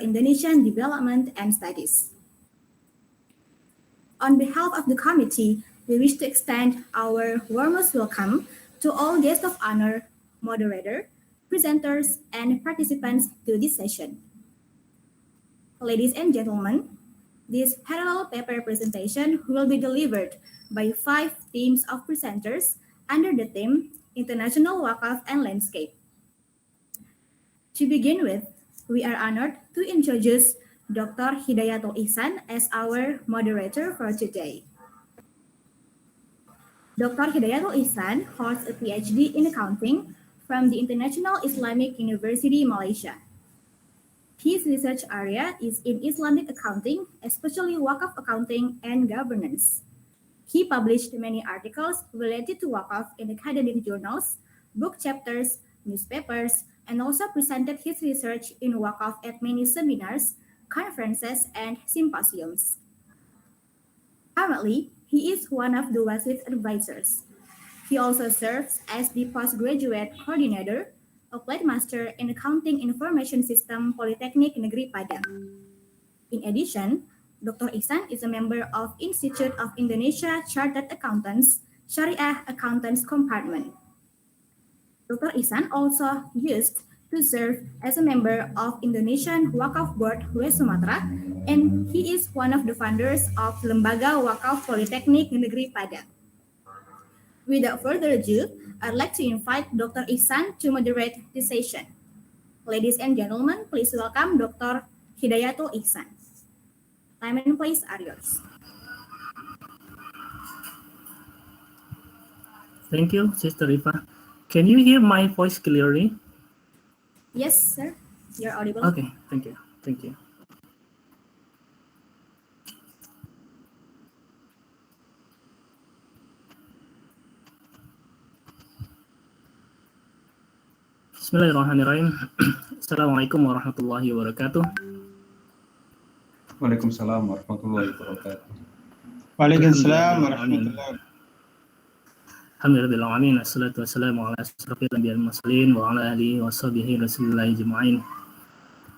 Indonesian Development and Studies. On behalf of the committee, we wish to extend our warmest welcome to all guests of honor, moderator, presenters, and participants to this session. Ladies and gentlemen, this parallel paper presentation will be delivered by 5 teams of presenters under the theme International Waqf and Landscape. To begin with, we are honored to introduce Dr. Hidayatul Ihsan as our moderator for today. Dr. Hidayatul Ihsan holds a PhD in accounting from the International Islamic University, Malaysia. His research area is in Islamic accounting, especially Waqf accounting and governance. He published many articles related to Waqf in academic journals, book chapters, newspapers, and also presented his research in Waqf at many seminars, conferences, and symposiums. Currently, he is one of the WaCIDS advisors. He also serves as the postgraduate coordinator, applied master in Accounting Information System Polytechnic Negeri Padang. In addition, Dr. Ihsan is a member of Institute of Indonesia Chartered Accountants, Syariah Accountants Compartment. Dr. Ihsan also used to serve as a member of Indonesian Waqf Board West Sumatra, and he is one of the founders of Lembaga Waqf Polytechnic Negeri Padang. Without further ado, I'd like to invite Dr. Ihsan to moderate this session. Ladies and gentlemen, please welcome Dr. Hidayatul Ihsan. Time and place are yours. Thank you, Sister Rifa. Can you hear my voice clearly? Yes, sir. You're audible. Okay, thank you. Thank you. Bismillahirrahmanirrahim. Assalamualaikum warahmatullahi wabarakatuh. Waalaikumsalam warahmatullahi wabarakatuh. Waalaikumsalam warahmatullahi wabarakatuh. Alhamdulillah, amin. Assalatu wassalamu ala asrafil anbiya'i wal mursalin wa ala alihi wa sahbihi rasulillahi ajma'in.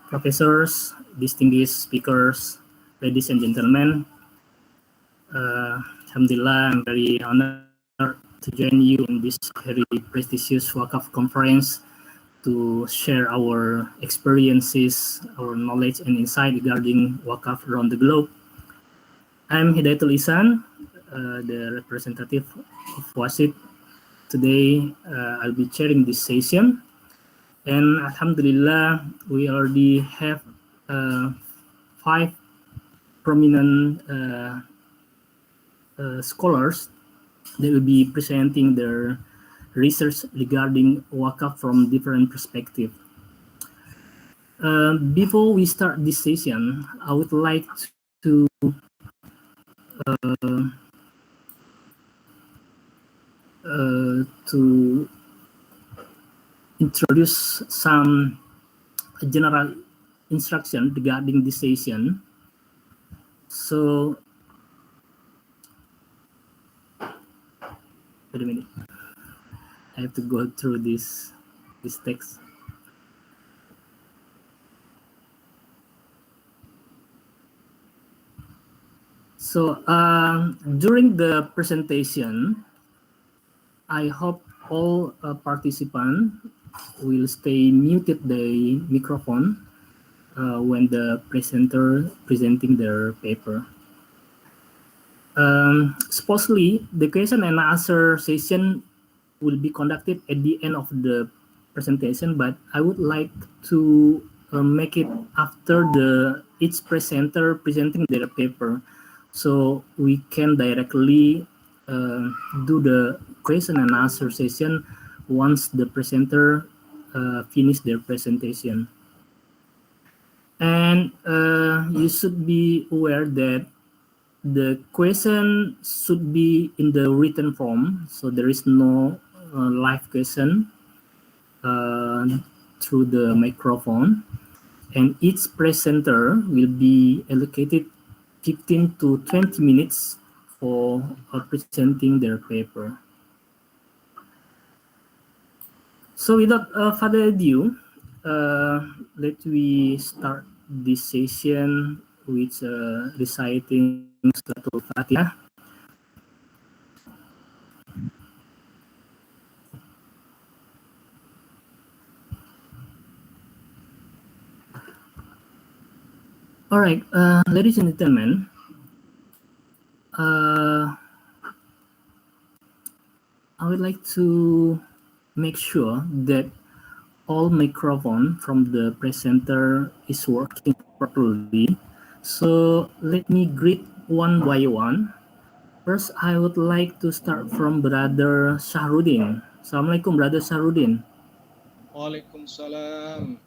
Professors, distinguished speakers, ladies and gentlemen, Alhamdulillah, I'm very honored to join you in this very prestigious Waqf conference to share our experiences, our knowledge and insight regarding Waqf around the globe. I'm Hidayatul Ihsan, the representative of WaCIDS. Today, I'll be chairing this session. And Alhamdulillah, we already have 5 prominent scholars that will be presenting their research regarding Waqf from different perspectives. Before we start this session, I would like to introduce some general instruction regarding this session. So, wait a minute. I have to go through this text. So, during the presentation, I hope all participants will stay muted the microphone when the presenter presenting their paper. Supposedly, the question and answer session will be conducted at the end of the presentation, but I would like to make it after each presenter presenting their paper, so we can directly do the question and answer session once the presenter finish their presentation. And you should be aware that the question should be in the written form, so there is no live question through the microphone, and each presenter will be allocated 15 to 20 minutes for presenting their paper. So without further ado, let we start this session with reciting Suratul Fatihah. All right, ladies and gentlemen, I would like to make sure that all microphone from the presenter is working properly. So let me greet one by one. First, I would like to start from Brother Shahrudin. Assalamualaikum, Brother Shahrudin. Waalaikumsalam,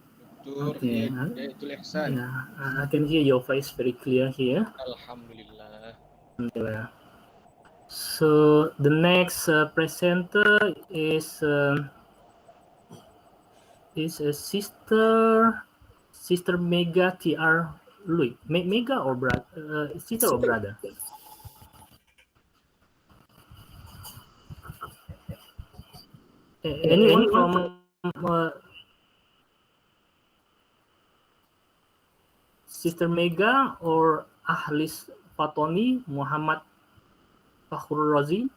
Dr. Okay, Hidayatul Ihsan. yeah, I can hear your voice very clear here. Alhamdulillah. Alhamdulillah. So the next presenter is Sister Mega TR Lui. Mega or brother? Sister or brother? Anyone from Sister Mega or Ahlis Fatoni Muhammad Fakhrul Razi?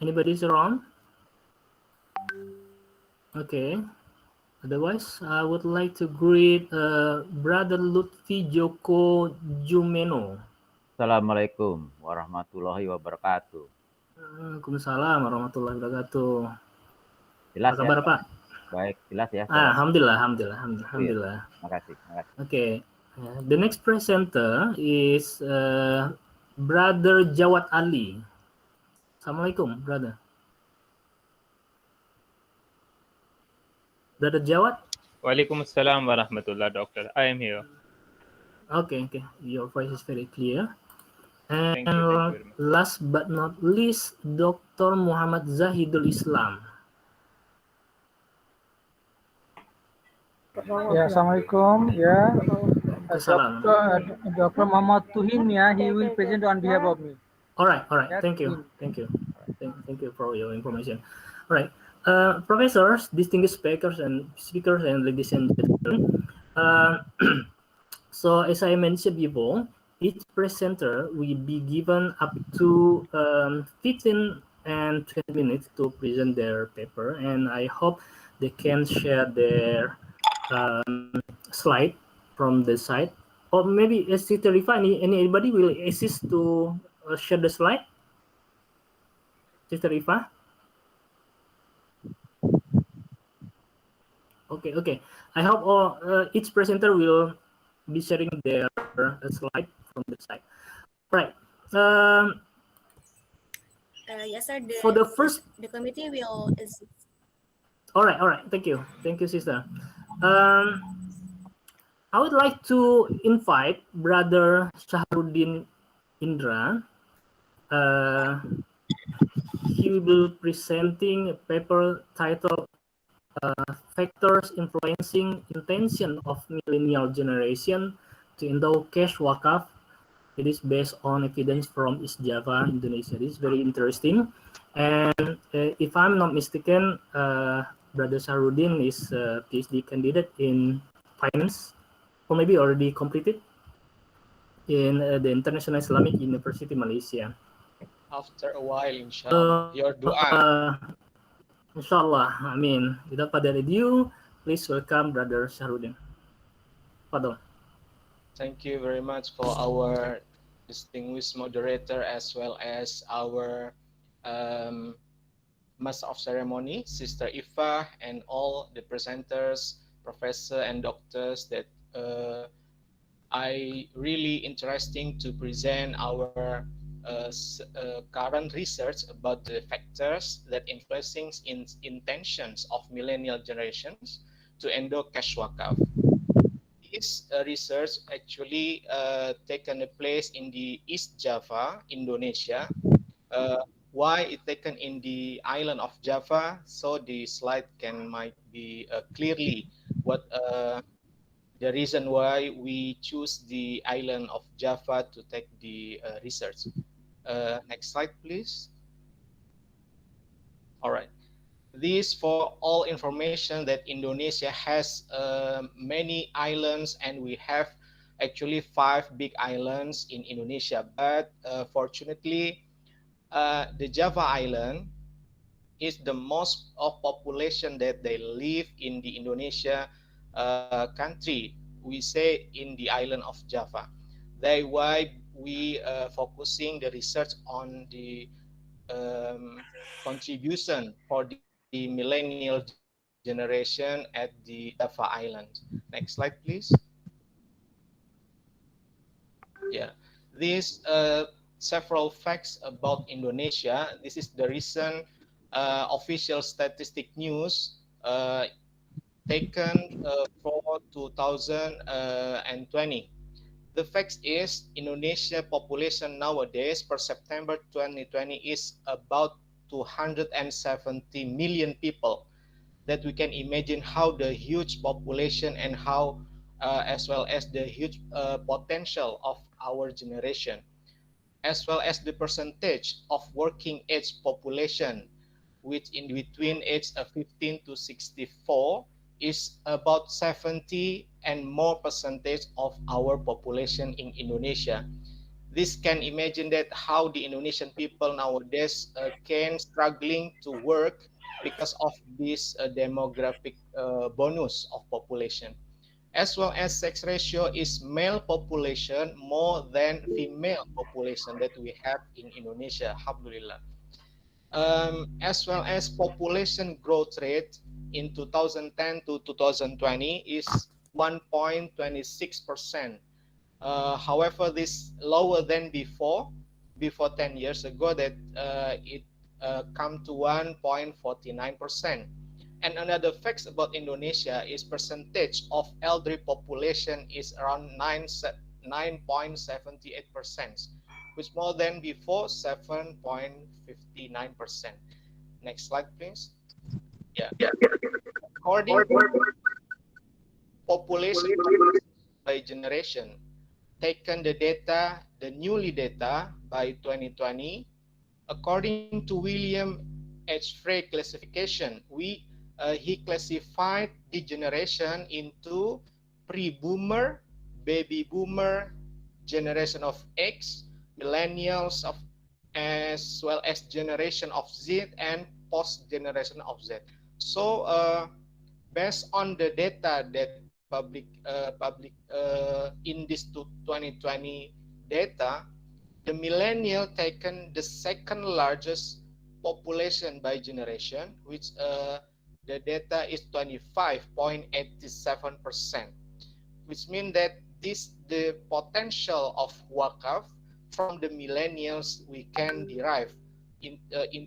Anybody's around? Okay. Otherwise, I would like to greet Brother Lutfi Joko Jumeno. Assalamualaikum warahmatullahi wabarakatuh. Waalaikumsalam warahmatullahi wabarakatuh. Jelas Apa kabar, ya? Pak? Baik, jelas ya. Alhamdulillah. Makasih. Okay. The next presenter is Brother Jawad Ali. Assalamualaikum, brother. Brother Jawad? Waalaikumsalam warahmatullah, doctor. I am here. Okay, okay. Your voice is very clear. Thank you very much. Last but not least, Dr. Muhammad Zahidul Islam. Ya, Assalamualaikum. Ya, Salam. Dr. Muhammad Tuhim ya, he will present on behalf of me. All right. Yeah, Thank you. Tuhim. Thank you for your information. All right, professors, distinguished speakers, and ladies and gentlemen. So as I mentioned before, each presenter will be given up to 15 and 20 minutes to present their paper, and I hope they can share their slide from the side. Or maybe Sister Rifa, anybody will assist to share the slide? Sister Rifa? Okay. I hope each presenter will be sharing their slide from the side. Right. Yes, sir. For the first, the committee will assist. all right. Thank you, sister. I would like to invite Brother Shahruddin Indra. He will be presenting a paper titled Factors Influencing Intention of Millennial Generation to Endow Cash Waqf. It is based on evidence from East Java, Indonesia. This is very interesting. And if I'm not mistaken, Brother Sarudin is a PhD candidate in finance, or maybe already completed in the International Islamic University, Malaysia. After a while, inshallah. Your dua. Inshallah. I mean, without further ado, please welcome Brother Sarudin. Pardon. Thank you very much for our distinguished moderator as well as our Master of Ceremony, Sister Ifa, and all the presenters, professor and doctors that I really interesting to present our current research about the factors that influencing intentions of millennial generations to endo cash waqf. This research actually taken place in the East Java, Indonesia. Why it taken in the island of Java? So the slide might be clearly what the reason why we choose the island of Java to take the research. Next slide, please. All right. This for all information that Indonesia has many islands, and we have actually 5 big islands in Indonesia. But fortunately, the Java Island is the most of population that they live in the Indonesia country. We say in the island of Java. That's why we focusing the research on the contribution for the millennial generation at the Java Island. Next slide, please. Yeah, these several facts about Indonesia. This is the recent official statistic news taken for 2020. The fact is, Indonesia population nowadays per September 2020 is about 270 million people. That we can imagine how the huge population and how as well as the huge potential of our generation, as well as the percentage of working age population, which in between age 15 to 64 is about 70 and more percentage of our population in Indonesia. This can imagine that how the Indonesian people nowadays can struggling to work because of this demographic bonus of population. As well as sex ratio is male population more than female population that we have in Indonesia, alhamdulillah. As well as population growth rate in 2010 to 2020 is 1.26%. However, this lower than before 10 years ago that it come to 1.49%. And another facts about Indonesia is percentage of elderly population is around 9.78%, which more than before 7.59%. Next slide, please. Yeah. According to population by generation, taken the data, the newly data by 2020, according to William H. Frey classification, he classified the generation into pre-boomer, baby boomer, generation of X, millennials, as well as generation of Z and post generation of Z. So based on the data that public in this 2020 data, the millennial taken the second largest population by generation, which the data is 25.87%, which means that the potential of Waqf from the millennials we can derive in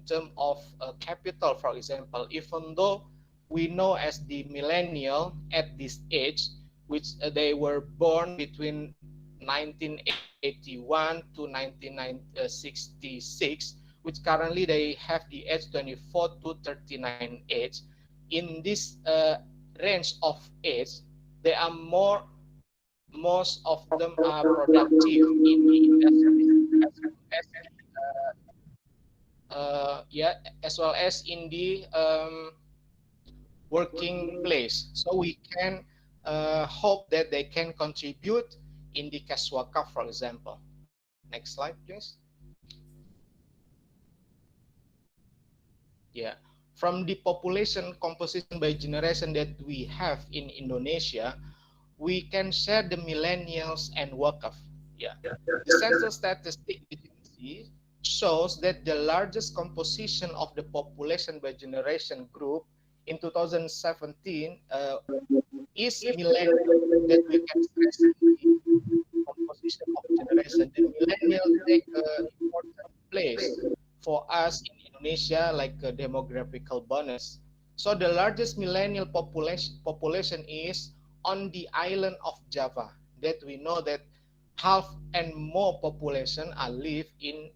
terms of capital, for example, even though we know as the millennial at this age, which they were born between 1981 to 1966, which currently they have the age 24 to 39 age. In this range of age, they are most of them are productive in the industry, as well as in the working place. So we can hope that they can contribute in the cash wakaf, for example. Next slide, please. Yeah, from the population composition by generation that we have in Indonesia, we can share the millennials and Waqf. Yeah, the census statistic agency shows that the largest composition of the population by generation group in 2017 is millennial, that we can stress the composition of generation. The millennials take an important place for us in Indonesia, like a demographical bonus. So the largest millennial population is on the island of Java, that we know that half and more population are live in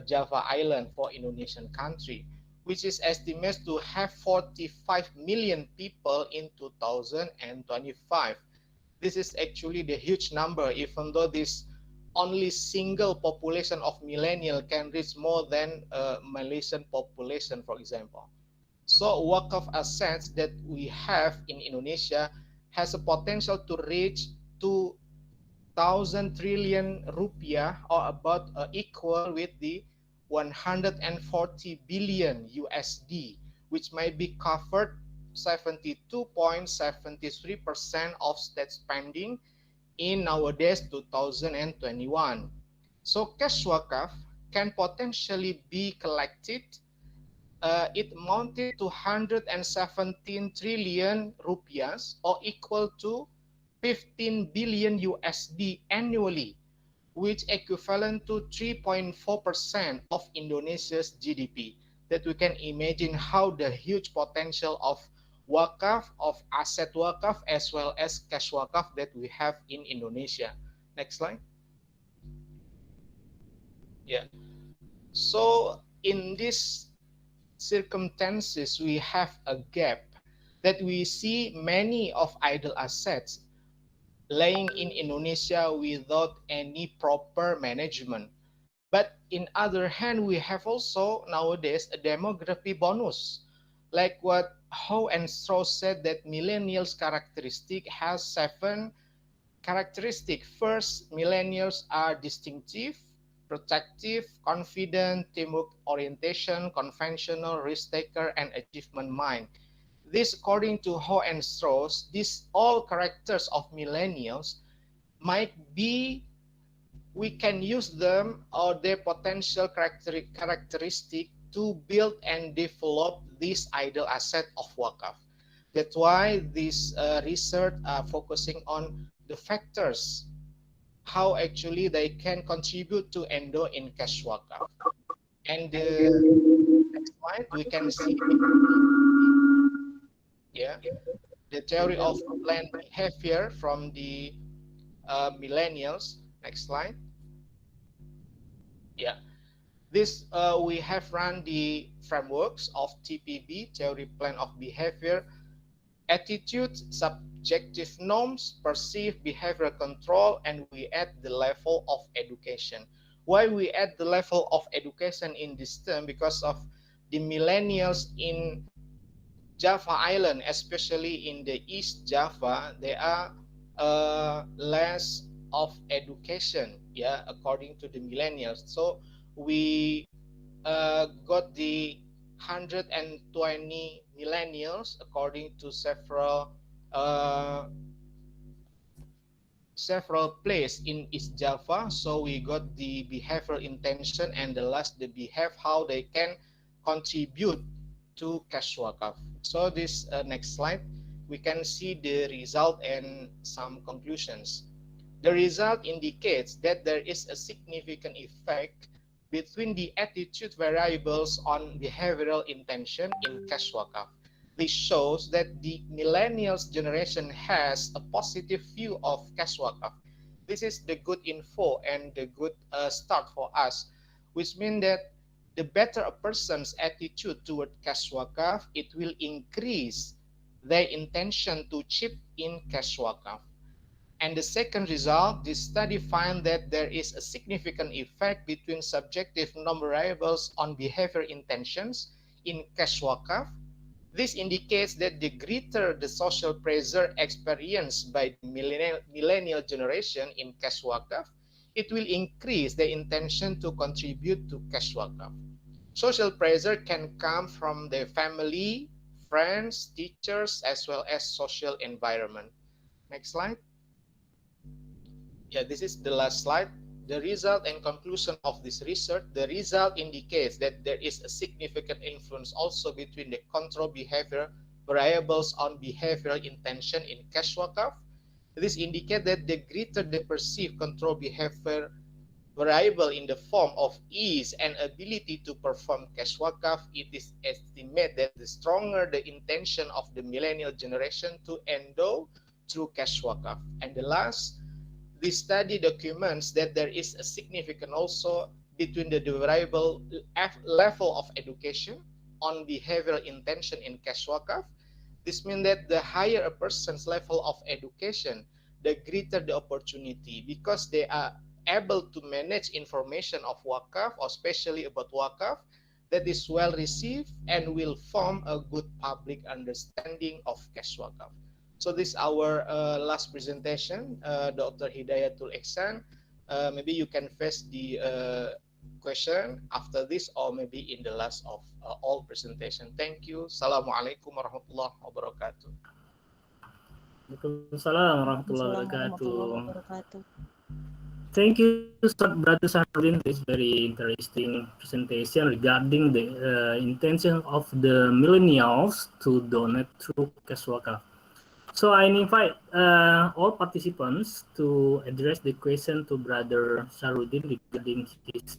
Java Island for Indonesian country, which is estimated to have 45 million people in 2025. This is actually the huge number, even though this only single population of millennial can reach more than Malaysian population, for example. So Waqf assets that we have in Indonesia has a potential to reach 2,000 trillion rupiah, or about equal with the 140 billion USD, which might be covered 72.73% of state spending in nowadays 2021. So cash wakaf can potentially be collected. It amounted to 117 trillion rupiahs, or equal to 15 billion USD annually, which equivalent to 3.4% of Indonesia's GDP. That we can imagine how the huge potential of wakaf, of asset wakaf, as well as cash wakaf that we have in Indonesia. Next slide. Yeah. So in these circumstances, we have a gap that we see many of idle assets laying in Indonesia without any proper management. But in other hand, we have also nowadays a demography bonus, like what Howe and Strauss said, that millennials characteristic has 7 characteristics. First, millennials are distinctive, protective, confident, teamwork orientation, conventional, risk taker, and achievement mind. This, according to Howe and Strauss, these all characters of millennials might be, we can use them or their potential characteristic to build and develop this idle asset of wakaf. That's why this research are focusing on the factors, how actually they can contribute to endo in cash wakaf. And the next slide, we can see the theory of planned behavior from the millennials. Next slide. This we have run the frameworks of TPB, theory plan of behavior, attitude, subjective norms, perceived behavior control, and we add the level of education. Why we add the level of education in this term? Because of the millennials in Java Island, especially in the East Java, they are less of education, according to the millennials. So we got the 120 millennials according to several places in East Java. So we got the behavior intention, and the last the behave, how they can contribute to cash wakaf. So this next slide, we can see the result and some conclusions. The result indicates that there is a significant effect between the attitude variables on behavioral intention in cash wakaf. This shows that the millennials generation has a positive view of cash wakaf. This is the good info and the good start for us, which means that the better a person's attitude toward cash wakaf, it will increase their intention to chip in cash wakaf. And the second result, this study found that there is a significant effect between subjective non-variables on behavior intentions in cash wakaf. This indicates that the greater the social pressure experienced by the millennial generation in cash wakaf, it will increase the intention to contribute to cash wakaf. Social pressure can come from their family, friends, teachers, as well as social environment. Next slide. This is the last slide. The result and conclusion of this research, the result indicates that there is a significant influence also between the control behavior variables on behavioral intention in cash wakaf. This indicates that the greater the perceived control behavior variable in the form of ease and ability to perform cash wakaf, it is estimated that the stronger the intention of the millennial generation to endow through cash wakaf. And the last, this study documents that there is a significant also between the variable level of education on behavioral intention in cash wakaf. This means that the higher a person's level of education, the greater the opportunity, because they are able to manage information of wakaf, or especially about wakaf, that is well received and will form a good public understanding of cash wakaf. So this is our last presentation, Dr. Hidayatul Ihsan. Maybe you can face the question after this, or maybe in the last of all presentation. Thank you. Assalamualaikum warahmatullahi wabarakatuh. Waalaikumsalam warahmatullahi wabarakatuh. Thank you, Brother Sahrudin. This very interesting presentation regarding the intention of the millennials to donate through cash wakaf. So I invite all participants to address the question to Brother Sahrudin regarding his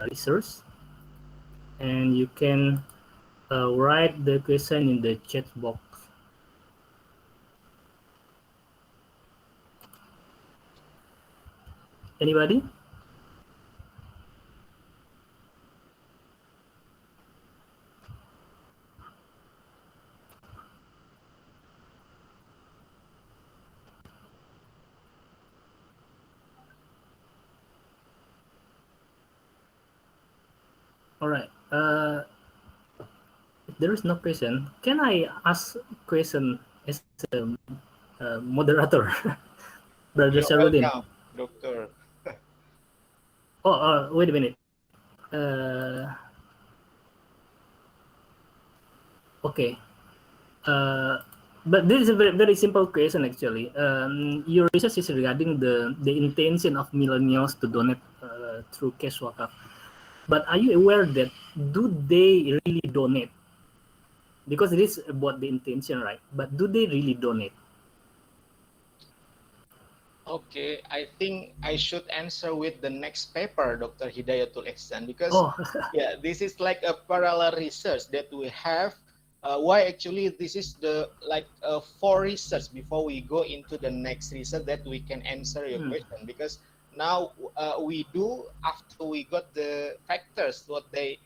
research, and you can write the question in the chat box. Anybody? All right. If there is no question, can I ask a question as a moderator, Brother Sahrudin? Welcome, Doctor. Wait a minute. Okay. But this is a very, very simple question actually. Your research is regarding the intention of millennials to donate through cash wakaf. But are you aware that do they really donate? Because it is about the intention, right? But do they really donate? Okay, I think I should answer with the next paper, Dr. Hidayatul Ihsan, because Oh, yeah, this is like a parallel research that we have. Why actually this is the like for research before we go into the next research that we can answer your hmm, question, because now we do after we got the factors what they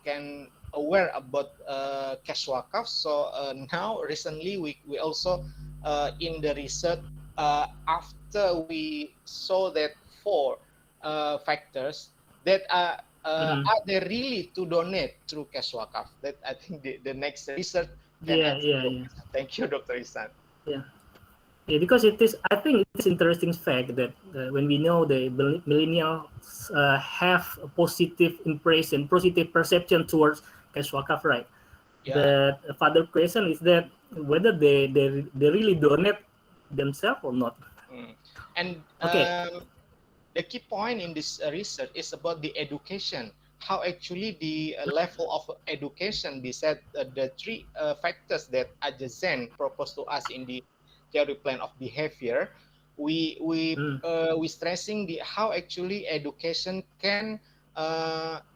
can aware about cash wakaf. So now recently we also in the research after we saw that four factors that mhm. are they really to donate through cash wakaf? That I think the next research can Yeah, answer yeah, your yeah, question. Thank you, Dr. Isan. yeah. Yeah, because it is. I think it is interesting fact that when we know the millennials have a positive impression, positive perception towards cash wakaf, right? Yeah. The further question is that whether they really donate themselves or not. Mm. And Okay. the key point in this research is about the education. How actually the level of education beside the three factors that Ajazen proposed to us in the theory plan of behavior. Mm, We stressing the how actually education can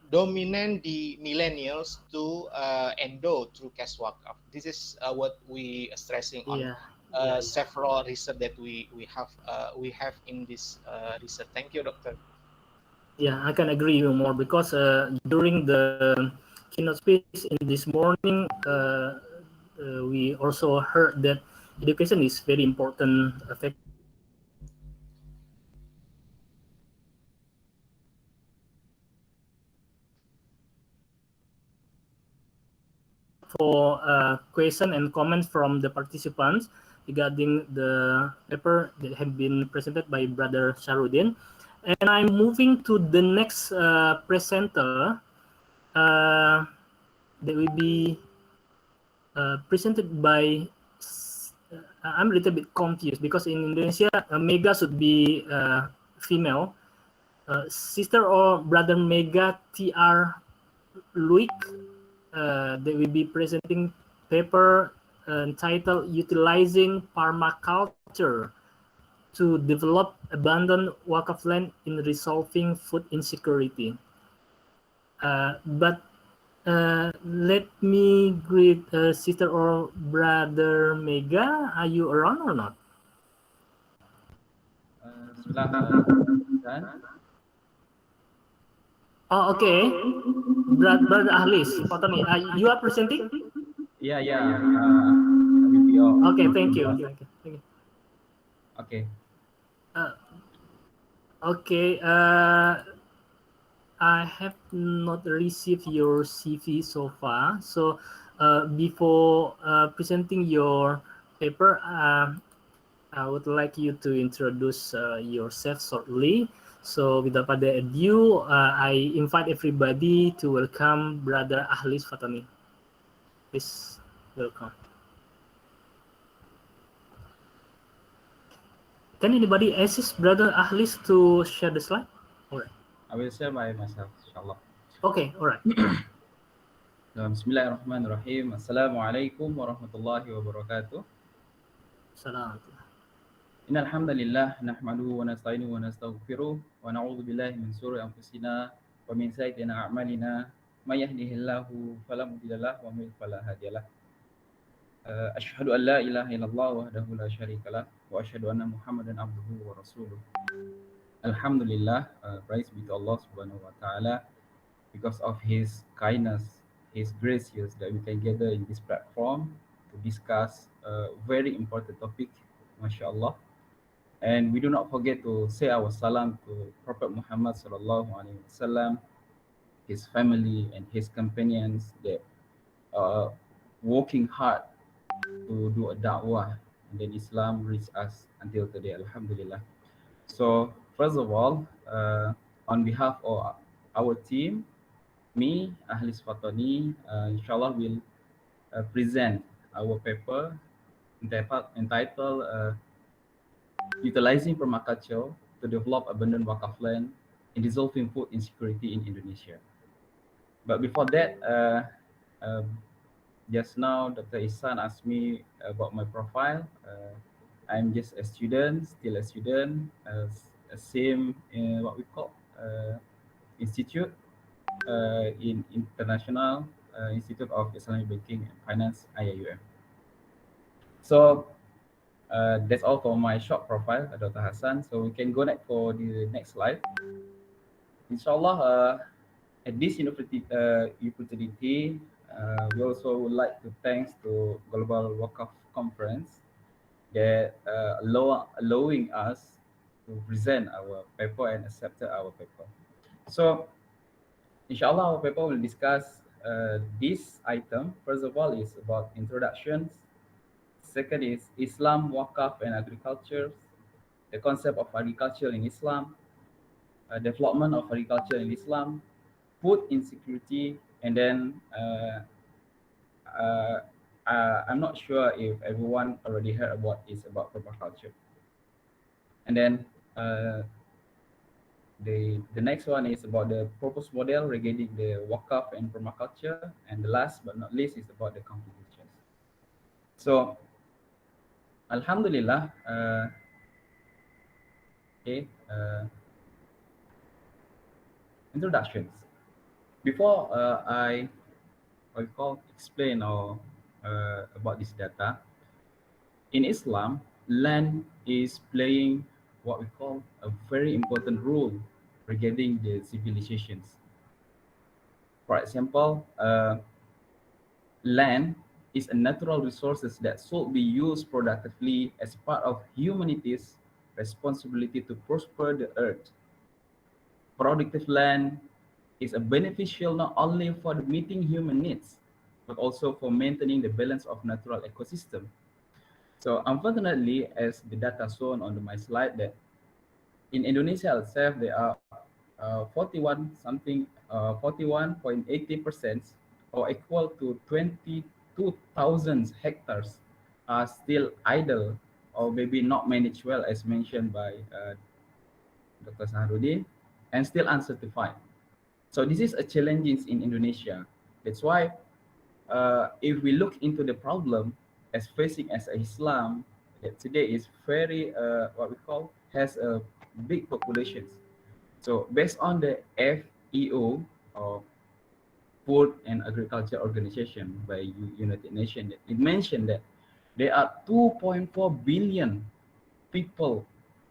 dominate the millennials to endow through cash wakaf. This is what we are stressing on yeah, yeah, yeah. several research that we have in this research. Thank you, Doctor. Yeah, I can agree with you more because during the keynote speech in this morning, we also heard that education is very important factor for question and comments from the participants regarding the paper that have been presented by Brother Sharudin. And I'm moving to the next presenter that will be presented by. I'm a little bit confused because in Indonesia, Mega should be female. Sister or brother Mega TR Luik, they will be presenting paper entitled Utilizing Permaculture to Develop Abundant Wakaf Land in Resolving Food Insecurity. But let me greet sister or brother Mega. Are you around or not? Bismillah, Ustaz. Oh, okay. Brother Ahlis, Fatami, you are presenting? Yeah, yeah. I will be your Okay, thank you. boss. Okay, okay, thank you. Okay. Uh, okay, I have not received your CV so far. So before presenting your paper, I would like you to introduce yourself shortly. So without further ado, I invite everybody to welcome Brother Ahlis Fatami. Please welcome. Can anybody assist Brother Ahlis to share the slide? All right. I will share by myself, inshallah. Okay, all right. Bismillahirrahmanirrahim. Assalamualaikum warahmatullahi wabarakatuh. Salam. Innal hamdalillah nahmaduhu wa nasta'inuhu wa nastaghfiruh wa na'udzu billahi min shururi anfusina wa min sayyiati a'malina. May yahdihillahu fala mudilla lahu wa may yudlil fala hadiyalah. Asyhadu an la ilaha illallah wahdahu la syarikalah wa asyhadu anna Muhammadan abduhu wa rasuluh. Alhamdulillah, praise be to Allah Subhanahu wa taala because of his kindness, his gracious that we can gather in this platform to discuss a very important topic, mashallah. And we do not forget to say our salam to Prophet Muhammad sallallahu alaihi wasallam, his family and his companions that are working hard to do a da'wah, and then Islam reached us until today, alhamdulillah. So first of all, on behalf of our team, me, Ahlis Fatoni, inshallah will present our paper entitled Utilizing Permaculture to Develop Abundant Wakaf Land in Resolving Food Insecurity in Indonesia. But before that, um, just now Dr. Isan asked me about my profile. I'm just a student, still a student, same what we call institute in International Institute of Islamic Banking and Finance (IIUM). So that's all for my short profile, Dr. Hassan. So we can go next for the next slide. Inshallah, at this opportunity, we also would like to thanks to Global Waqf Conference that allowing us to present our paper and accepted our paper. So, inshallah, our paper will discuss this item. First of all, is about introductions. Second is Islam, Waqf, and agriculture. The concept of agriculture in Islam, development of agriculture in Islam, food insecurity, and then uh, I'm not sure if everyone already heard about is about permaculture. And then the next one is about the purpose model regarding the Waqf and permaculture, and the last but not least is about the conclusions. So, Alhamdulillah. Okay. Introductions. Before I call explain or about this data, in Islam, land is playing what we call a very important role regarding the civilizations. For example, land is a natural resources that should be used productively as part of humanity's responsibility to prosper the earth. Productive land is a beneficial not only for meeting human needs, but also for maintaining the balance of natural ecosystem. So unfortunately, as the data shown on my slide, that in Indonesia itself, there are 41.80% or equal to 22,000 hectares are still idle or maybe not managed well, as mentioned by Dr. Saharudin, and still uncertified. So this is a challenge in Indonesia. That's why if we look into the problem as facing as Islam, that today is very what we call has a big populations. So based on the FEO or Food and Agriculture Organization by United Nations, it mentioned that there are 2.4 billion people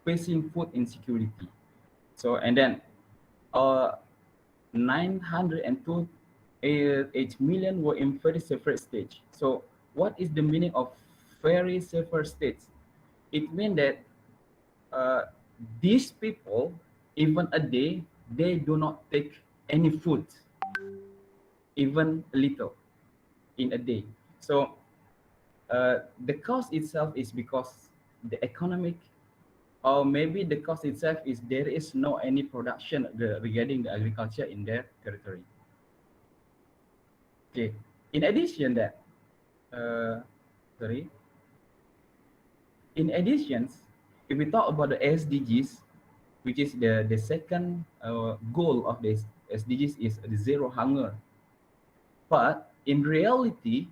facing food insecurity. So and then 902.8 million were in very severe stage. So what is the meaning of very severe stage? It means that uh, these people, even a day, they do not take any food, even a little in a day. So the cause itself is because the economic, or maybe the cause itself is there is no any production regarding the agriculture in their territory. Okay. In addition that, uh, sorry. In addition, if we talk about the SDGs, which is the second goal of the SDGs is the zero hunger. But in reality,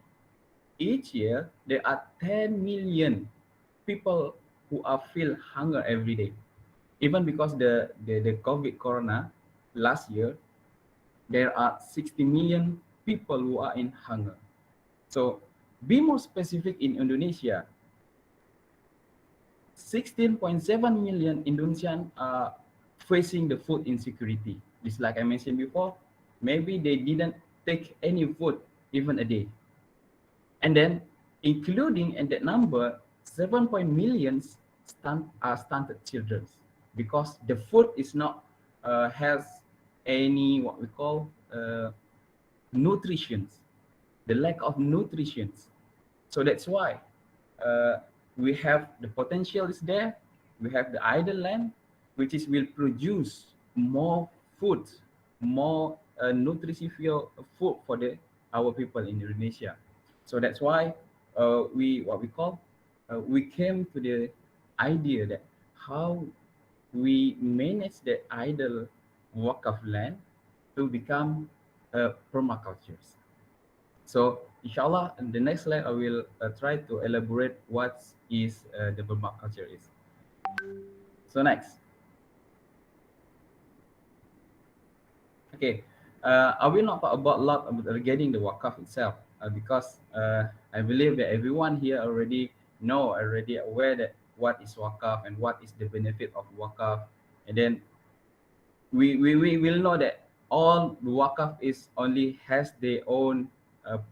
each year there are 10 million people who are feel hunger every day. Even because the COVID corona last year, there are 60 million people who are in hunger. So be more specific in Indonesia, 16.7 million Indonesians are facing the food insecurity. Just like I mentioned before, maybe they didn't take any food even a day. And then including in that number, 7 millions are stunted children because the food is not has any what we call nutrition, the lack of nutrition. So that's why we have the potential is there. We have the idle land, which is will produce more food, more nutritional food for the our people in Indonesia. So that's why we what we call we came to the idea that how we manage the idle work of land to become permacultures. So inshallah, in the next slide, I will try to elaborate what is the permaculture is. So next, okay, I will not talk about a lot about regarding the Waqf itself because I believe that everyone here already aware that what is Waqf and what is the benefit of Waqf, and then we will know that all the Waqf is only has their own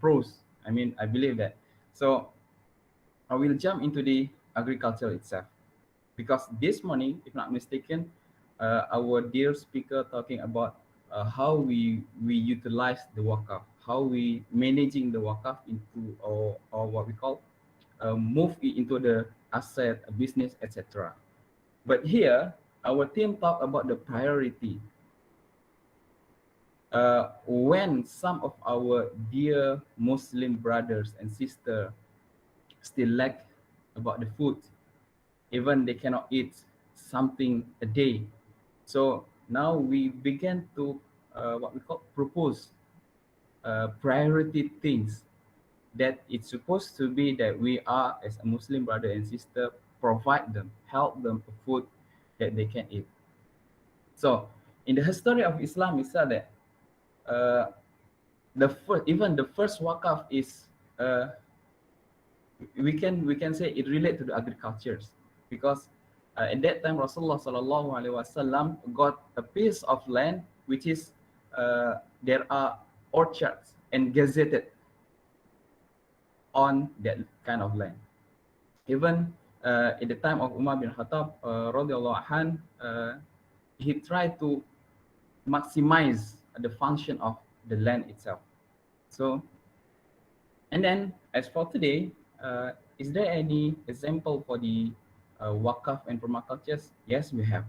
pros. I mean, I believe that. So I will jump into the agriculture itself because this morning, if not mistaken, our dear speaker talking about how we utilize the Waqf, how we managing the Waqf into or what we call move it into the asset, a business, etc. But here, our team talk about the priority. When some of our dear Muslim brothers and sisters still lack about the food, even they cannot eat something a day. So now we began to what we call propose priority things that it's supposed to be that we are as a Muslim brother and sister provide them, help them for food that they can eat. So in the history of Islam, we said that uh, even the first wakaf is we can say it relate to the agricultures because at that time Rasulullah Sallallahu Alaihi Wasallam got a piece of land which is there are orchards and gazetted on that kind of land. Even at the time of Umar bin Khattab radhiyallahu anh, he tried to maximize the function of the land itself. So, and then as for today, is there any example for the Waqf and permacultures? Yes, we have.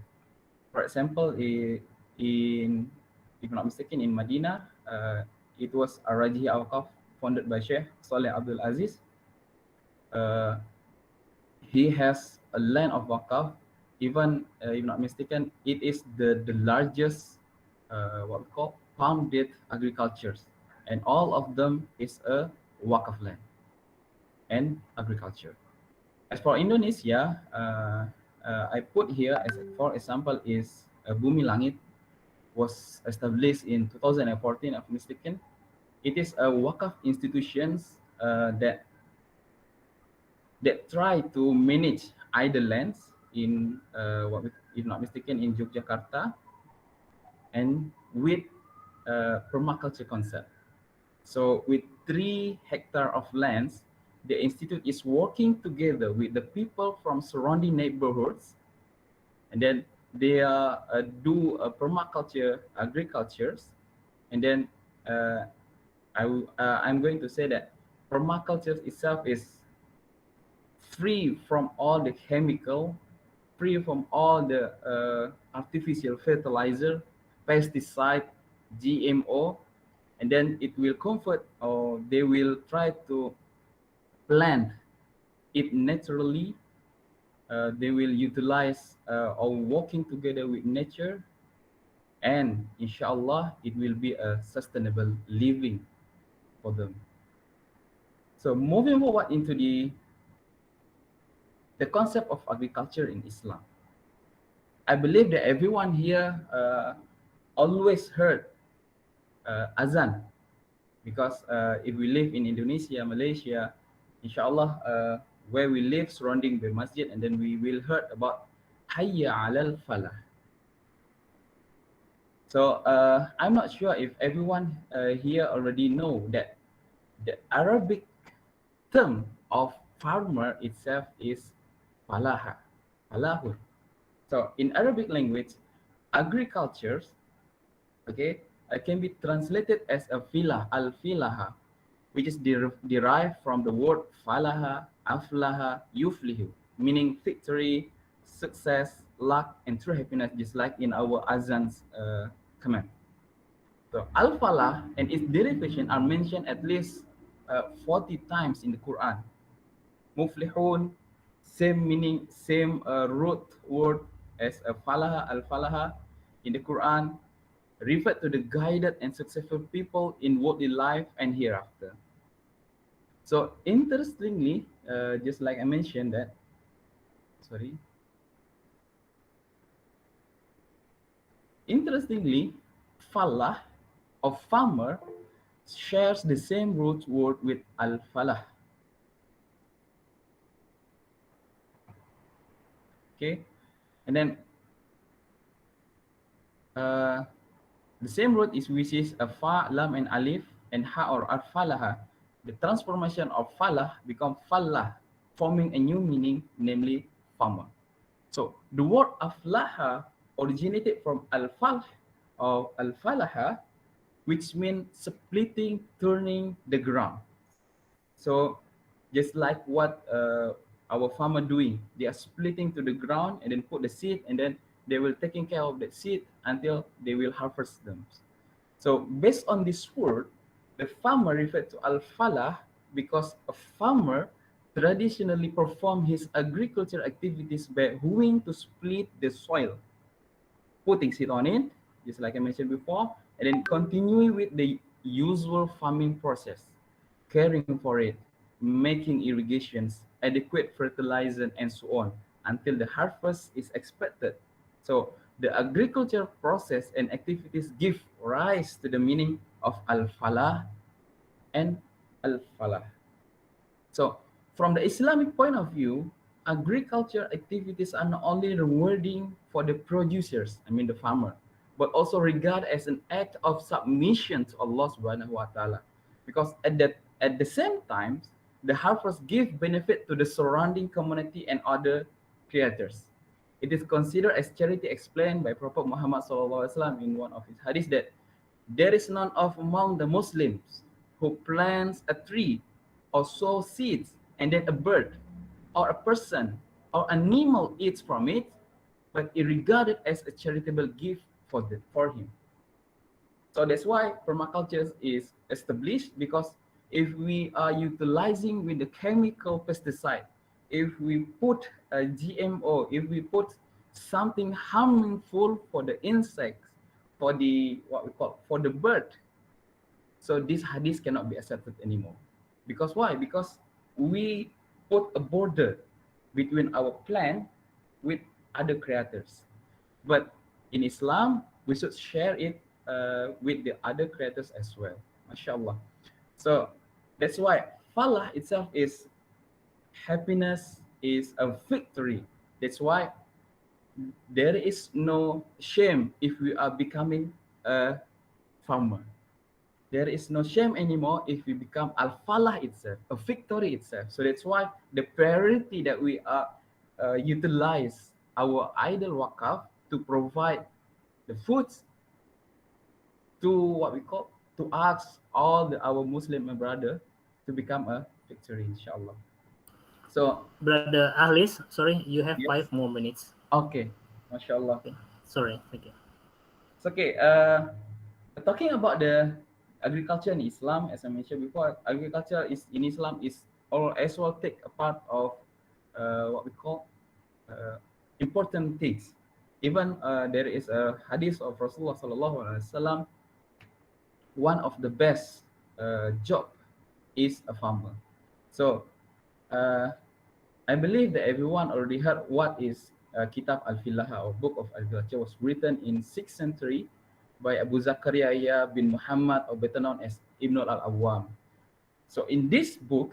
For example, in if I'm not mistaken, in Medina, it was a Raji Waqf founded by Sheikh Saleh Abdul Aziz. He has a land of Waqf. Even if I'm not mistaken, it is the largest what we call palm date agricultures, and all of them is a Waqf land and agriculture. As for Indonesia, I put here as for example is Bumi Langit was established in 2014, if I'm mistaken. It is a Waqf institutions that try to manage idle lands in if not mistaken in Yogyakarta and with permaculture concept. So with 3 hectares of lands, the institute is working together with the people from surrounding neighborhoods, and then they do permaculture agricultures, and then I'm going to say that permaculture itself is free from all the chemical, free from all the artificial fertilizer, pesticide, GMO, and then it will comfort or they will try to plant it naturally. They will utilize or working together with nature, and inshallah it will be a sustainable living for them. So moving forward into the concept of agriculture in Islam. I believe that everyone here always heard azan because if we live in Indonesia, Malaysia, inshallah, where we live surrounding the masjid, and then we will heard about hayya alal falah. So I'm not sure if everyone here already know that the Arabic term of farmer itself is falaha, falahur. So in Arabic language, agriculture, okay, can be translated as a filah, al-filaha, which is derived from the word falaha, aflaha, yuflihu, meaning victory, success, luck, and true happiness, just like in our azan's command. So al-falah and its derivation are mentioned at least 40 times in the Quran. Muflihun, same meaning, same root word as a falaha, al-falaha in the Quran, referred to the guided and successful people in worldly life and hereafter. So interestingly, just like I mentioned that, sorry. Interestingly, falah or farmer shares the same root word with al-falah. Okay, and then uh, the same root is which is a fa, lam, and alif, and ha or al-falaha. The transformation of falah become falah, forming a new meaning, namely farmer. So the word aflaha originated from al-falah or al-falaha, which means splitting, turning the ground. So just like what our farmer doing, they are splitting to the ground and then put the seed, and then they will taking care of that seed until they will harvest them. So based on this word, the farmer referred to al-falah because a farmer traditionally perform his agriculture activities by hoeing to split the soil, putting seed on it, just like I mentioned before, and then continuing with the usual farming process, caring for it, making irrigations, adequate fertilizer, and so on, until the harvest is expected. So the agriculture process and activities give rise to the meaning of al-falah and al-falah. So, from the Islamic point of view, agriculture activities are not only rewarding for the producers, I mean the farmer, but also regarded as an act of submission to Allah Subhanahu wa Taala. Because at the same time, the harvest give benefit to the surrounding community and other creators. It is considered as charity explained by Prophet Muhammad SAW in one of his hadiths that there is none of among the Muslims who plants a tree or sows seeds and then a bird or a person or animal eats from it, but is regarded as a charitable gift for him. So that's why permaculture is established, because if we are utilizing with the chemical pesticide, if we put a GMO, if we put something harmful for the insects, for the what we call for the bird, so this hadith cannot be accepted anymore. Because why? Because we put a border between our plant with other creators. But in Islam, we should share it with the other creators as well. MashaAllah. So that's why falah itself is happiness, is a victory. That's why there is no shame if we are becoming a farmer. There is no shame anymore if we become al-falah itself, a victory itself. So that's why the priority that we are utilize our idol wakaf to provide the foods to what we call to ask all our Muslim brother to become a victory, inshallah. So Brother Ahlis, sorry, you have yes, 5 more minutes. okay, mashallah. Okay. Sorry, thank you. It's okay. Talking about the agriculture in Islam, as I mentioned before, agriculture is in Islam is or as well take a part of what we call uh, important things. Even there is a hadith of Rasulullah Sallallahu Alaihi Wasallam. One of the best job is a farmer. So uh, I believe that everyone already heard what is Kitab Al-Filaha or Book of Agriculture was written in 6th century by Abu Zakaria bin Muhammad, or better known as Ibn al-Awwam. So in this book,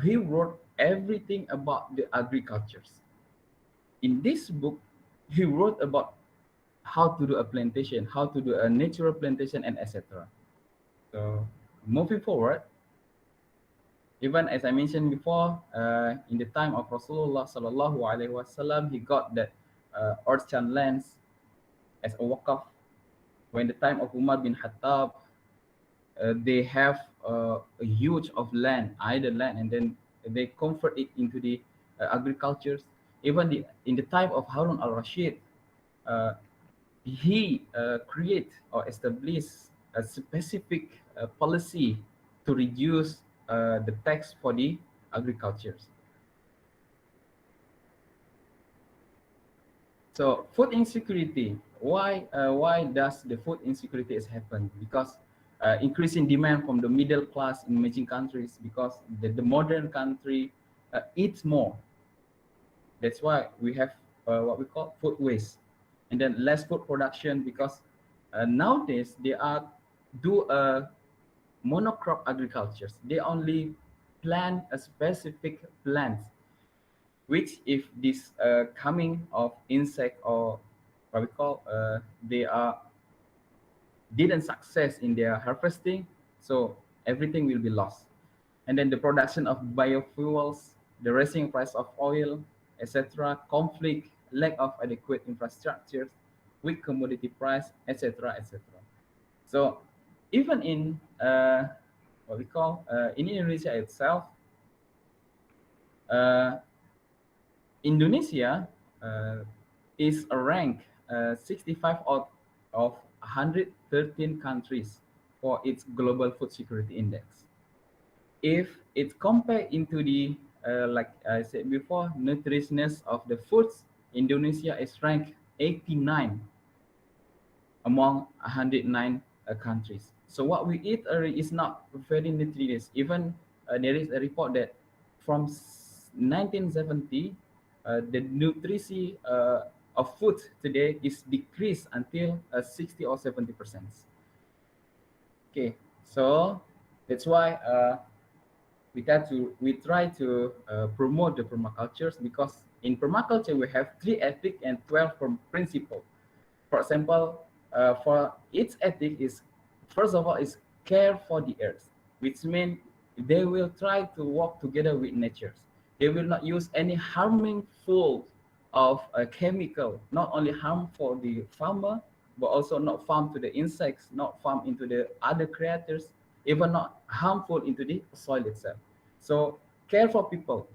he wrote everything about the agricultures. In this book, he wrote about how to do a plantation, how to do a natural plantation, and etc. So moving forward, even as I mentioned before, in the time of Rasulullah Sallallahu Alaihi Wasallam, he got that orchard lands as a waqf. When the time of Umar bin Khattab, they have a huge of land, idle land, and then they convert it into the agricultures. Even in the time of Harun al-Rashid, uh, he create or establish a specific policy to reduce the tax for the agricultures. So food insecurity. Why does the food insecurity has happened? Because increasing demand from the middle class in emerging countries, because the modern country eats more. That's why we have what we call food waste, and then less food production, because nowadays they are do a monocrop agriculture. They only plant a specific plant, which if this coming of insect or what we call they are didn't success in their harvesting, so everything will be lost. And then the production of biofuels, the rising price of oil, etc., conflict, lack of adequate infrastructure, weak commodity price, etc., etc. So even in what we call in Indonesia itself, uh, Indonesia is a rank 65 out of 113 countries for its global food security index. If it compare into the like I said before, nutritiousness of the foods, Indonesia is ranked 89 among 109 countries. So what we eat is not very nutritious. Even there is a report that from 1970, the nutrition of food today is decreased until 60 or 70%. Okay, so that's why we try to promote the permacultures, because in permaculture we have 3 ethics and 12 principles. For example, for its ethic is, first of all, is care for the earth, which means they will try to work together with nature. They will not use any harmful of a chemical, not only harm for the farmer, but also not harm to the insects, not harm into the other creatures, even not harmful into the soil itself. So care for people.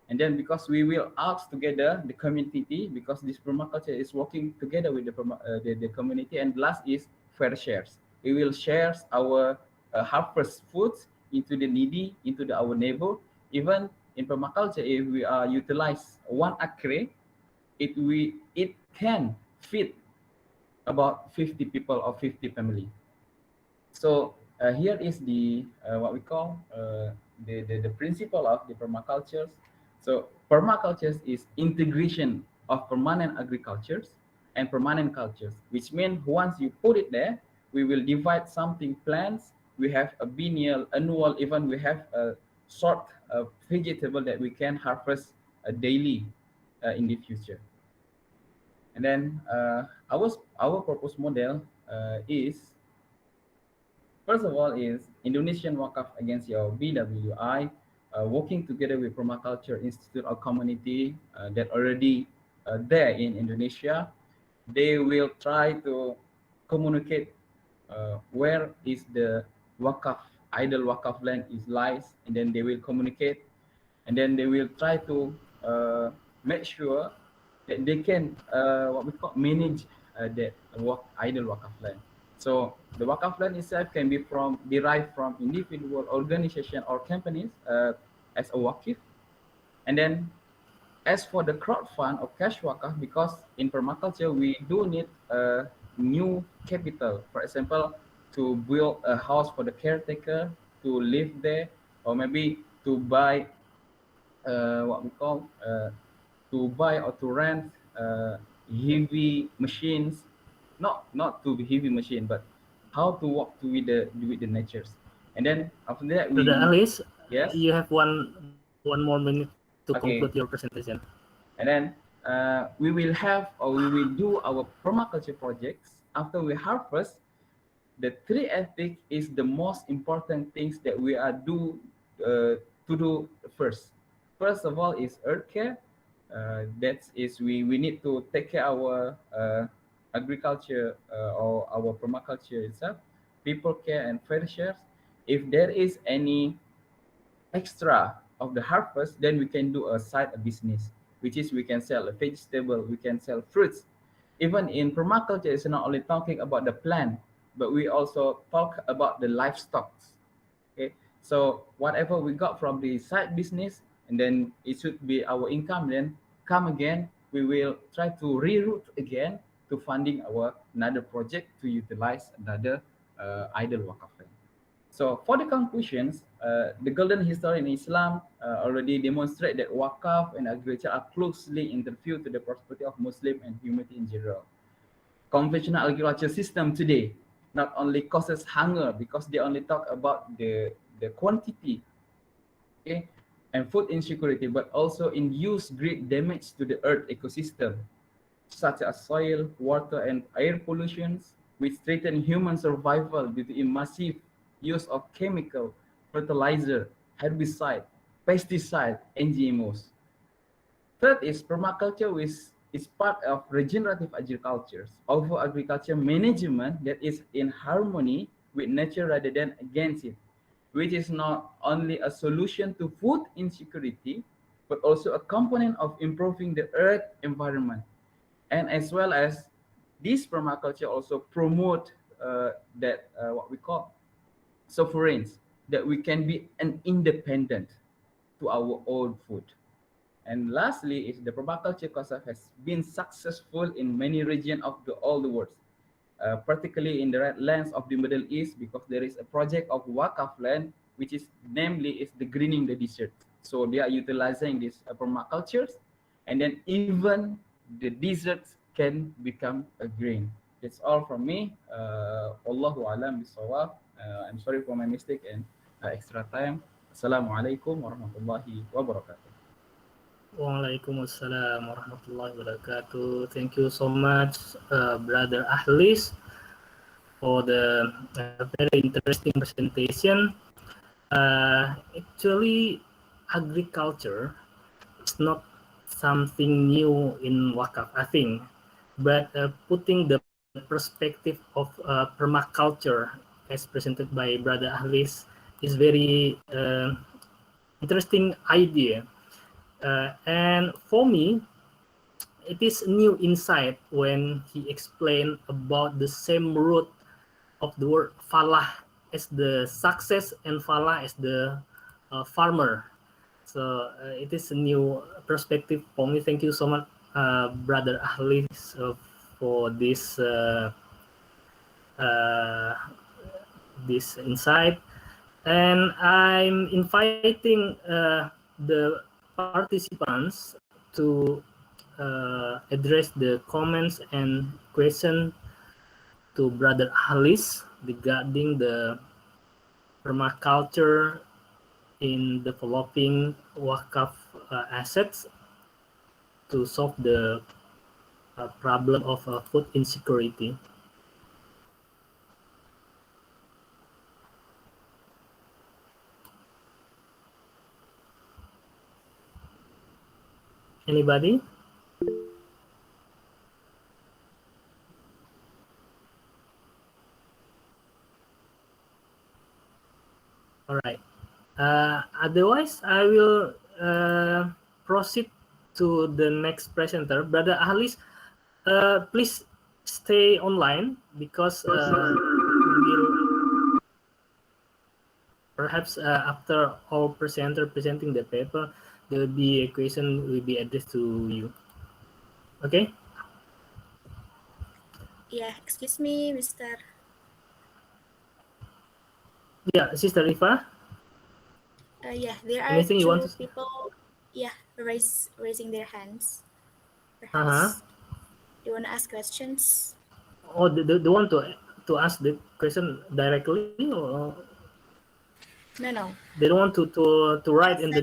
And then because we will ask together the community, because this permaculture is working together with the community. And last is fair shares. We will share our harvest foods into the needy, into our neighbor. Even in permaculture, if we utilize 1 acre, it can feed about 50 people or 50 family. So here is the what we call the principle of the permacultures. So permaculture is integration of permanent agricultures and permanent cultures, which means once you put it there, we will divide something plants. We have a biennial, annual, even we have a short vegetable that we can harvest daily in the future. And then our purpose model is, first of all, is Indonesian Waqf against your BWI, working together with Permaculture Institute or community that already there in Indonesia. They will try to communicate where is the Waqf, idle Waqf land is lies, and then they will communicate, and then they will try to make sure that they can what we call manage that idle Waqf land. So the Waqf land itself can be derived from individual, organization, or companies as a Waqf. And then as for the crowd fund or cash Waqf, because in permaculture we do need a new capital. For example, to build a house for the caretaker to live there, or maybe to buy what we call to buy or to rent heavy machines, not to be heavy machine, but how to walk with the natures. And then after that we Brother Alice, yes, you have one more minute to okay, conclude your presentation. and then we will have, or we will do our permaculture projects after we harvest. The 3 ethics is the most important things that we are to do first. First of all is earth care. That is we need to take care our agriculture or our permaculture itself, people care and fair shares. If there is any extra of the harvest, then we can do a side business, which is we can sell a vegetable, we can sell fruits. Even in permaculture, it's not only talking about the plant, but we also talk about the livestock. Okay, so whatever we got from the side business, and then it should be our income. Then come again, we will try to reroute again to funding our another project to utilize another idle Waqf land. So for the conclusions, the golden history in Islam already demonstrate that Waqf and agriculture are closely interviewed to the prosperity of Muslim and humanity in general. Conventional agriculture system today not only causes hunger because they only talk about the quantity, okay, and food insecurity, but also induce great damage to the earth ecosystem, such as soil, water, and air pollutions, which threaten human survival due to a massive use of chemical, fertilizer, herbicide, pesticide, and GMOs. Third is permaculture, which is part of regenerative agriculture, offer agriculture management that is in harmony with nature rather than against it, which is not only a solution to food insecurity, but also a component of improving the earth environment. And as well as this permaculture also promote that what we call sovereigns, that we can be an independent to our own food. And lastly is the permaculture concept has been successful in many regions of all the world, particularly in the red lands of the Middle East, because there is a project of Waqf land, which is namely is the greening the desert. So they are utilizing this permacultures, and then even the deserts can become a green. That's all from me. Allahu alam bisawab. I'm sorry for my mistake and extra time. Assalamualaikum warahmatullahi wabarakatuh. Waalaikumsalam warahmatullahi wabarakatuh. Thank you so much, Brother Ahlis, for the very interesting presentation. Actually, agriculture is not something new in Waqf, I think, but putting the perspective of permaculture as presented by Brother Ahlis is very interesting idea. And for me, it is new insight when he explained about the same root of the word falah as the success and falah as the farmer. So it is a new perspective for me. Thank you so much, Brother Ahlis, for this this insight. And I'm inviting the participants to address the comments and question to Brother Ahlis regarding the permaculture in developing Waqf assets to solve the problem of food insecurity. Anybody? All right. Otherwise, I will proceed to the next presenter. Brother Ahlis, please stay online because we will perhaps after all presenter presenting the paper, there will be a question will be addressed to you. Okay? Yeah, excuse me, Mr. Yeah, Sister Rifa. Yeah, there are Anything you want two to... people. Yeah, raising their hands. Perhaps you want to ask questions? Oh, they want to ask the question directly, or No. they don't want to write in the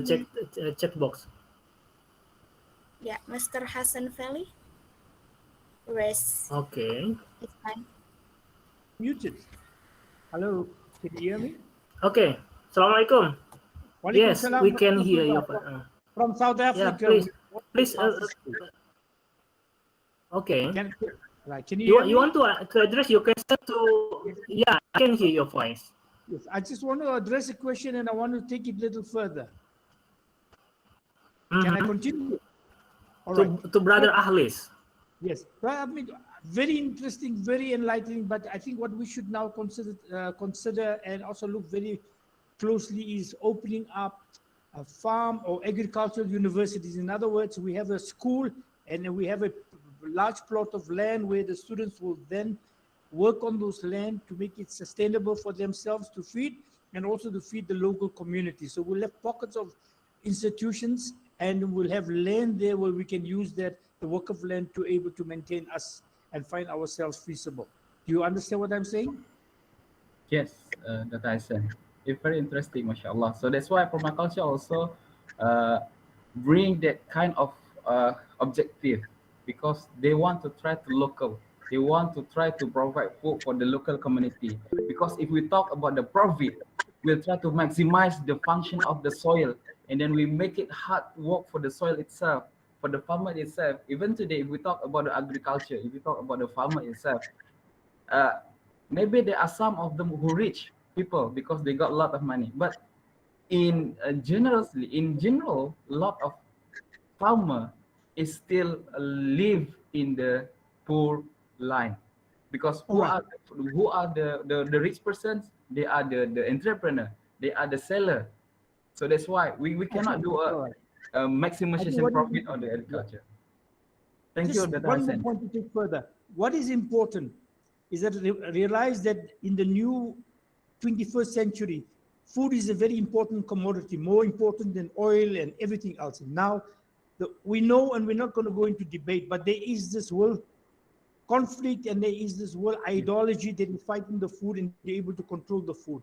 chat box? Yeah, Mr. Hassan Feli. Raise. Okay. It's fine. Muted. Hello, can you hear me? Okay. Assalamualaikum. Yes, we can hear you. From South Africa. Yeah, please. Okay. Can you hear me? You want to address your question to? Yeah, I can hear your voice. Yes, I just want to address a question and I want to take it a little further. Can I continue? All right. To Brother Ahlis. Yes, I mean, very interesting, very enlightening. But I think what we should now consider and also look very closely is opening up a farm or agricultural universities. In other words, we have a school and we have a large plot of land where the students will then work on those land to make it sustainable for themselves to feed. and also to feed the local community. So we'll have pockets of institutions, and we'll have land there where we can use that, the work of land, to able to maintain us and find ourselves feasible. Do you understand what I'm saying? Yes, Dr. Hassan. It's very interesting, mashallah. So that's why permaculture also uh, bring that kind of objective, because they want to try to local. They want to try to provide food for the local community. Because if we talk about the profit, we'll try to maximize the function of the soil, and then we make it hard work for the soil itself, for the farmer itself. Even today, if we talk about the agriculture, if we talk about the farmer itself, uh, maybe there are some of them who rich people because they got a lot of money, but in general, a lot of farmer is still live in the poor line, because Alright. who are the rich persons? They are the entrepreneur, they are the seller. So that's why we cannot do Alright. a I think maximization what profit on the agriculture. Thank you, just Dr. one more Hassan. point to take further. What is important is that realize that in the new 21st century, food is a very important commodity, more important than oil and everything else. Now, we know, and we're not going to go into debate, but there is this world conflict, and there is this world ideology that is fighting the food and be able to control the food.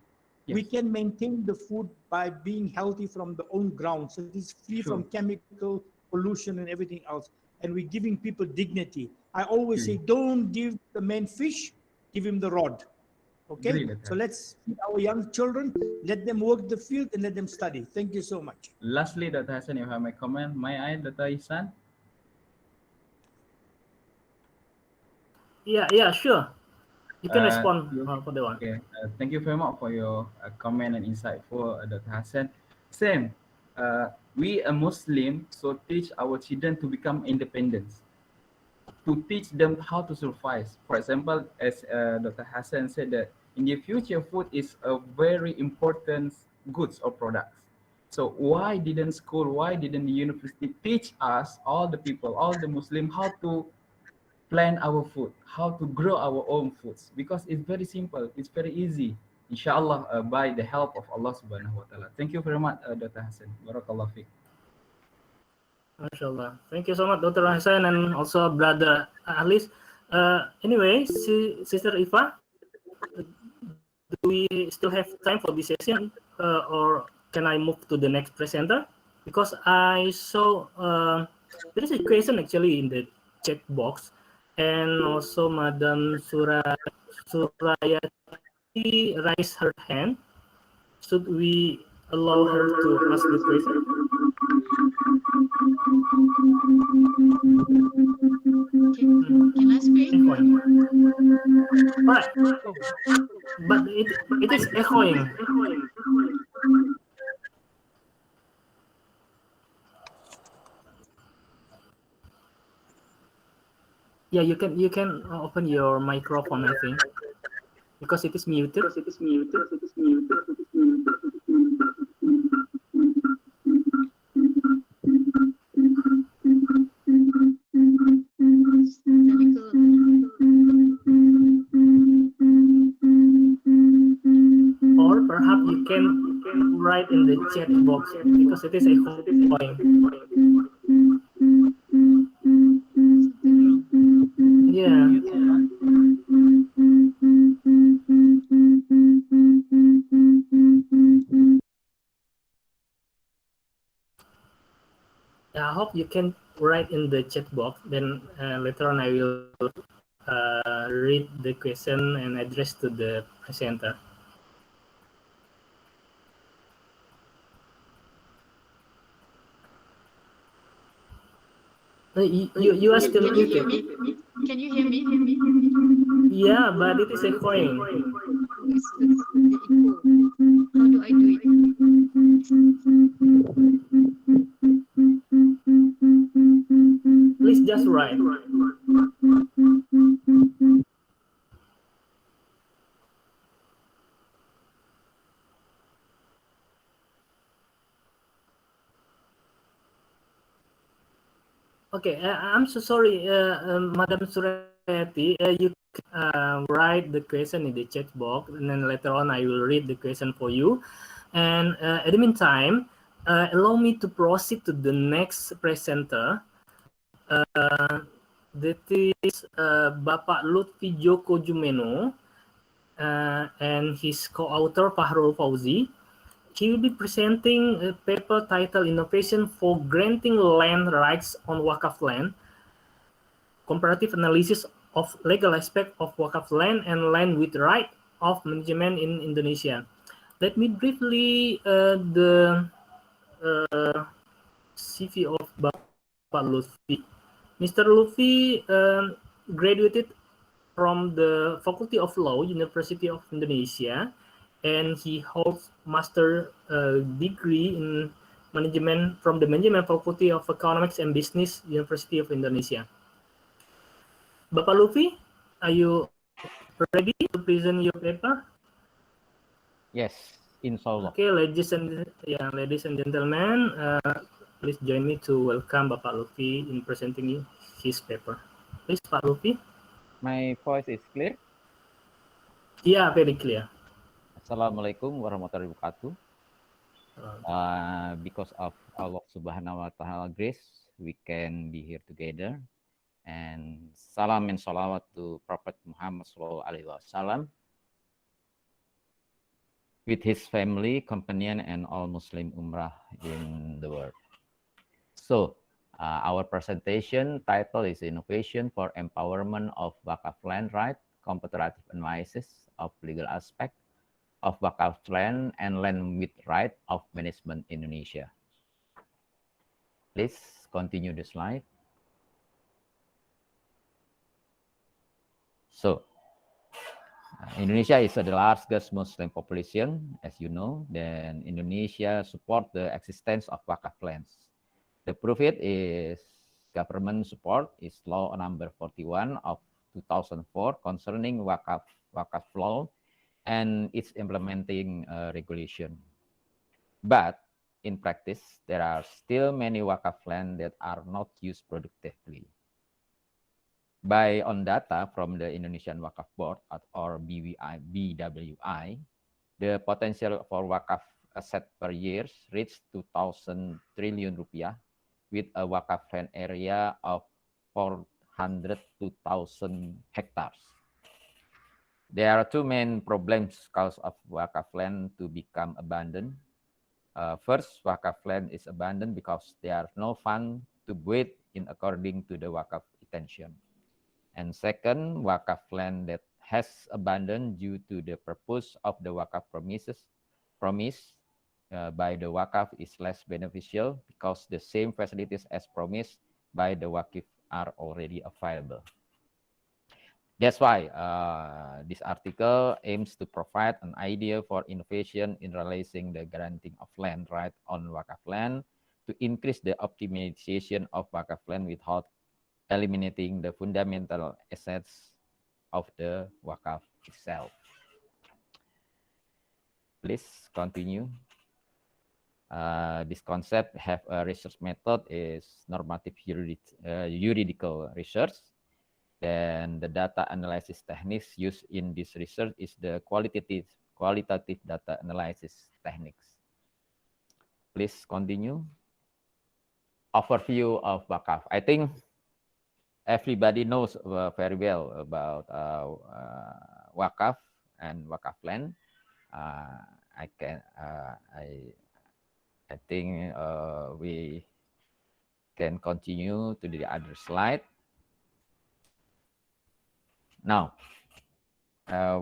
We Yes. can maintain the food by being healthy from the own ground, so it is free Sure. from chemical pollution and everything else, and we're giving people dignity. I always say, don't give the man fish, give him the rod. Okay, Agree with so that. let's feed our young children, let them work the field, and let them study. Thank you so much. Lastly, Dr. Hassan, if I may comment, may I, Dr. Ihsan? Yeah, sure. You can respond You, for the one. okay. Thank you very much for your comment and insight for Dr. Hassan. Same. We a Muslim, so teach our children to become independent, to teach them how to survive. For example, as Dr. Hassan said, that in the future, food is a very important goods or products. So why didn't school, why didn't the university teach us, all the people, all the Muslim, how to plan our food, how to grow our own foods? Because it's very simple, it's very easy. Inshallah, by the help of Allah Subhanahu wa Taala. Thank you very much, Dr. Hassan. Barakallah fiqh. MashaAllah. Thank you so much, Dr. Hassan, and also Brother Alis. Anyway, Sister Ifa, do we still have time for this session, or can I move to the next presenter? Because I saw there is a question actually in the chat box, and also Madam Surayati raised her hand. Should we allow her to ask the question? Can I speak? But it is echoing. Yeah, you can open your microphone, I think, because it is muted. Or perhaps you can write in the chat box because it is echoing. Yeah. I hope you can write in the chat box. Then later on, I will read the question and address to the presenter. You are still muted. Can you hear me? Yeah, but it is echoing. How do I do it? Please just write. Okay, I'm so sorry, Madam Surati. You write the question in the chat box, and then later on I will read the question for you. And at the meantime, allow me to proceed to the next presenter. That is Bapak Lutfi Joko Jumeno and his co-author Fahrul Fauzi. He will be presenting a paper titled Innovation for Granting Land Rights on Waqf Land, Comparative Analysis of Legal Aspect of Waqf Land and Land with Right of Management in Indonesia. Let me briefly the CV of Bapak Lutfi. Mr. Lutfi graduated from the Faculty of Law, University of Indonesia, and he holds master degree in management from the Management Faculty of Economics and Business, University of Indonesia. Bapak Lutfi, are you ready to present your paper? Yes, inshallah. Okay, ladies and gentlemen, please join me to welcome Bapak Lutfi in presenting his paper. Please, Pak Lutfi. My voice is clear? Yeah, very clear. Assalamualaikum warahmatullahi wabarakatuh. Because of Allah Subhanahu wa Ta'ala grace, we can be here together. And salam and salawat to Prophet Muhammad Sallallahu Alaihi Wasallam with his family, companion, and all Muslim Umrah in the world. So, our presentation title is Innovation for Empowerment of Waqf Land Right, Comparative Analysis of Legal Aspect of Waqf Land and Land with Right of Management Indonesia. Please continue the slide. So, Indonesia is the largest Muslim population, as you know. Then Indonesia support the existence of Waqf lands. The proof it is government support is law number 41 of 2004 concerning Waqf law and its implementing regulation. But in practice, there are still many Waqf land that are not used productively. By on data from the Indonesian Waqf Board or BWI, the potential for Waqf asset per year reached 2,000 trillion rupiah with a Waqf land area of 402,000 hectares. There are two main problems cause of Waqf land to become abandoned. First, Waqf land is abandoned because there are no funds to build in according to the Waqf intention. And second, Waqf land that has abandoned due to the purpose of the Waqf promise by the Waqf is less beneficial because the same facilities as promised by the Waqf are already available. That's why this article aims to provide an idea for innovation in realizing the granting of land right on Waqf land to increase the optimization of Waqf land without eliminating the fundamental assets of the Waqf itself. Please continue. This concept have a research method is normative juridical research. Then the data analysis techniques used in this research is the qualitative data analysis techniques. Please continue. Overview of Waqf. I think everybody knows very well about Waqf and Waqf land. I think we can continue to the other slide. Now,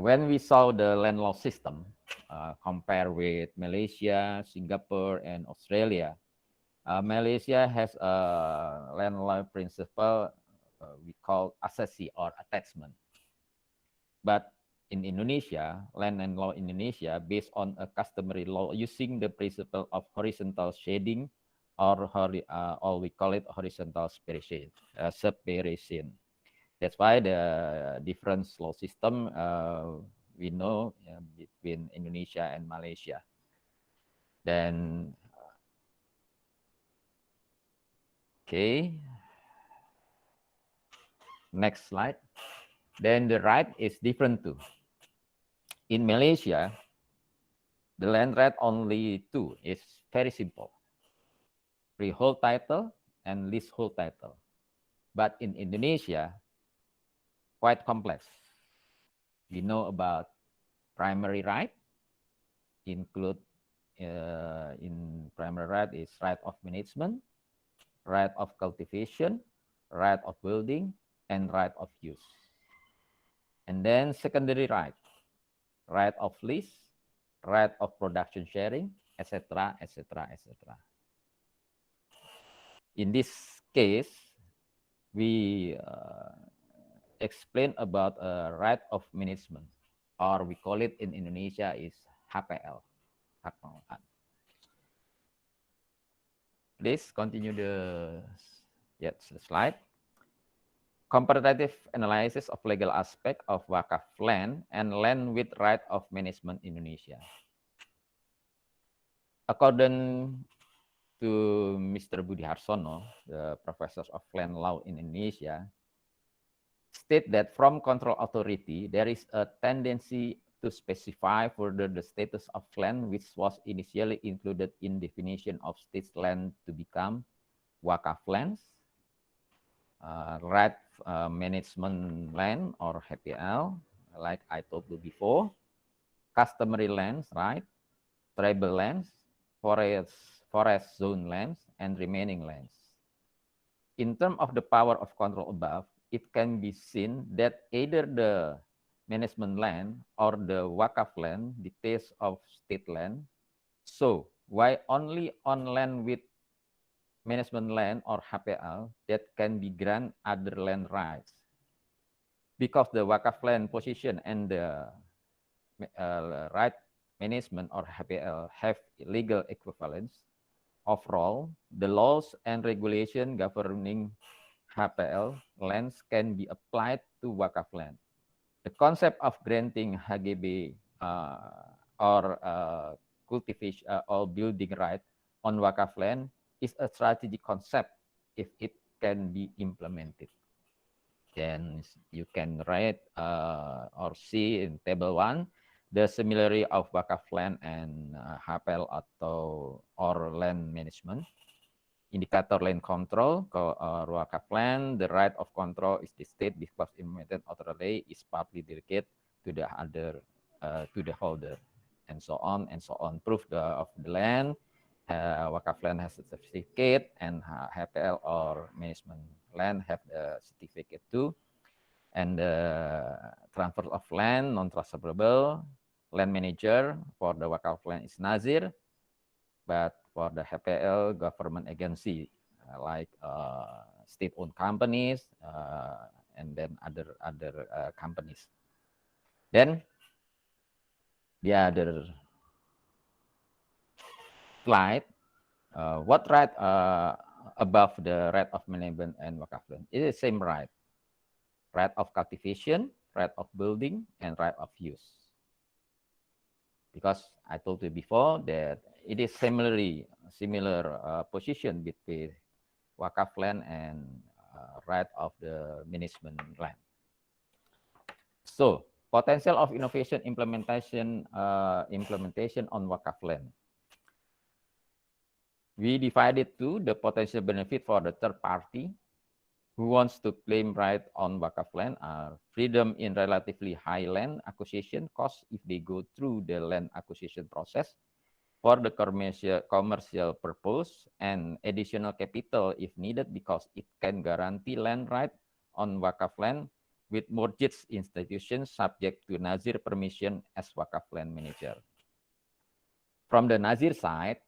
when we saw the land law system, compare with Malaysia, Singapore, and Australia, Malaysia has a land law principle we call accessi or attachment. But in Indonesia, land and law in Indonesia based on a customary law using the principle of horizontal shading or we call it horizontal separation. That's why the different law system we know between Indonesia and Malaysia. Then, okay, next slide. then the right is different too. In Malaysia, the land right only two is very simple: freehold title and leasehold title. But in Indonesia, quite complex. We know about primary right, include in primary right is right of management, right of cultivation, right of building, and right of use. And then secondary right, right of lease, right of production sharing, etc., etc., etc. In this case, we explain about a right of management, or we call it in Indonesia is HPL. Hak pengelolaan. Please continue the slide. Comparative analysis of legal aspect of Waqf land and land with right of management Indonesia. According to Mr. Budi Harsono, the professor of land law in Indonesia, state that from control authority, there is a tendency to specify further the status of land which was initially included in definition of state land to become Waqf lands, right management land or HPL, like I told you before, customary lands, right, tribal lands, forest zone lands, and remaining lands. In terms of the power of control above, it can be seen that either the management land or the Waqf land details of state land. So why only on land with management land or HPL that can be grant other land rights? Because the Waqf land position and the right management or HPL have legal equivalence. Overall, the laws and regulation governing HPL lands can be applied to Waqf land. The concept of granting HGB or cultivation or building right on Waqf land is a strategic concept if it can be implemented. Then you can write or see in table 1 the similarity of Waqf land and HPL or land management. Indicator land control or Waqf land, the right of control is the state because implemented authority is partly delegated to the other to the holder, and so on and so on. Proof of the land, Waqf land has a certificate, and HPL or management land have the certificate too. And the transfer of land non-transferable, land manager for the Waqf land is Nazir, but for the HPL government agency like state-owned companies and then other companies. Then the other slide, what right above the right of management and Waqf land? It is the same right. Right of cultivation, right of building, and right of use. Because I told you before that it is similar position between Waqf land and right of the management land. So potential of innovation implementation on Waqf land. We divided to the potential benefit for the third party who wants to claim right on Waqf land are freedom in relatively high land acquisition costs if they go through the land acquisition process for the commercial purpose, and additional capital if needed because it can guarantee land right on Waqf land with mortgage institutions subject to Nazir permission as Waqf land manager. From the Nazir side,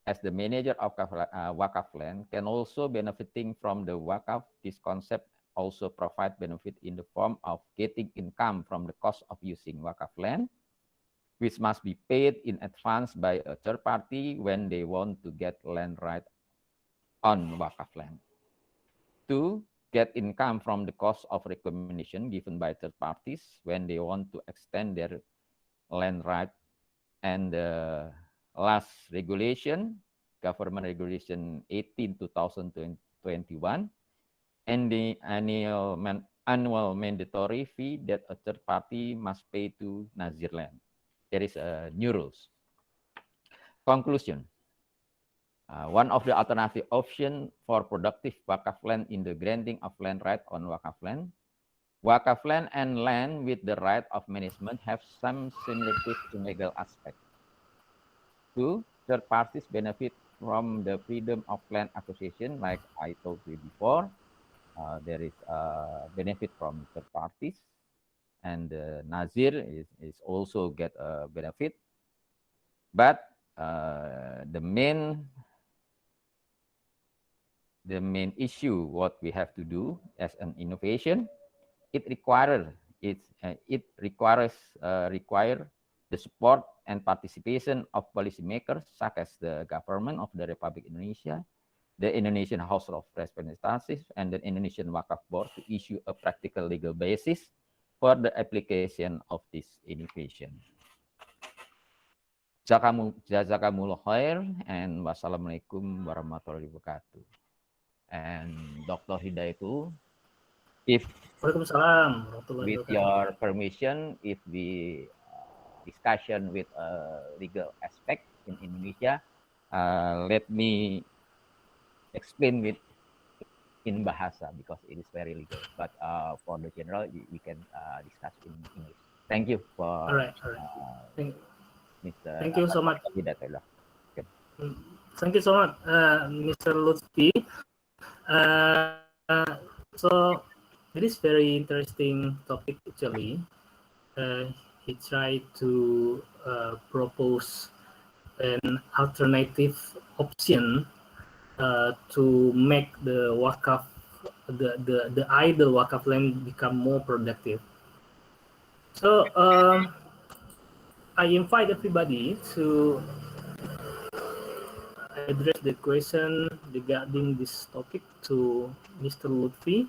as the manager of Waqf land can also benefiting from the Waqf, this concept also provide benefit in the form of getting income from the cost of using Waqf land, which must be paid in advance by a third party when they want to get land right on Waqf land. 2, get income from the cost of recommendation given by third parties when they want to extend their land right. And the last regulation, Government Regulation 18/2021, and the annual mandatory fee that a third party must pay to Nazir land. There is a new rules. Conclusion. One of the alternative option for productive Waqf land in the granting of land right on Waqf land and land with the right of management have some similarities in legal aspect. Two, third parties benefit from the freedom of land acquisition, like I told you before. There is a benefit from third parties, and Nazir is also get a benefit. But the main issue what we have to do as an innovation, it requires the support and participation of policymakers such as the government of the Republic of Indonesia, the Indonesian House of Representatives, and the Indonesian Waqf Board to issue a practical legal basis for the application of this innovation. Jazakumullah khair, and wassalamualaikum warahmatullahi wabarakatuh. And Dr. Hidayatul, if Waalaikumsalam. with your permission, if we discussion with legal aspect in Indonesia, let me explain with in bahasa because it is very legal. But for the general, we can discuss in English. Thank you for All right. Mr. Thank you so much. Hidayatullah. Okay. Thank you so much, Mr. Lutfi. So it is very interesting topic actually. He tried to propose an alternative option to make the Waqf, the idle Waqf land become more productive. So I invite everybody to address the question regarding this topic to Mr. Lutfi.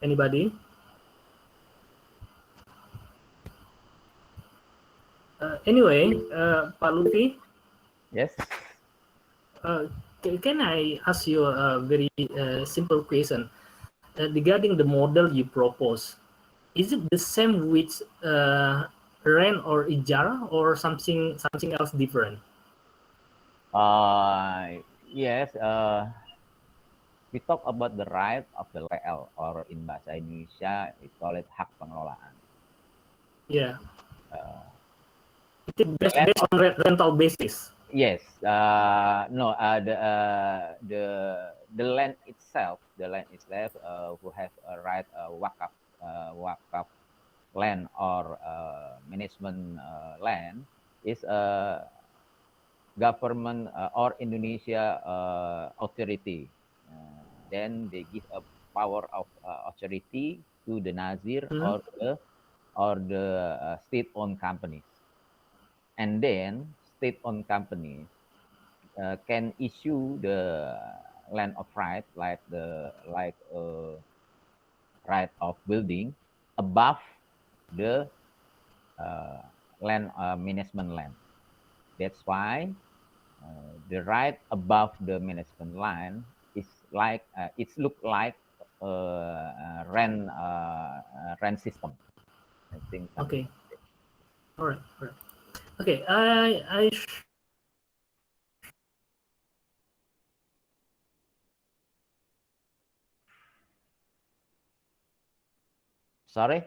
Anybody? Anyway, Pak Lutfi. Yes. Can I ask you a very simple question regarding the model you propose? Is it the same with rent or ijara or something else different? Yes. We talk about the right of the LL, or in bahasa Indonesia we call it hak pengelolaan. Yeah. It is based on rental basis. Yes. No. The land itself, who has a right Waqf land or management land is a government or Indonesia authority. Then they give a power of authority to the Nazir or the state-owned companies, and then state-owned companies can issue the land of right, like right of building above the land management land. That's why the right above the management line is like it look like rent system. I think. Okay. All right. Okay. Sorry.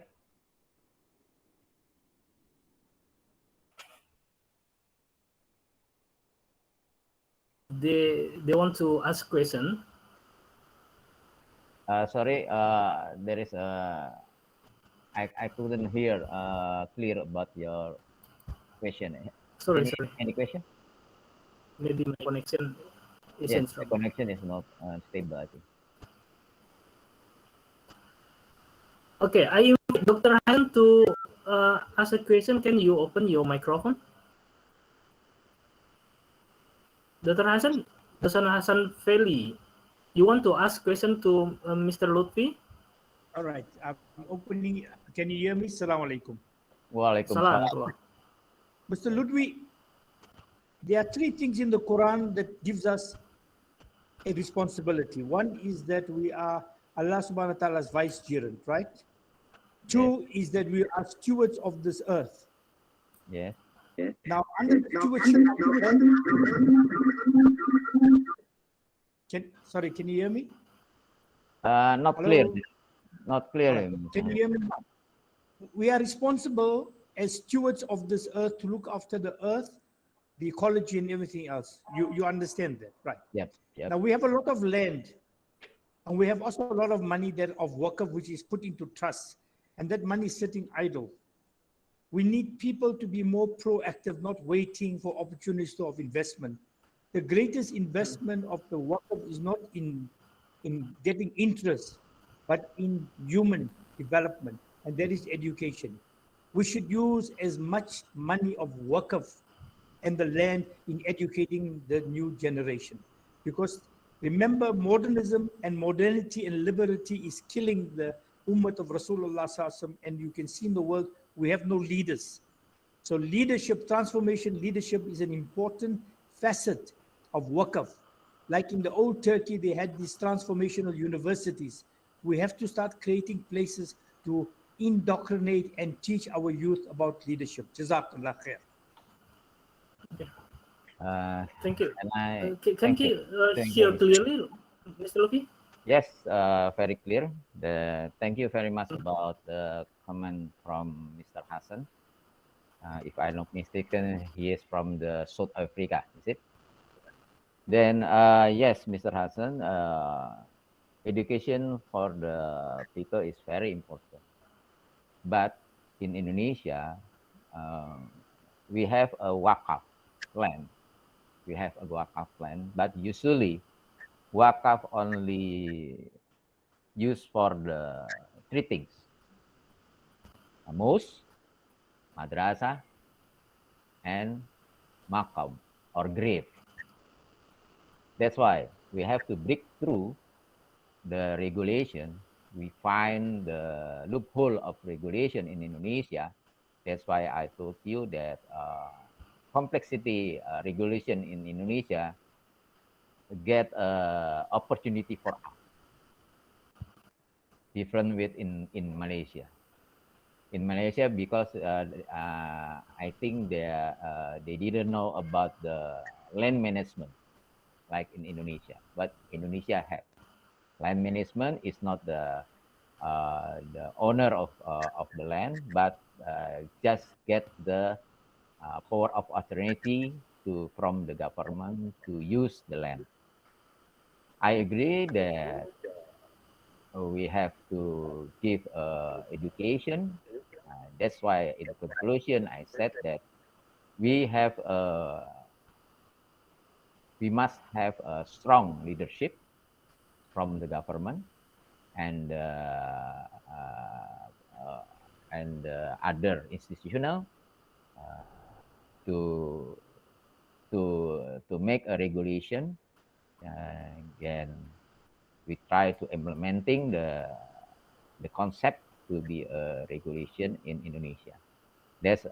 They want to ask question. Sorry. There is I couldn't hear clear about your question. Sorry. Any question? Maybe my connection isn't Yes, the connection is not stable, I think. Okay, I invite Dr. Han to ask a question. Can you open your microphone? Dr. Hasan Feli, you want to ask question to Mr. Lutfi? All right, I'm opening. Can you hear me? Assalamu alaikum. Salam. Waalaikumsalam. Mr. Ludwig, there are three things in the Quran that gives us a responsibility. One is that we are Allah subhanahu wa ta'ala's vicegerent, right? Two is that we are stewards of this earth. Yes. Now, under stewardship, can you hear me? Not Hello? clear. Not All clear. right. Can you hear me now? We are responsible as stewards of this earth to look after the earth, the ecology, and everything else. You understand that, right? Yep. Yep. Now, we have a lot of land, and we have also a lot of money that of Waqf, which is put into trust, and that money is sitting idle. We need people to be more proactive, not waiting for opportunities of investment. The greatest investment of the Waqf is not in getting interest, but in human development, and that is education. We should use as much money of Waqf and the land in educating the new generation. Because remember, modernism and modernity and liberty is killing the ummah of Rasulullah Sallallahu, and you can see in the world, we have no leaders. So leadership, transformation leadership is an important facet of Waqf. Like in the old Turkey, they had these transformational universities. We have to start creating places to indoctrinate and teach our youth about leadership. Jazakallah khair. Thank you. And I Can thank you Thank hear you. clearly, Mr. Luffy? Yes, very clear. Thank you very much about the comment from Mr. Hassan. If I'm not mistaken, he is from the South Africa, is it? Then, yes, Mr. Hassan, education for the people is very important. But in Indonesia, we have a Waqf land. We have a Waqf land, but usually Waqf only used for the three things: a mosque, madrasah, and makam or grave. That's why we have to break through the regulation. We find the loophole of regulation in Indonesia. That's why I told you that complexity regulation in Indonesia get opportunity for us, different with in Malaysia. In Malaysia, because I think they didn't know about the land management like in Indonesia, but Indonesia have land management is not the owner of the land, but just get the power of authority from the government to use the land. I agree that we have to give education. That's why in the conclusion I said that we must have a strong leadership from the government and other institutional to make a regulation, and we try to implementing the concept to be a regulation in Indonesia. This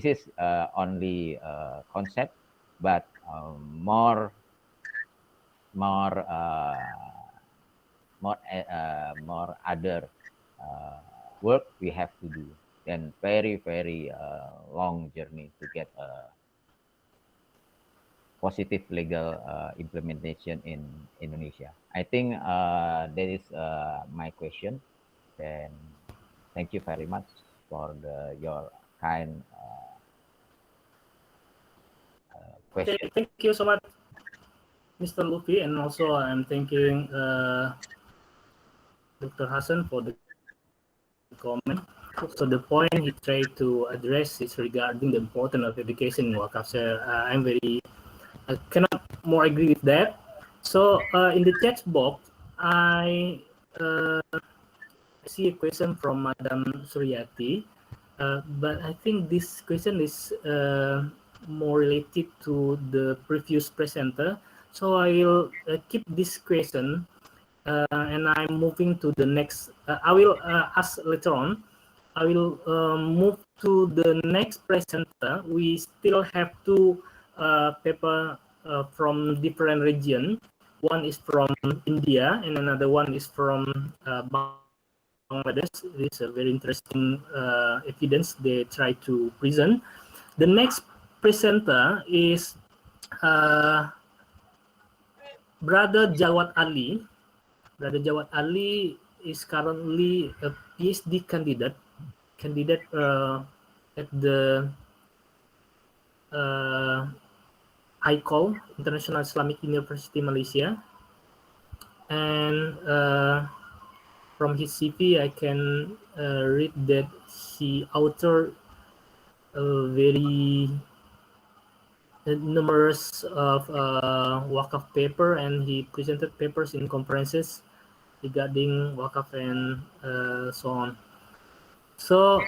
is only a concept, but more other work we have to do, and very long journey to get a positive legal implementation in Indonesia. I think that is my question. And thank you very much for your kind question. Okay, thank you so much, Mr. Luffy, and also I'm thanking Dr. Hassan for the comment. So the point he tried to address is regarding the importance of education in Waqf. So I cannot more agree with that. So in the chat box, I see a question from Madam Suryati, but I think this question is more related to the previous presenter. So I will keep this question and I'm moving to the next. I will ask later on. I will move to the next presenter. We still have two paper from different region. One is from India and another one is from Bangladesh. This is a very interesting evidence they try to present. The next presenter is Brother Jawad Ali. Brother Jawad Ali is currently a PhD candidate at the ICOL, International Islamic University Malaysia, and from his CV I can read that he authored a very numerous of Waqf paper, and he presented papers in conferences regarding Waqf and so on. So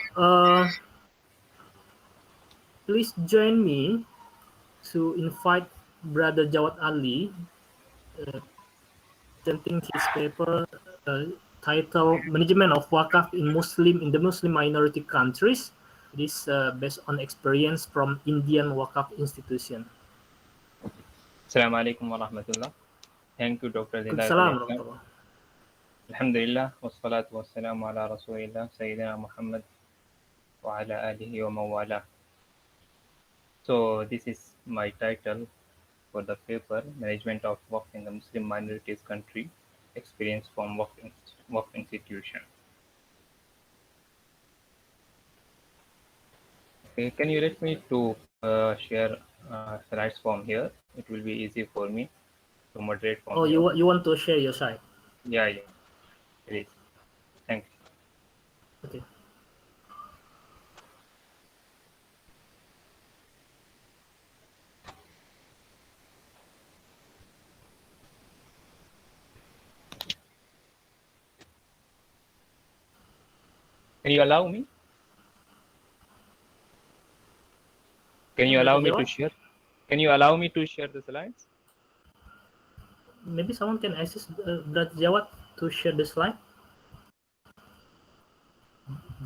please join me to invite Brother Jawad Ali presenting his paper titled Management of Waqf in the Muslim Minority Countries. It is based on experience from Indian Waqf institution. Assalamu alaikum wa rahmatullah. Thank you, Dr. Salam. Alhamdulillah, wassalatu wassalamu ala rasulillah, Sayyidina Muhammad wa ala alihi wa mawala. So this is my title for the paper, Management of Waqf in the Muslim Minorities Country, Experience from Waqf Institution. Okay, can you let me to share slides from here? It will be easy for me to moderate from here. You want to share your slide? Yeah, please. Thank you. Okay. Can you allow me? Can you allow me to share? Can you allow me to share the slides? Maybe someone can assist Brother Jawad to share the slide.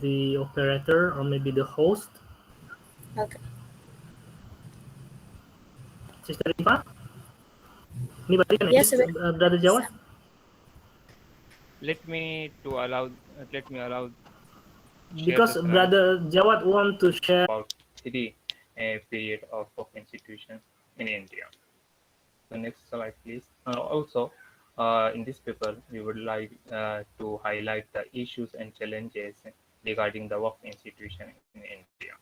The operator or maybe the host. Okay. Sister Rifa? Anybody can Yes, assist Brother Jawad? Let me allow. Because Brother Jawad want to share about the period of institution in India. The next slide, please. Also, in this paper, we would like to highlight the issues and challenges regarding the Waqf institution in India.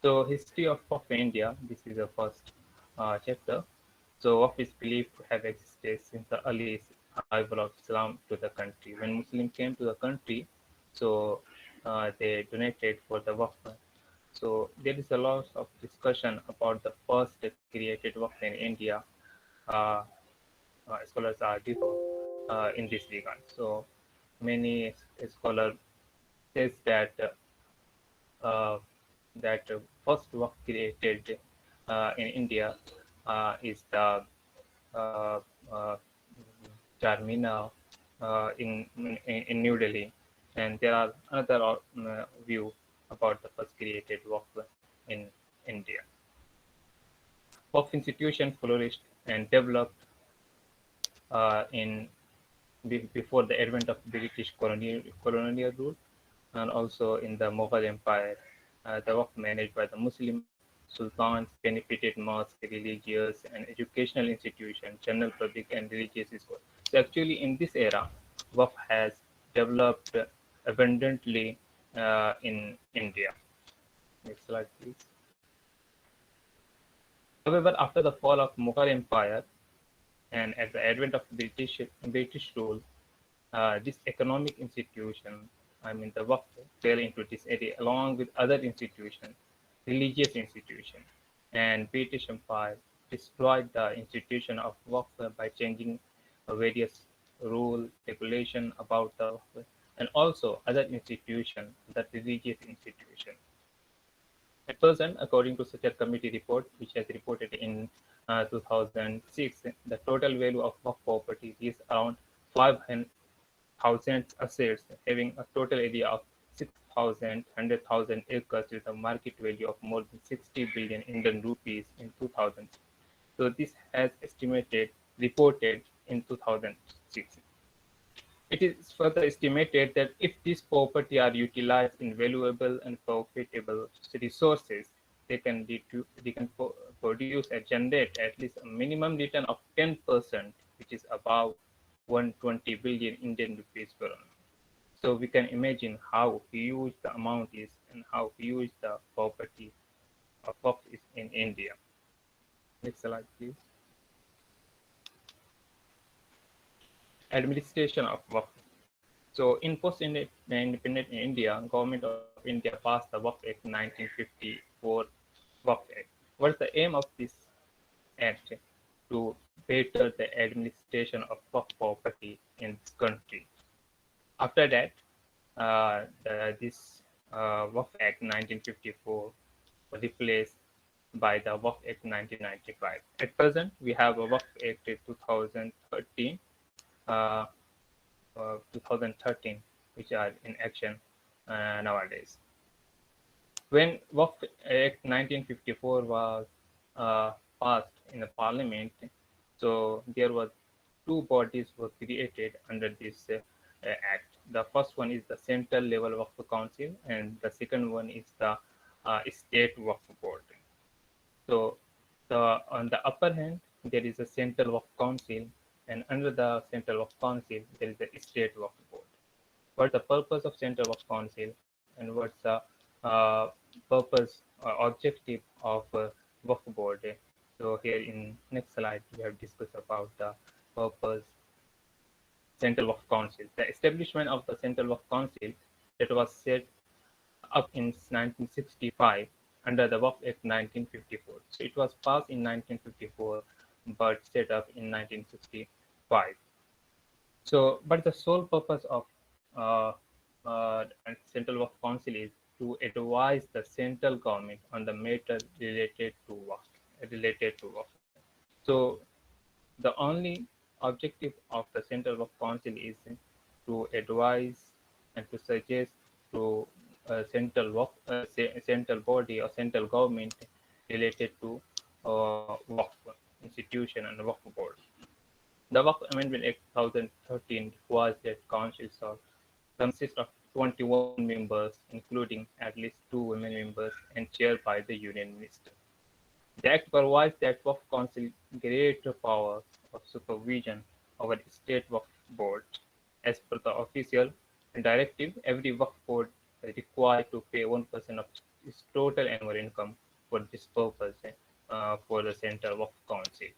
So, history of Waqf in India. This is the first chapter. So, Waqf is believed to have existed since the earliest arrival of Islam to the country. When Muslims came to the country, so they donated for the Waqf. So there is a lot of discussion about the first created Waqf in India. Scholars are differ in this regard. So many scholars says that first Waqf created in India is the Charmina in New Delhi, and there are another view about the first created Waqf in India. Waqf institution flourished and developed before the advent of British colonial rule, and also in the Mughal Empire. The Waqf managed by the Muslim sultans benefited mosques, religious and educational institutions, general public and religious schools. So actually in this era, Waqf has developed abundantly in India. Next slide, please. However, after the fall of Mughal Empire and at the advent of British rule, this economic institution, the Waqf, fell into this area along with other institutions, religious institutions, and British Empire destroyed the institution of Waqf by changing various rule, regulation about the Waqf, and also other institutions, the religious institution. At present, according to such a committee report, which has reported in 2006, the total value of Waqf property is around 500,000 assets, having a total area of 6,000, 100,000 acres with a market value of more than 60 billion Indian rupees in 2000. So this has reported in 2006. It is further estimated that if this property are utilized in valuable and profitable resources, they can produce and generate at least a minimum return of 10%, which is about 120 billion Indian rupees per annum. So we can imagine how huge the amount is and how huge the property of Waqf is in India. Next slide, please. Administration of Waqf. So in post-independent India, Government of India passed the Waqf Act 1954 Waqf Act. What's the aim of this act? To better the administration of Waqf property in this country. After that, this Waqf Act 1954 was replaced by the Waqf Act 1995. At present, we have a Waqf Act 2013, 2013, which are in action nowadays. When Waqf Act 1954 was passed in the Parliament, so there was two bodies were created under this act. The first one is the central level Waqf Council, and the second one is the state Waqf Board. So on the upper hand, there is a central Waqf Council, and under the central Waqf Council, there is the state Waqf Board. What's the purpose of central Waqf Council, and what's the purpose or objective of Waqf Board? So here in next slide, we have discussed about the purpose Central Waqf Council. The establishment of the Central Waqf Council that was set up in 1965 under the Waqf Act 1954. So it was passed in 1954, but set up in 1965. So, but the sole purpose of Central Waqf Council is to advise the central government on the matter related to Waqf. So, the only objective of the Central Waqf Council is to advise and to suggest to central body or central government related to Waqf institution and Waqf board. The Waqf Amendment Act 2013 requires that council shall consist of 21 members, including at least 2 women members, and chaired by the Union Minister. The Act provides that Waqf Council greater power of supervision over the State Waqf Board. As per the official directive, every Waqf board is required to pay 1% of its total annual income for this purpose for the Central Waqf Council.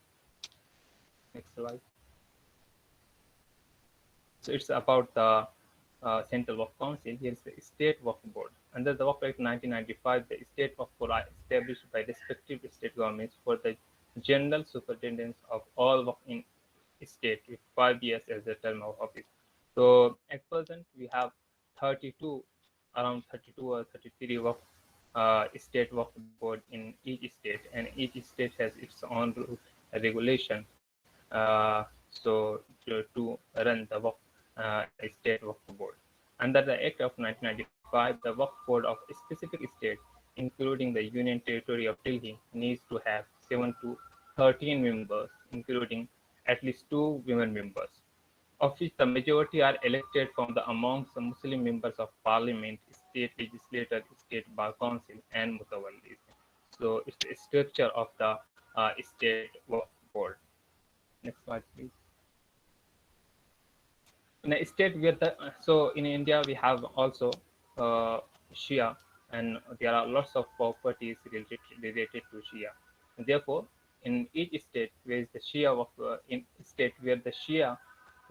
Next slide. So it's about the Central Waqf Council. Here is the State Waqf Board. Under the Waqf Act 1995, the State Waqf Board are established by respective state governments for the general superintendence of all Waqf in state with 5 years as the term of office. So at present, we have around 32 or 33 Waqf state Waqf Board in each state, and each state has its own regulation. So to run the Waqf State Waqf Board. Under the Act of 1995, the Waqf Board of a specific state, including the Union Territory of Delhi, needs to have 7 to 13 members, including at least 2 women members, of which the majority are elected from the amongst the Muslim members of Parliament, state legislature, state bar council, and mutawallis. So it's the structure of the state Waqf Board. Next slide, please. In a state where so in India we have also Shia, and there are lots of properties related to Shia. And therefore, in each state where is the Shia in state where the Shia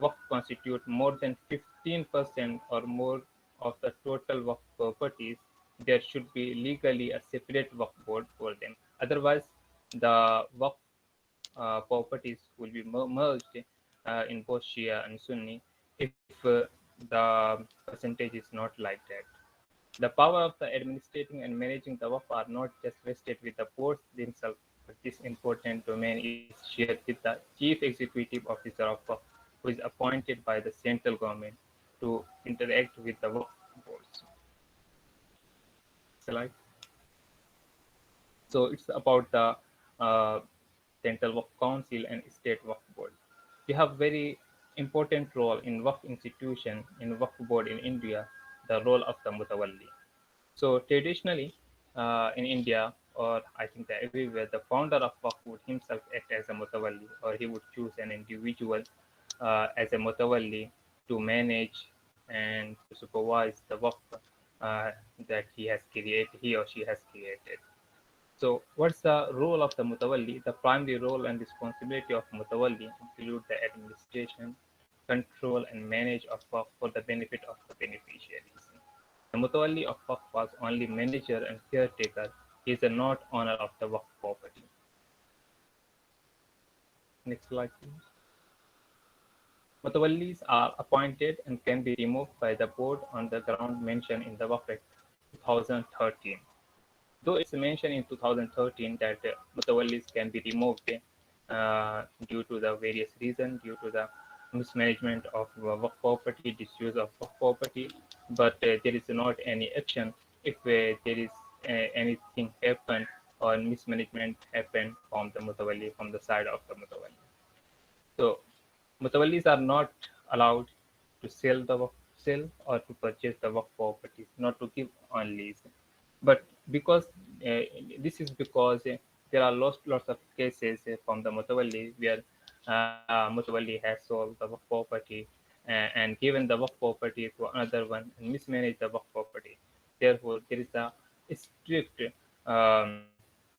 Waqf constitute more than 15% or more of the total Waqf properties, there should be legally a separate Waqf board for them. Otherwise, the Waqf properties will be merged in both Shia and Sunni if the percentage is not like that. The power of the administrating and managing the Waqf are not just vested with the boards themselves, this important domain is shared with the Chief Executive Officer of Waqf, who is appointed by the central government to interact with the Waqf boards. Slide. So it's about the uh, Central Waqf Council and State Waqf Board. We have very important role in Waqf institution in Waqf Board in India, the role of the Mutawalli. So traditionally, in India, or I think that everywhere, the founder of Waqf would himself act as a mutawalli, or he would choose an individual as a mutawalli to manage and to supervise the Waqf uh, that he or she has created. So, what's the role of the mutawalli? The primary role and responsibility of mutawalli include the administration, control, and manage of Waqf for the benefit of the beneficiaries. The Mutawalli of Waqf was only manager and caretaker. He is not owner of the Waqf property. Next slide, please. Mutawallis are appointed and can be removed by the board on the ground mentioned in the Waqf Act 2013. Though it's mentioned in 2013 that Mutawallis can be removed due to the various reasons, due to the mismanagement of Waqf property, disuse of Waqf property, but there is not any action if there is anything happen or mismanagement happen from the Mutawalli, from the side of the Mutawalli. So Mutawallis are not allowed to sell or to purchase the Waqf properties, not to give on lease. But because this is because there are lots of cases from the Mutawalli where Mutawalli has sold the Waqf property and given the Waqf property to another one and mismanaged the Waqf property. Therefore, there is a strict um,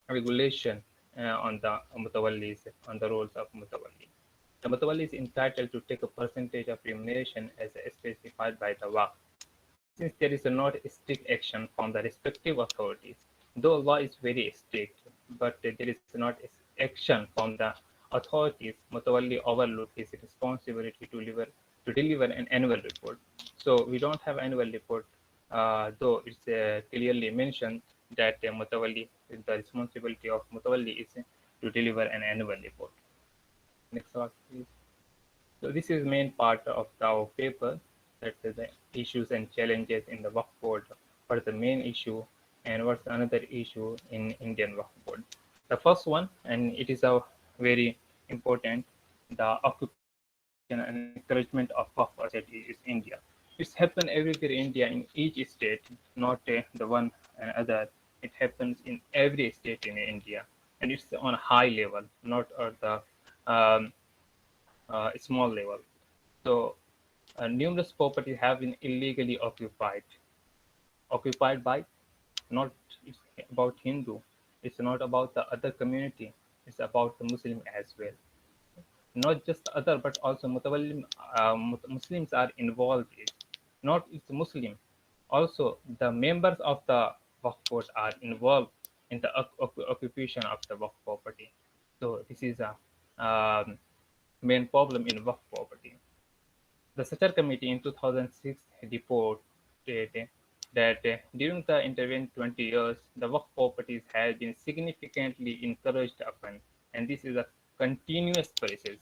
regulation on the Mutawallis, on the roles of Mutawalli. The Mutawalli is entitled to take a percentage of remuneration as specified by the Waqf. Since there is not strict action from the respective authorities, though law is very strict, but there is not action from the authorities, Mutawalli overlook his responsibility to deliver an annual report. So we don't have annual report, though it's clearly mentioned that the responsibility of Mutawalli is to deliver an annual report. Next slide, please. So this is main part of our paper, that is the issues and challenges in the Waqf board. What is the main issue and what's another issue in Indian Waqf board? The first one, and it is a very important, the occupation and encouragement of Waqf society is India. It's happened everywhere in India in each state, not the one and other. It happens in every state in India, and it's on a high level, not at the small level. So numerous properties have been illegally occupied by not it's about Hindu, it's not about the other community, it's about the Muslim as well. Not just other, but also Muslims are involved in. Not it's Muslim, also the members of the Waqf board are involved in the occupation of the Waqf property. So this is a main problem in Waqf property. The Satar Committee in 2006 reported that during the intervening 20 years, the Waqf properties have been significantly encouraged upon, and this is a continuous process.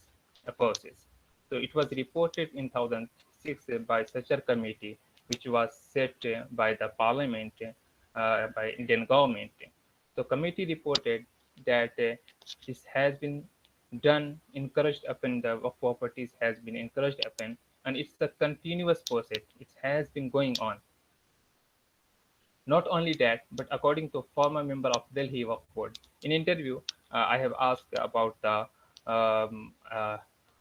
So it was reported in 2006 by Satar Committee, which was set by the Parliament, by Indian government. So committee reported that this has been done, encouraged upon the Waqf properties has been encouraged upon, and it's a continuous process. It has been going on. Not only that, but according to former member of Delhi Waqf Board, in interview, I have asked about the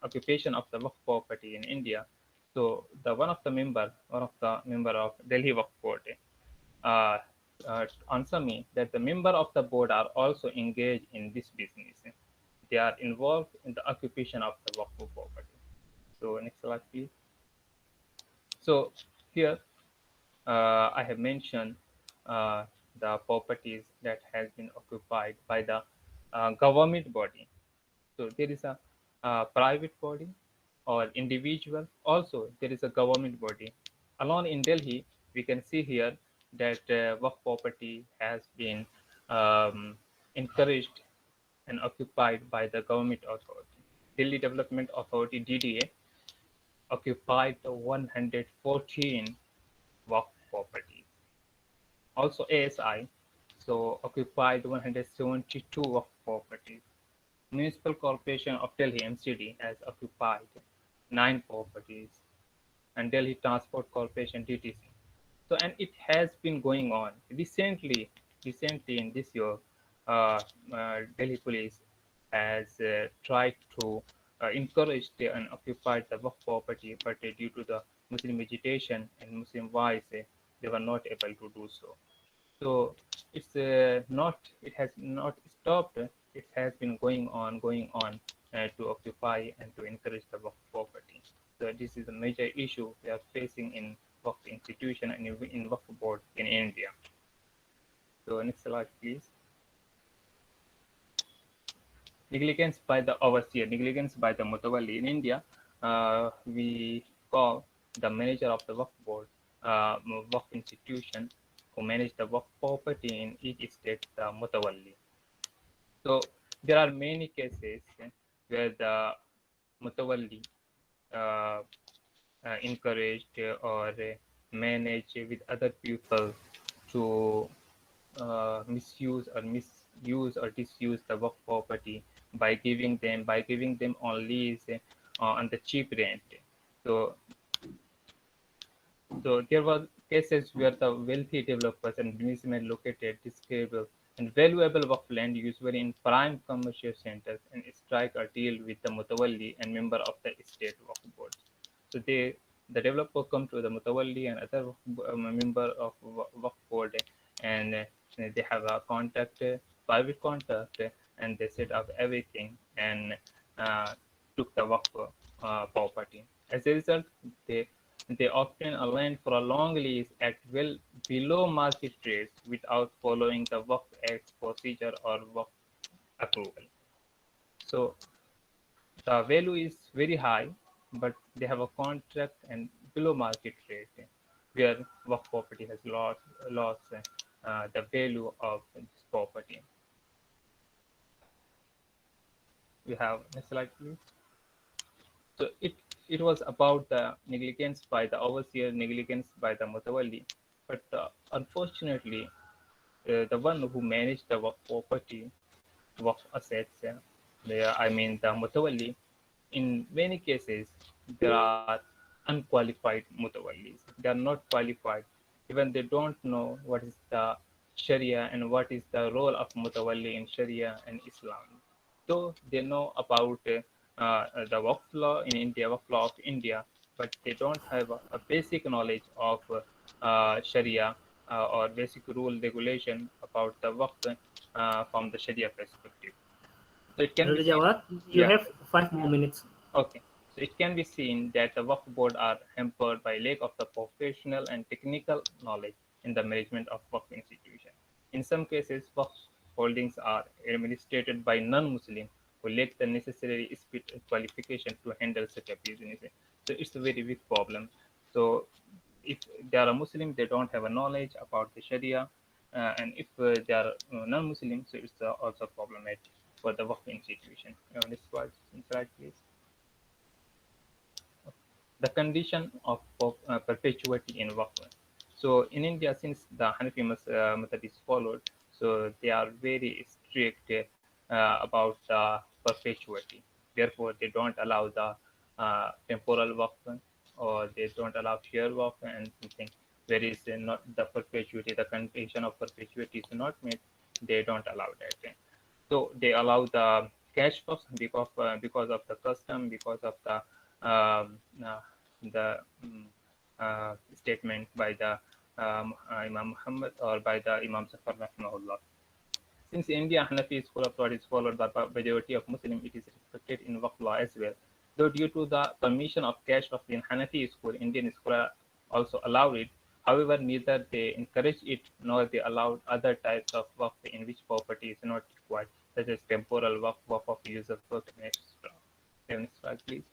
occupation of the Waqf property in India. So the one of the member of Delhi Waqf Board uh, answer me that the member of the board are also engaged in this business. They are involved in the occupation of the Waqf property. So next slide, please. So here I have mentioned uh, the properties that has been occupied by the government body. So there is a private body or individual. Also, there is a government body. Alone in Delhi, we can see here that Waqf property has been encouraged and occupied by the government authority. Delhi Development Authority (DDA) occupied 114 Waqf properties. Also ASI occupied 172 Waqf properties. Municipal Corporation of Delhi (MCD) has occupied 9 properties, and Delhi Transport Corporation (DTC). So, and it has been going on. Recently in this year, Delhi Police has tried to encourage the unoccupied the Waqf property, but due to the Muslim agitation and Muslim voice, they were not able to do so. So it's not. It has not stopped. It has been going on to occupy and to encourage the Waqf property. So this is a major issue we are facing in Waqf institution and in Waqf board in India. So next slide, please. Negligence by the overseer, negligence by the mutawalli. In India, we call the manager of the Waqf board, Waqf institution, who manage the Waqf property in each state, the mutawalli. So there are many cases where the mutawalli encouraged or manage with other people to misuse or disuse the Waqf property by giving them on lease on the cheap rent. So there were cases where the wealthy developers and businessmen located desirable and valuable Waqf land, usually in prime commercial centers, and strike a deal with the mutawalli and member of the state Waqf board. So the developer come to the mutawalli and other member of Waqf board, and they have a private contact, and they set up everything and took the Waqf property. As a result, they obtain a land for a long lease at well below market rates without following the Waqf Act's procedure or Waqf approval. So the value is very high, but they have a contract and below market rate, where Waqf property has lost the value of this property. We have next slide, please. So it was about the negligence by the overseer, negligence by the mutawalli, but unfortunately, the one who managed the Waqf property, Waqf assets, the mutawalli, in many cases there are unqualified mutawallis. They are not qualified. Even they don't know what is the Sharia and what is the role of mutawalli in Sharia and Islam. So they know about the Waqf law in India, Waqf law of India, but they don't have a basic knowledge of Sharia or basic rule regulation about the Waqf from the Sharia perspective. So it can be seen, Jawad, you have 5 more minutes. Okay. So it can be seen that the Waqf board are hampered by lack of the professional and technical knowledge in the management of Waqf institution. In some cases, Waqf holdings are administered by non-Muslim who lack the necessary qualification to handle such a business. So it's a very big problem. So if they are a Muslim, they don't have a knowledge about the Sharia, and if they are non-Muslim, so it's also problematic for the Waqf institution. Next slide, please. The condition of perpetuity in Waqf. So in India, since the Hanafi method is followed, so they are very strict about perpetuity. Therefore, they don't allow the temporal Waqf, or they don't allow share Waqf and something where is not the perpetuity, the condition of perpetuity is not met, they don't allow that. So they allow the cash Waqf because of the custom, because of the statement by the Imam Muhammad or by the Imam Zafar rahimahullah. Since India Hanafi school of thought is followed by the majority of Muslims, it is respected in Waqf law as well. Though due to the permission of cash Waqf in Hanafi school, Indian scholar also allowed it. However, neither they encourage it nor they allowed other types of Waqf in which property is not required, such as temporal Waqf, Waqf of user work, and etc. Next slide, please.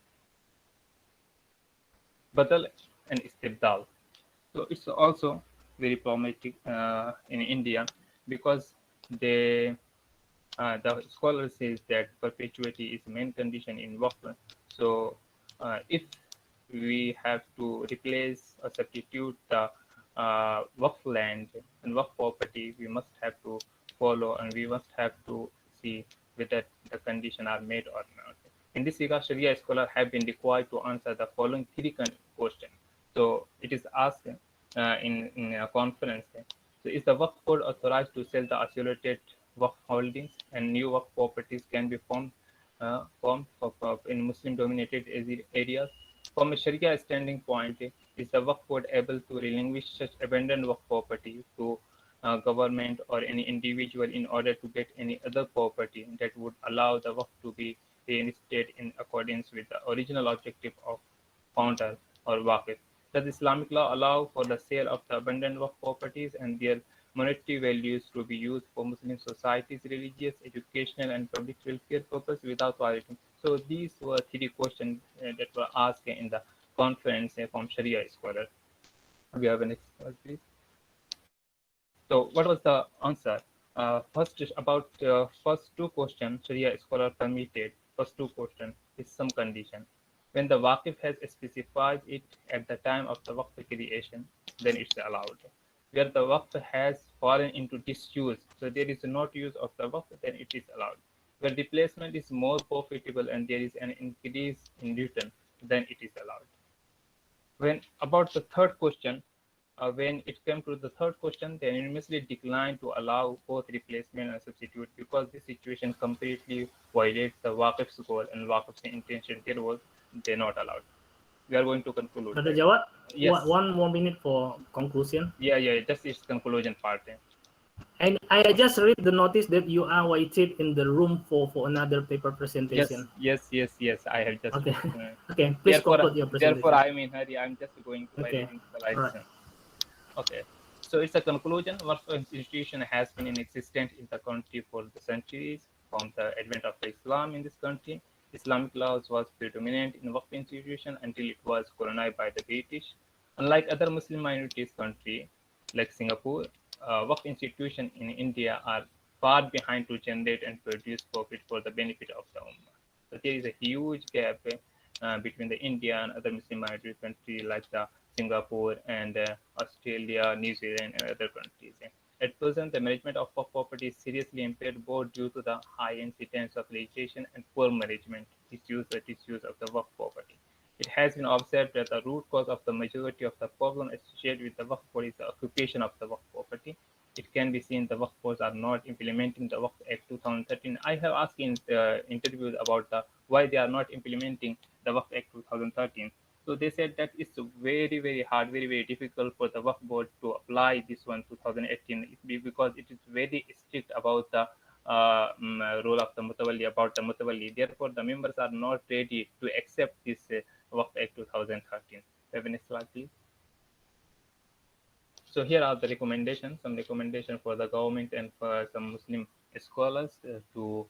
Badal and Istibdal. So it's also very problematic in India because they the scholar says that perpetuity is main condition in Waqf. So if we have to replace or substitute the Waqf land and Waqf property, we must have to follow and we must have to see whether the condition are met or not. In this regard, Sharia scholars have been required to answer the following three questions. So it is asked in a conference. So is the Waqf code authorized to sell the isolated Waqf holdings and new Waqf properties can be formed in Muslim-dominated areas? From a Sharia standing point, is the Waqf code able to relinquish such abandoned Waqf property to government or any individual in order to get any other property that would allow the Waqf to be reinstated in accordance with the original objective of founder or Waqf? Does Islamic law allow for the sale of the abandoned Waqf properties and their monetary values to be used for Muslim societies, religious, educational, and public welfare purpose without violating? So these were three questions that were asked in the conference from Sharia scholars. We have a next slide, please. So what was the answer? First is about first two questions Sharia scholar permitted. First two questions is some condition. When the Waqif has specified it at the time of the Waqf creation, then it's allowed. Where the Waqf has fallen into disuse, so there is not use of the Waqf, then it is allowed. Where replacement is more profitable and there is an increase in return, then it is allowed. When about the third question, when it came to the third question, they unanimously declined to allow both replacement and substitute because this situation completely violates the Waqf's goal and Waqf's intention. They're not allowed. We are going to conclude. Brother Jawad, Yes. one more minute for conclusion. Yeah, just its conclusion part. And I just read the notice that you are waited in the room for another paper presentation. Yes. I have just. Okay. Okay. Please conclude your presentation. Therefore, I'm in hurry. I'm just going to Okay. reading the slides. Right. Okay. So it's a conclusion. Waqf institution has been in existence in the country for the centuries. From the advent of Islam in this country, Islamic laws was predominant in Waqf institution until it was colonized by the British. Unlike other Muslim minorities country like Singapore, Waqf institutions in India are far behind to generate and produce profit for the benefit of the Ummah. So there is a huge gap between the India and other Muslim minority countries like the Singapore and Australia, New Zealand, and other countries. At present, the management of property is seriously impaired both due to the high incidence of legislation and poor management, disuse of the Waqf property. It has been observed that the root cause of the majority of the problem associated with the Waqf board is the occupation of the Waqf property. It can be seen the Waqf boards are not implementing the Waqf Act 2013. I have asked in interviews about why they are not implementing the Waqf Act 2013. So they said that it's very, very hard, very, very difficult for the Waqf board to apply this one 2018 because it is very strict about the role of the Mutawalli, about the Mutawalli. Therefore, the members are not ready to accept this Waqf Act 2013. Have a next slide, please. So here are the recommendations, some recommendations for the government and for some Muslim scholars to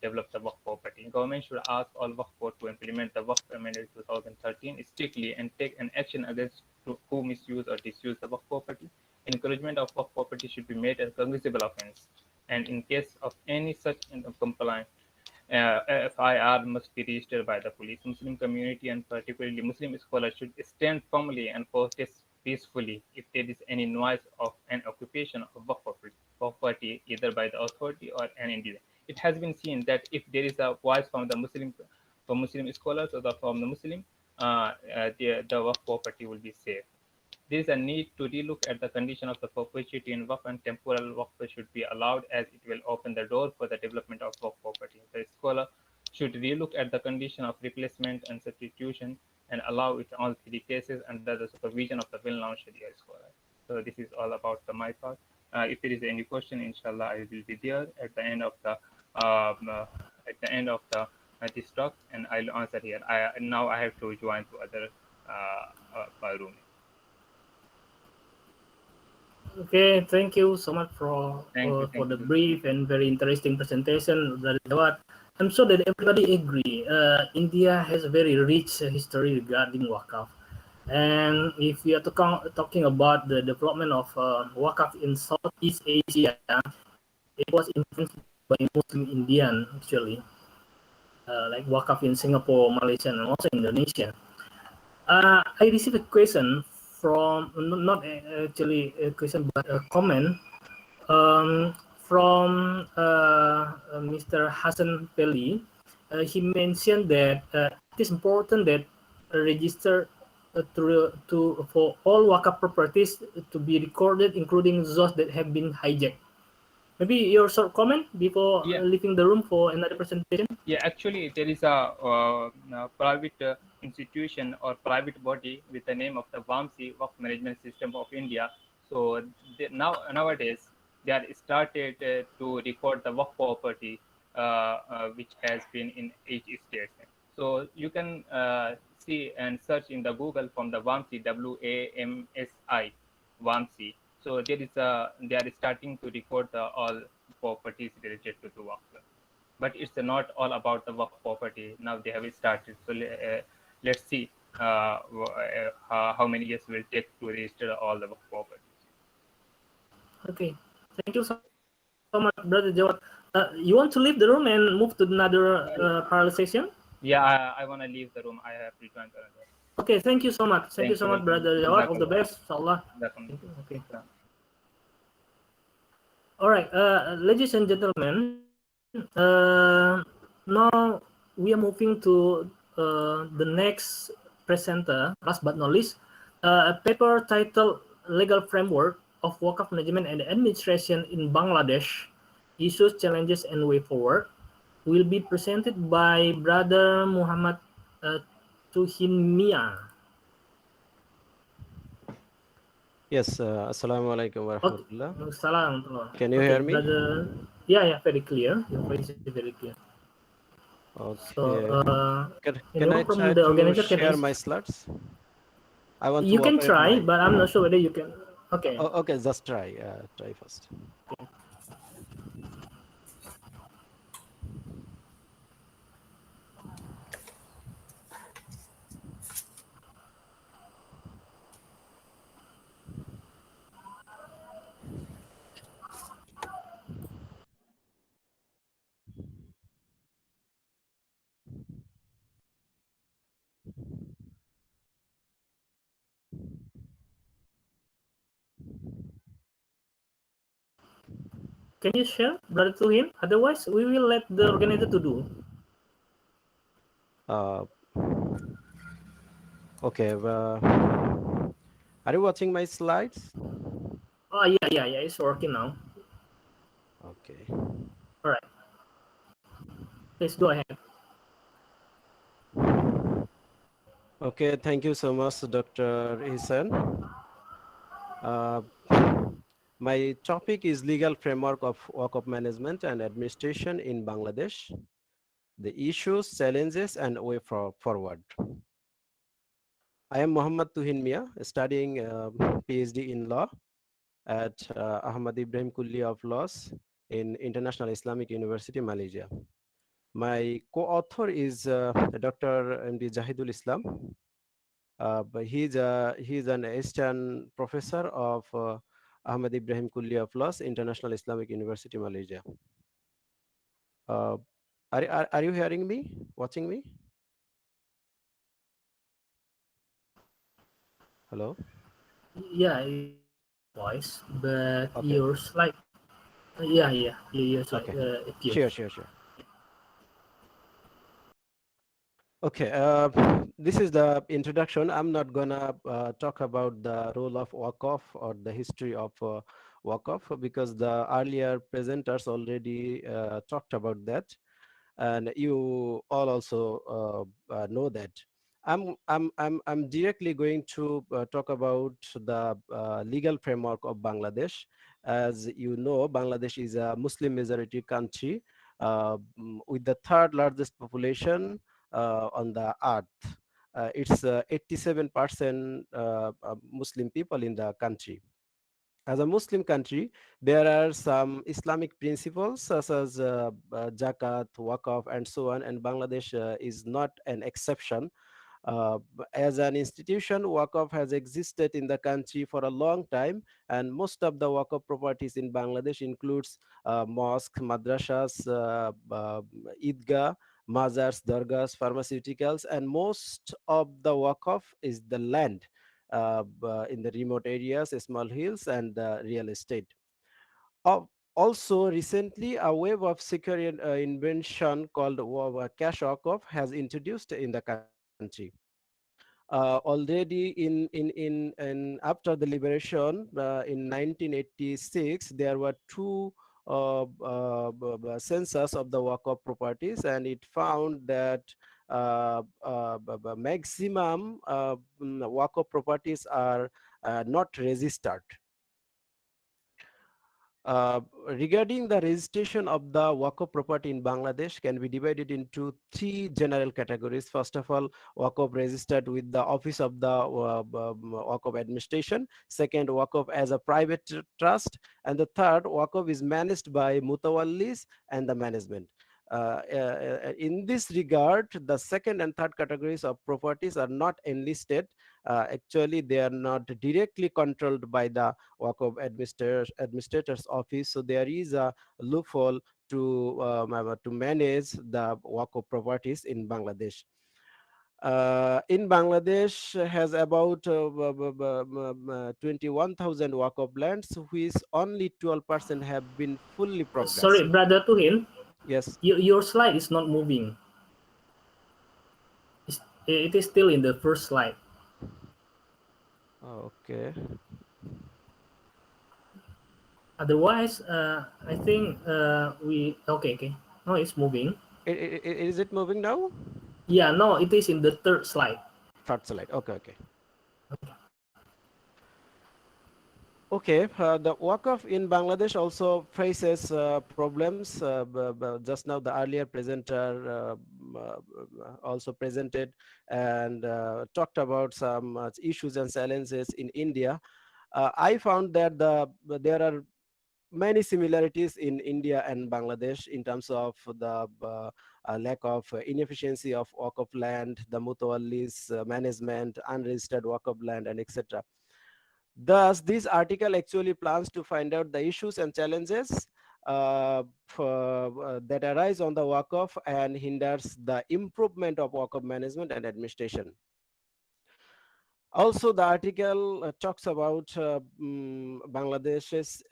develop the Waqf property. Government should ask all Waqf board to implement the Waqf Amendment 2013 strictly and take an action against who misuse or disuse the Waqf property. Encouragement of Waqf property should be made a cognizable offense, and in case of any such compliance, FIR must be registered by the police. Muslim community and particularly Muslim scholars should stand firmly and protest peacefully if there is any noise of an occupation of Waqf property either by the authority or an individual. It has been seen that if there is a voice from the Muslim scholars or from the Muslim, the Waqf property will be safe. There is a need to relook at the condition of the perpetuity in Waqf, and temporal Waqf should be allowed as it will open the door for the development of Waqf property. The scholar should relook at the condition of replacement and substitution and allow it in all three cases under the supervision of the well-known Sharia scholar. So this is all about my part. If there is any question, inshallah, I will be there at the end of this talk, and I'll answer here. Now I have to join to other room. Okay, thank you so much for the brief and very interesting presentation, Brother Jawad. I'm sure that everybody agree. India has a very rich history regarding Waqf, and if we are talking about the development of Waqf in Southeast Asia, it was influenced by Muslim Indian actually, like Waqf in Singapore, Malaysia, and also Indonesia. I received a question from not actually a question but a comment from Mr. Hassan Peli. He mentioned that it is important that a register for all Waqf properties to be recorded, including those that have been hijacked. Maybe your short comment before Yeah. leaving the room for another presentation. Yeah, actually, there is a private institution or private body with the name of the WAMSI, Work Management System of India. So nowadays, they are started to record the work property which has been in each state. So you can see and search in the Google from the WAMSI, WAMSI, WAMSI. So they are starting to record all properties related to the work, but it's not all about the work property. Now they have started. So let's see how many years will take to register all the work properties. Okay, thank you so much, Brother Jawad. You want to leave the room and move to another parallel session? Yeah, I want to leave the room. I have rejoined another. Okay, thank you so much. Thank you so much, Brother Jawad. All the best, inshallah. Okay. All right, ladies and gentlemen, now we are moving to the next presenter, last but not least, a paper titled Legal Framework of Waqf Management and Administration in Bangladesh, Issues, Challenges, and Way Forward, will be presented by Brother Muhammad Tuhimia. Yes, assalamu alaikum wa rahmatullah. Salam. Can you hear me? Brother, yeah, very clear. Your voice is very clear. Okay. So, can I try to share my slides? I want you to can operate try, my... but I'm not sure whether you can. Okay. Oh, okay, just try. Try first. Okay. Can you share, brother, to him? Otherwise, we will let the organizer to do. Okay. Are you watching my slides? Oh, yeah. It's working now. Okay. All right. Please go ahead. Okay. Thank you so much, Dr. Ihsan. My topic is legal framework of Waqf management and administration in Bangladesh, the issues, challenges, and way forward. I am Muhammad Tuhin Mia, studying PhD in law at Ahmad Ibrahim Kulli of Laws in International Islamic University, Malaysia. My co-author is Dr. M.D. Jahidul Islam. But he's an assistant professor of Ahmad Ibrahim Kulli of Laws, International Islamic University, Malaysia. Are you hearing me, watching me? Hello? Yeah, voice, but Okay. your slide. Yeah, your slide. Okay. Sure. Okay, this is the introduction. I'm not gonna talk about the role of Waqf or the history of Waqf because the earlier presenters already talked about that, and you all also know that. I'm directly going to talk about the legal framework of Bangladesh. As you know, Bangladesh is a Muslim majority country with the third largest population on the earth. It's 87% Muslim people in the country. As a Muslim country, there are some Islamic principles such as zakat, waqf, and so on, and Bangladesh is not an exception. As an institution, Waqf has existed in the country for a long time, and most of the Waqf properties in Bangladesh includes mosque, madrasas, idgah, mazars, dargahs, pharmaceuticals, and most of the Waqf is the land in the remote areas, small hills, and real estate. Also, recently, a wave of secure invention called cash Waqf has introduced in the country. Already in after the liberation in 1986, there were two census of the Waqf properties, and it found that maximum Waqf properties are not registered. Regarding the registration of the Waqf property in Bangladesh can be divided into three general categories. First of all, Waqf registered with the Office of the Waqf Administration. Second, Waqf as a private trust. And the third, Waqf is managed by Mutawallis and the management. In this regard, the second and third categories of properties are not enlisted. Actually, they are not directly controlled by the Waqf administrator's office. So there is a loophole to manage the Waqf properties in Bangladesh. In Bangladesh has about 21,000 Waqf lands, which only 12% have been fully progressed. Sorry, brother Tuhin, Yes. your slide is not moving. It is still in the first slide. Okay. Otherwise, I think we okay. No, it's moving. Is it moving now? Yeah, no, it is in the third slide. Third slide. Okay. Okay, the Waqf in Bangladesh also faces problems. Just now, the earlier presenter also presented and talked about some issues and challenges in India. I found that there are many similarities in India and Bangladesh in terms of the lack of inefficiency of Waqf land, the Mutawallis management, unregistered Waqf land, and etc. Thus, this article actually plans to find out the issues and challenges that arise on the Waqf and hinders the improvement of Waqf management and administration. Also, the article talks about Bangladesh's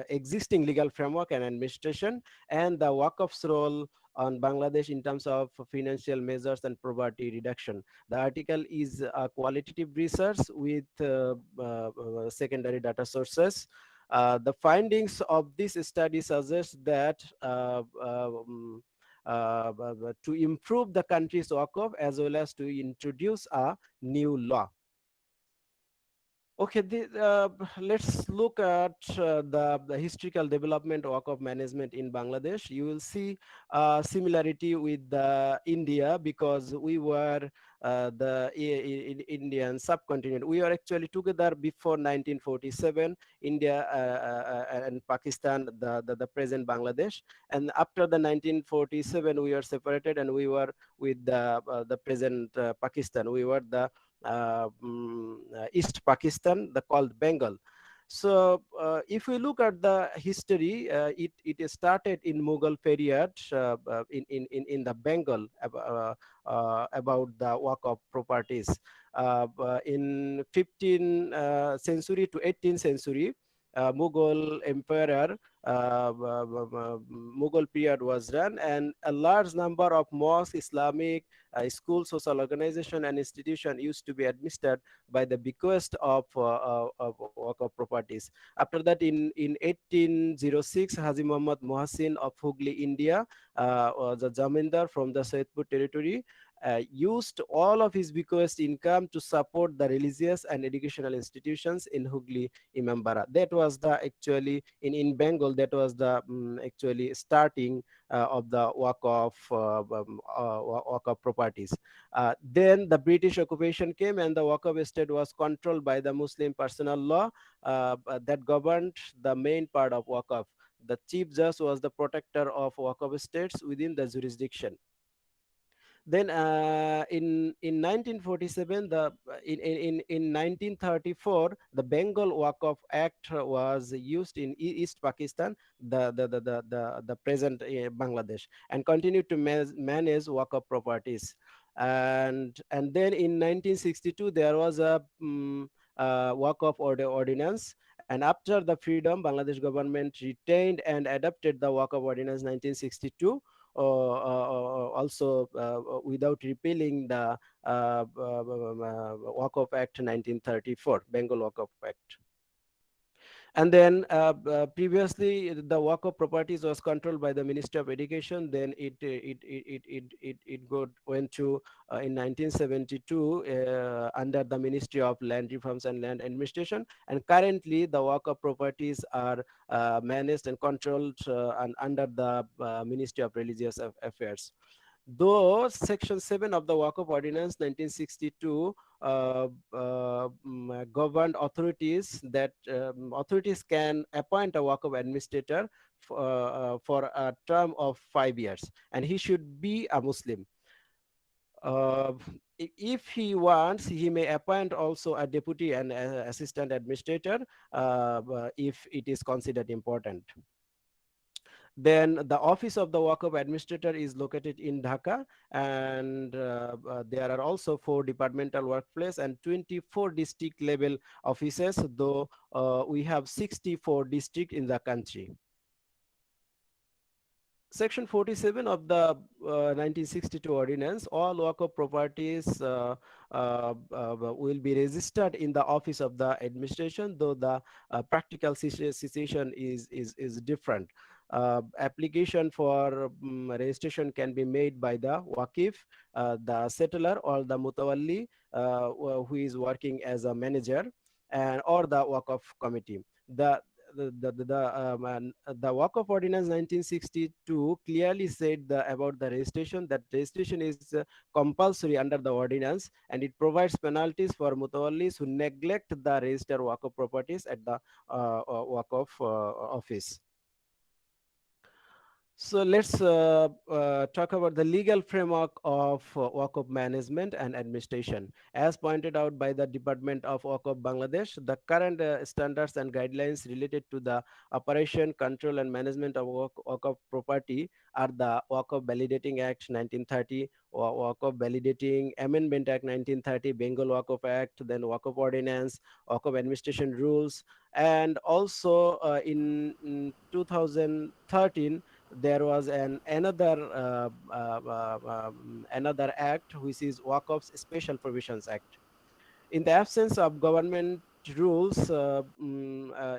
existing legal framework and administration, and the Waqf's role on Bangladesh in terms of financial measures and poverty reduction. The article is a qualitative research with secondary data sources. The findings of this study suggest that to improve the country's Waqf as well as to introduce a new law. Okay, let's look at the historical development of management in Bangladesh. You will see similarity with India, because we were in Indian subcontinent. We are actually together before 1947, India and Pakistan, the present Bangladesh. And after the 1947, we are separated and we were with the present Pakistan. We were the East Pakistan, the called Bengal. So if we look at the history, it started in Mughal period in the Bengal about the Waqf properties. In 15th century to 18th century, Mughal emperor Mughal period was run, and a large number of mosques, Islamic schools, social organization, and institution used to be administered by the bequest of Waqf properties. After that, in 1806, Haji Muhammad Muhassin of Hooghly, India, was a Zamindar from the Saidpur territory, used all of his bequest income to support the religious and educational institutions in Hooghly, Imambara. That was the actually in Bengal. That was the actually starting of the Waqf properties. Then the British occupation came, and the Waqf estate was controlled by the Muslim personal law that governed the main part of Waqf. The chief judge was the protector of Waqf estates within the jurisdiction. Then in 1947, in 1934, the Bengal Waqf Act was used in East Pakistan, the present Bangladesh, and continued to manage Waqf properties. And then in 1962 there was a Waqf ordinance, and after the freedom, Bangladesh government retained and adopted the Waqf ordinance 1962, also without repealing the Waqf Act 1934, Bengal Waqf Act. And then previously the Waqf properties was controlled by the Ministry of Education. Then went to in 1972 under the Ministry of Land Reforms and Land Administration, and currently the Waqf properties are managed and controlled and under the Ministry of Religious Affairs. Though Section 7 of the Waqf Ordinance 1962 governed authorities that authorities can appoint a Waqf administrator for a term of 5 years, and he should be a Muslim. If he wants, he may appoint also a deputy and assistant administrator if it is considered important. Then the office of the Waqf administrator is located in Dhaka, and there are also 4 departmental workplace and 24 district level offices, though we have 64 districts in the country. Section 47 of the 1962 ordinance, all Waqf properties will be registered in the office of the administration, though the practical situation is different. Application for registration can be made by the Waqif, the settler, or the Mutawalli, who is working as a manager, and or the Waqf committee. The Waqf Ordinance 1962 clearly said about the registration, that registration is compulsory under the ordinance, and it provides penalties for mutawallis who neglect the registered Waqf properties at the Waqf office. So let's talk about the legal framework of Waqf management and administration. As pointed out by the Department of Waqf Bangladesh, the current standards and guidelines related to the operation, control, and management of Waqf property are the Waqf Validating Act 1930, Waqf Validating Amendment Act 1930, Bengal Waqf Act, then Waqf Ordinance, Waqf Administration Rules, and also in 2013 there was another act, which is Waqf's Special Provisions Act. In the absence of government rules,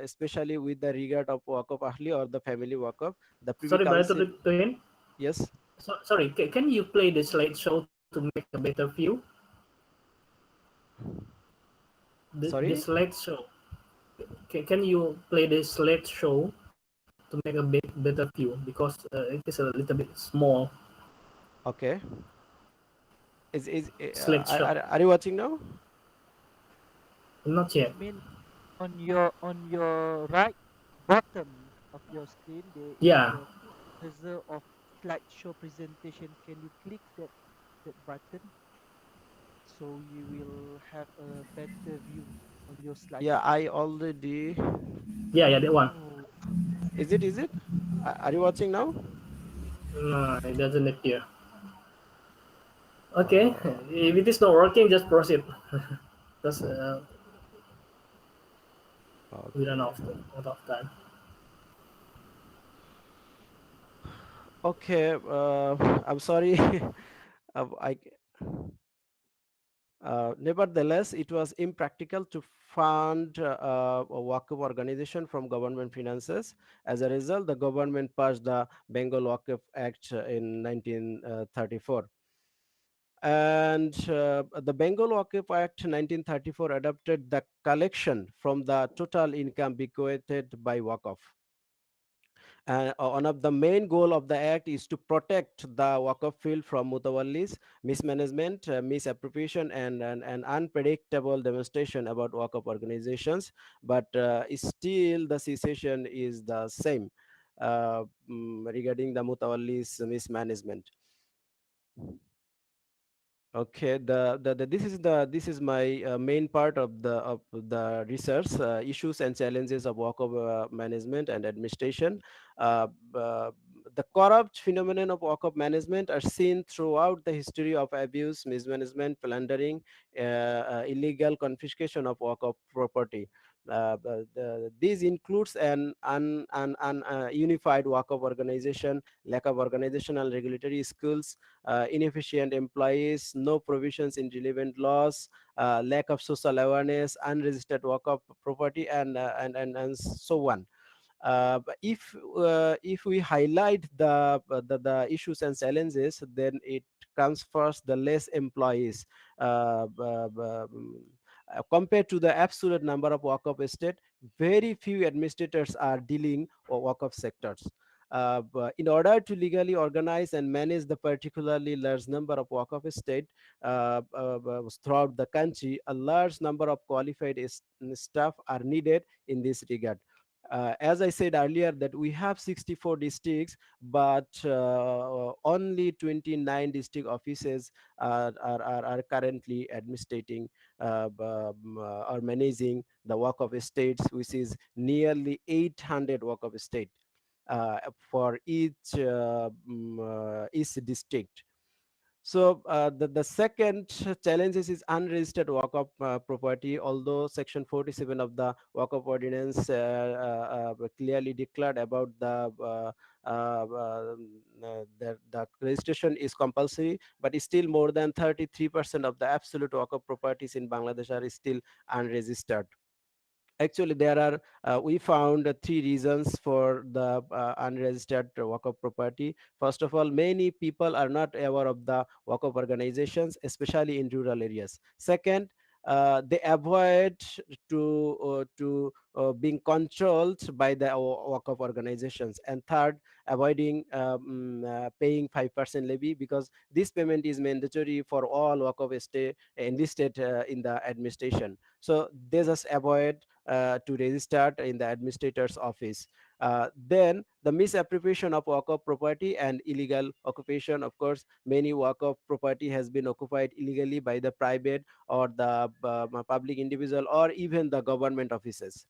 especially with the regard of Waqf Ahli or the family Waqf, the Privy Sorry, Brother Council. Twin. Yes. Sorry, can you play the slideshow to make a better view? Sorry? The slideshow. Can you play the slideshow to make a better view, because it is a little bit small. Okay. Slideshow. Are you watching now? Not yet. I mean, on your right bottom of your screen, there is Yeah. a cursor of slideshow presentation. Can you click that button so you will have a better view of your slide? Yeah, I already. Yeah, that one. Oh, Is it? Are you watching now? No, it doesn't appear. Okay, if it is not working, just proceed. Because we run out of time. Okay, I'm sorry. Nevertheless, it was impractical to fund a Waqf organization from government finances. As a result, the government passed the Bengal Waqf Act in 1934. And the Bengal Waqf Act 1934 adopted the collection from the total income bequeathed by Waqf. And one of the main goal of the act is to protect the Waqf field from mutawallis, mismanagement, misappropriation, and unpredictable demonstration about Waqf organizations. But still, the situation is the same regarding the mutawallis mismanagement. Okay, this is my main part of the research issues and challenges of Waqf management and administration. Uh, uh, the corrupt phenomenon of Waqf management are seen throughout the history of abuse, mismanagement, plundering, illegal confiscation of Waqf property. This includes an unified Waqf organization, lack of organizational regulatory skills, inefficient employees, no provisions in relevant laws, lack of social awareness, unregistered work of property, and so on. If we highlight the issues and challenges, then it comes first the less employees. Compared to the absolute number of work-off estate, very few administrators are dealing with work-off sectors. In order to legally organize and manage the particularly large number of work-off estate throughout the country, a large number of qualified staff are needed in this regard. As I said earlier, that we have 64 districts, but only 29 district offices are currently administrating or managing the work of estates, which is nearly 800 work of estate for each district. So the second challenges is unregistered work-up property. Although Section 47 of the work-up ordinance clearly declared about the registration is compulsory, but still more than 33% of the absolute work-up properties in Bangladesh are still unregistered. Actually, there are we found three reasons for the unregistered work-up property. First of all, many people are not aware of the work-up organizations, especially in rural areas. Second, they avoid to being controlled by the work-up organizations. And third, avoiding paying 5% levy, because this payment is mandatory for all work-up estate enlisted in the administration. So they just avoid to register in the administrator's office. Then the misappropriation of work-off property and illegal occupation. Of course, many work-off property has been occupied illegally by the private or the public individual or even the government offices.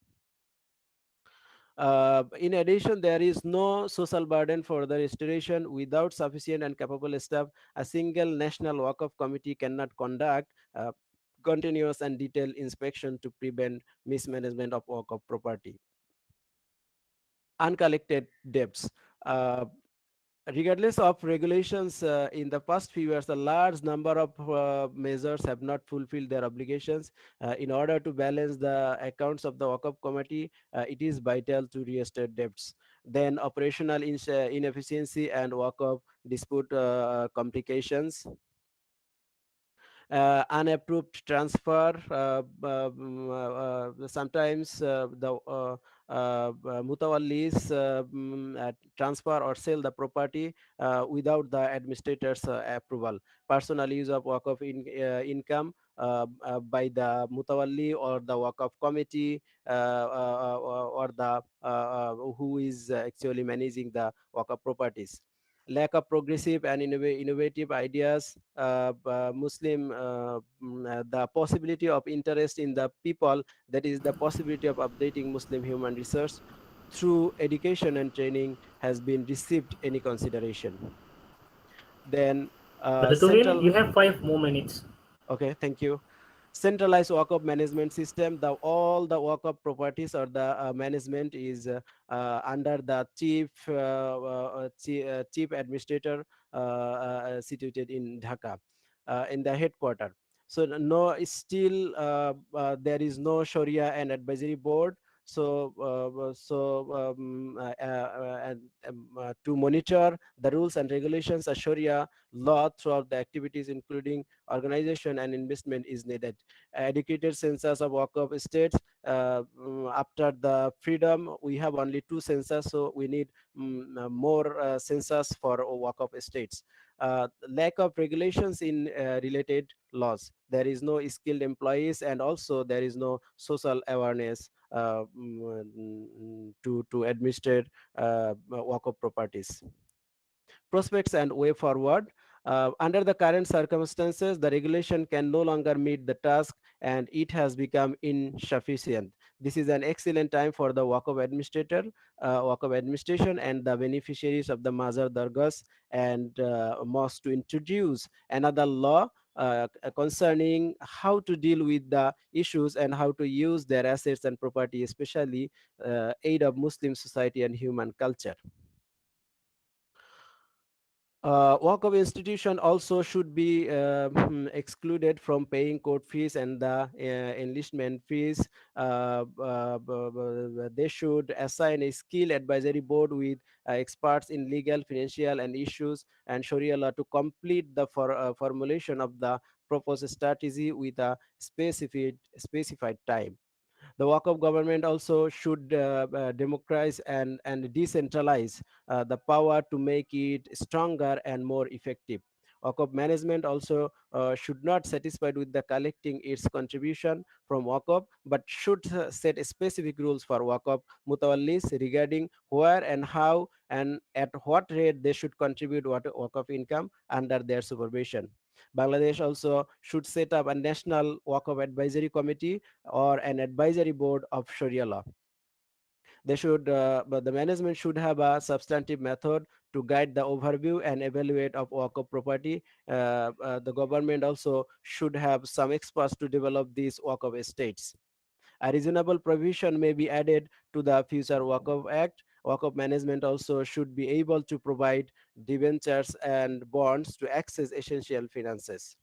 In addition, there is no social burden for the restoration. Without sufficient and capable staff, a single national Waqf committee cannot conduct continuous and detailed inspection to prevent mismanagement of Waqf property. Uncollected debts. Regardless of regulations, in the past few years, a large number of measures have not fulfilled their obligations. In order to balance the accounts of the Waqf committee, it is vital to reinstate debts. Then operational inefficiency and Waqf dispute complications. Unapproved transfer. Sometimes the mutawallis transfer or sell the property without the administrator's approval. Personal use of Waqf income by the mutawalli or the Waqf committee or the who is actually managing the Waqf properties. Lack of progressive and innovative ideas. The possibility of interest in the people, that is the possibility of updating Muslim human resource through education and training, has been received any consideration. Then But Tuhin, central. you have 5 more minutes. Okay, thank you. Centralized workup management system. All the workup properties or the management is under the chief administrator situated in Dhaka, in the headquarter. So no, still there is no Sharia and advisory board. To monitor the rules and regulations of Sharia law throughout the activities, including organization and investment, is needed. Educated census of Waqf estates. After the freedom, we have only 2 census, so we need more census for Waqf estates. Lack of regulations in related laws. There is no skilled employees, and also there is no social awareness to administer Waqf properties. Prospects and way forward. Under the current circumstances, the regulation can no longer meet the task and it has become insufficient. This is an excellent time for the Waqf administration and the beneficiaries of the Mazar Dargahs and mosques to introduce another law concerning how to deal with the issues and how to use their assets and property, especially aid of Muslim society and human culture. Waqf institution also should be excluded from paying court fees and the enlistment fees. They should assign a skill advisory board with experts in legal, financial, and issues and Sharia law to complete the formulation of the proposed strategy with a specified time. The Waqf government also should democratize and decentralize the power to make it stronger and more effective. Waqf management also should not satisfied with the collecting its contribution from Waqf, but should set specific rules for Waqf mutawallis regarding where and how and at what rate they should contribute Waqf income under their supervision. Bangladesh also should set up a national Waqf advisory committee or an advisory board of Sharia law. But the management should have a substantive method to guide the overview and evaluate of Waqf property. The government also should have some experts to develop these Waqf estates. A reasonable provision may be added to the future Waqf Act. Waqf management also should be able to provide debentures and bonds to access essential finances.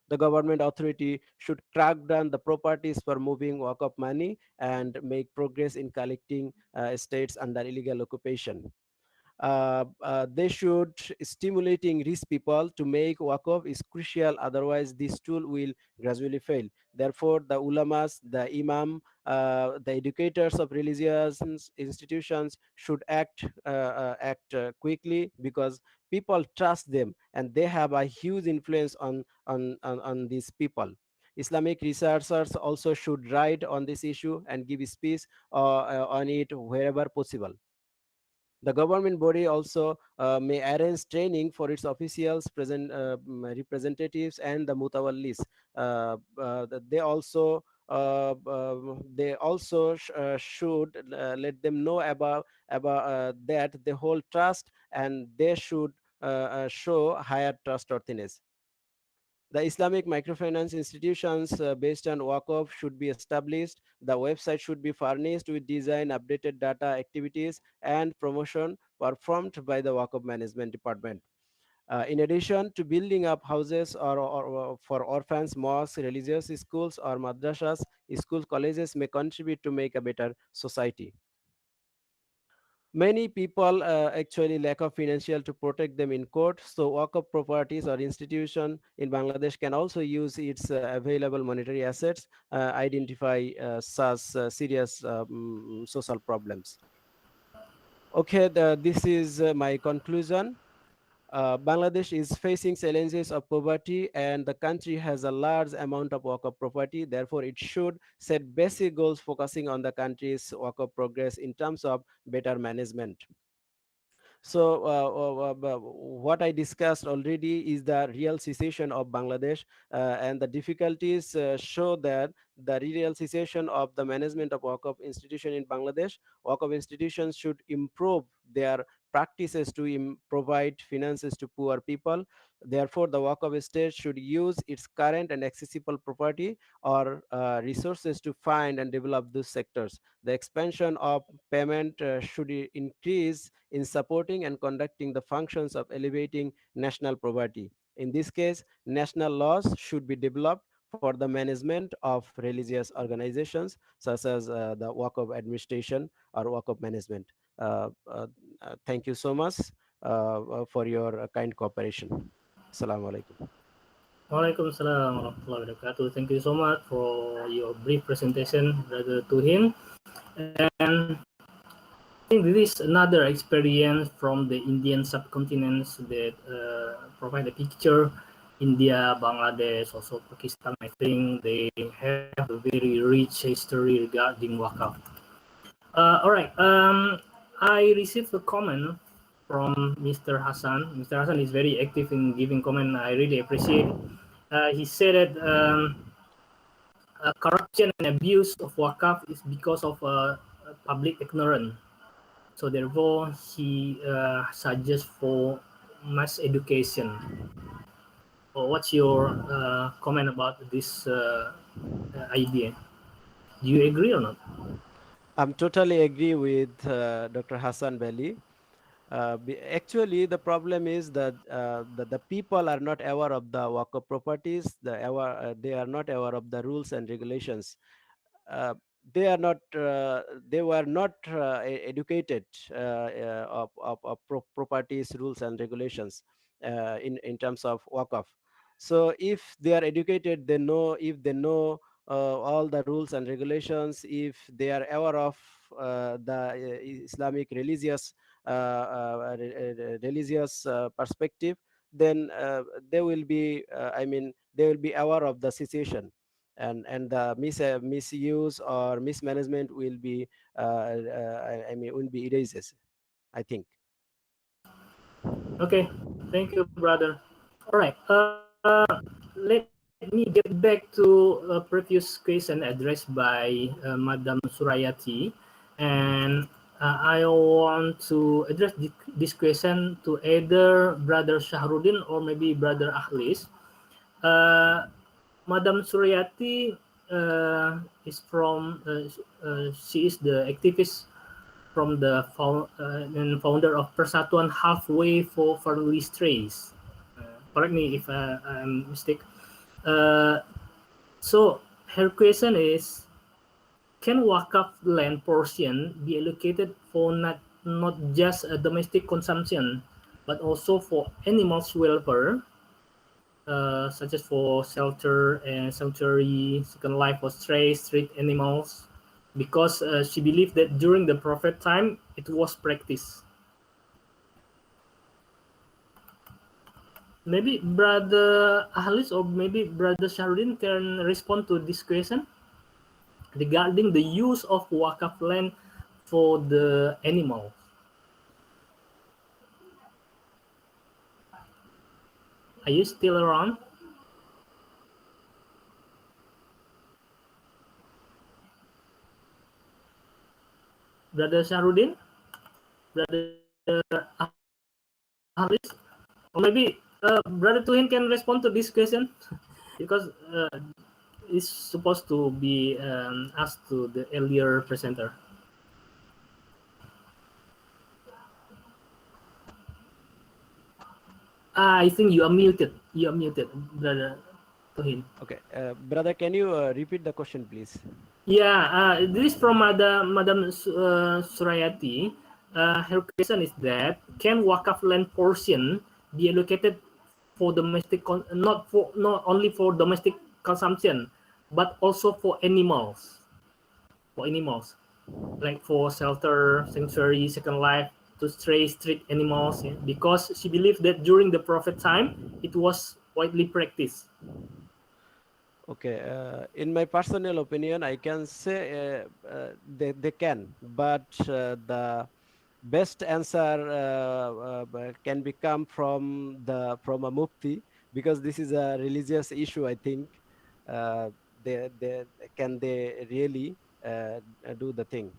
The government authority should crack down the properties for moving Waqf money and make progress in collecting estates under illegal occupation. They should stimulating rich people to make Waqf is crucial, otherwise this tool will gradually fail. Therefore, the ulamas, the imam, the educators of religious institutions should act quickly, because people trust them and they have a huge influence on these people. Islamic researchers also should write on this issue and give speech on it wherever possible. The government body also may arrange training for its officials, representatives, and the mutawallis. They also should let them know about that they hold trust, and they should show higher trustworthiness. The Islamic microfinance institutions based on Waqf should be established. The website should be furnished with design, updated data, activities, and promotion performed by the Waqf management department. In addition to building up houses or for orphans, mosques, religious schools, or madrasas, schools, colleges may contribute to make a better society. Many people actually lack of financial to protect them in court. So Waqf properties or institution in Bangladesh can also use its available monetary assets, identify such serious social problems. Okay, this is my conclusion. Bangladesh is facing challenges of poverty, and the country has a large amount of Waqf property. Therefore, it should set basic goals focusing on the country's Waqf progress in terms of better management. So what I discussed already is the real situation of Bangladesh, and the difficulties show that the real situation of the management of Waqf institution in Bangladesh. Waqf institutions should improve their practices to provide finances to poor people. Therefore, the Waqf state should use its current and accessible property or resources to find and develop those sectors. The expansion of payment should increase in supporting and conducting the functions of elevating national poverty. In this case, national laws should be developed for the management of religious organizations, such as the Waqf administration or Waqf management. Thank you so much for your kind cooperation. Assalamu alaikum. Waalaikumsalam warahmatullahi wabarakatuh. Thank you so much for your brief presentation, Brother Tuhin. And I think this is another experience from the Indian subcontinent that provide a picture. India, Bangladesh, also Pakistan, I think they have a very rich history regarding Waqf. All right, I received a comment from Mr. Hassan. Mr. Hassan is very active in giving comment. I really appreciate it. He said that corruption and abuse of Waqf is because of public ignorance. So therefore, he suggests for mass education. What's your comment about this idea? Do you agree or not? I'm totally agree with Dr. Hassan Bali. Actually, the problem is that the people are not aware of the Waqf properties. They are not aware of the rules and regulations. uh, they are not they were not educated of properties rules and regulations in terms of Waqf. So if they are educated, they know, if they know all the rules and regulations, if they are aware of the Islamic religious perspective, then they will be they will be aware of the situation, and the misuse or mismanagement will be will be erases, I think. Okay, thank you, brother. All right. Let me get back to a previous question addressed by Madam Surayati, and I want to address this question to either Brother Shahrudin or maybe Brother Ahlis. Madam Suryati is from, she is the activist from the founder of Persatuan Halfway for Fairly Strays. Correct me if I'm mistaken. So her question is, can Wakaf land portion be allocated for not just domestic consumption, but also for animals welfare, such as for shelter and sanctuary, second life for stray street animals, because she believed that during the Prophet time it was practiced. Maybe Brother Ahlis or maybe Brother Shahrudin can respond to this question regarding the use of Wakaf land for the animals. Are you still around? Brother Shahrudin? Brother Ahlis? Or maybe Brother Tuhin can respond to this question because it's supposed to be asked to the earlier presenter. I think you are muted. You are muted, Brother Tuhin. Okay, brother, can you repeat the question, please? Yeah, this is from Madam Surayati. Her question is that can Wakaf land portion be allocated for domestic, not only for domestic consumption, but also for animals, like for shelter, sanctuary, second life to stray street animals, yeah? Because she believed that during the Prophet time it was widely practiced. Okay, in my personal opinion, I can say they can, but the best answer can become from a mufti, because this is a religious issue, I think. uh, they can they really do the thing,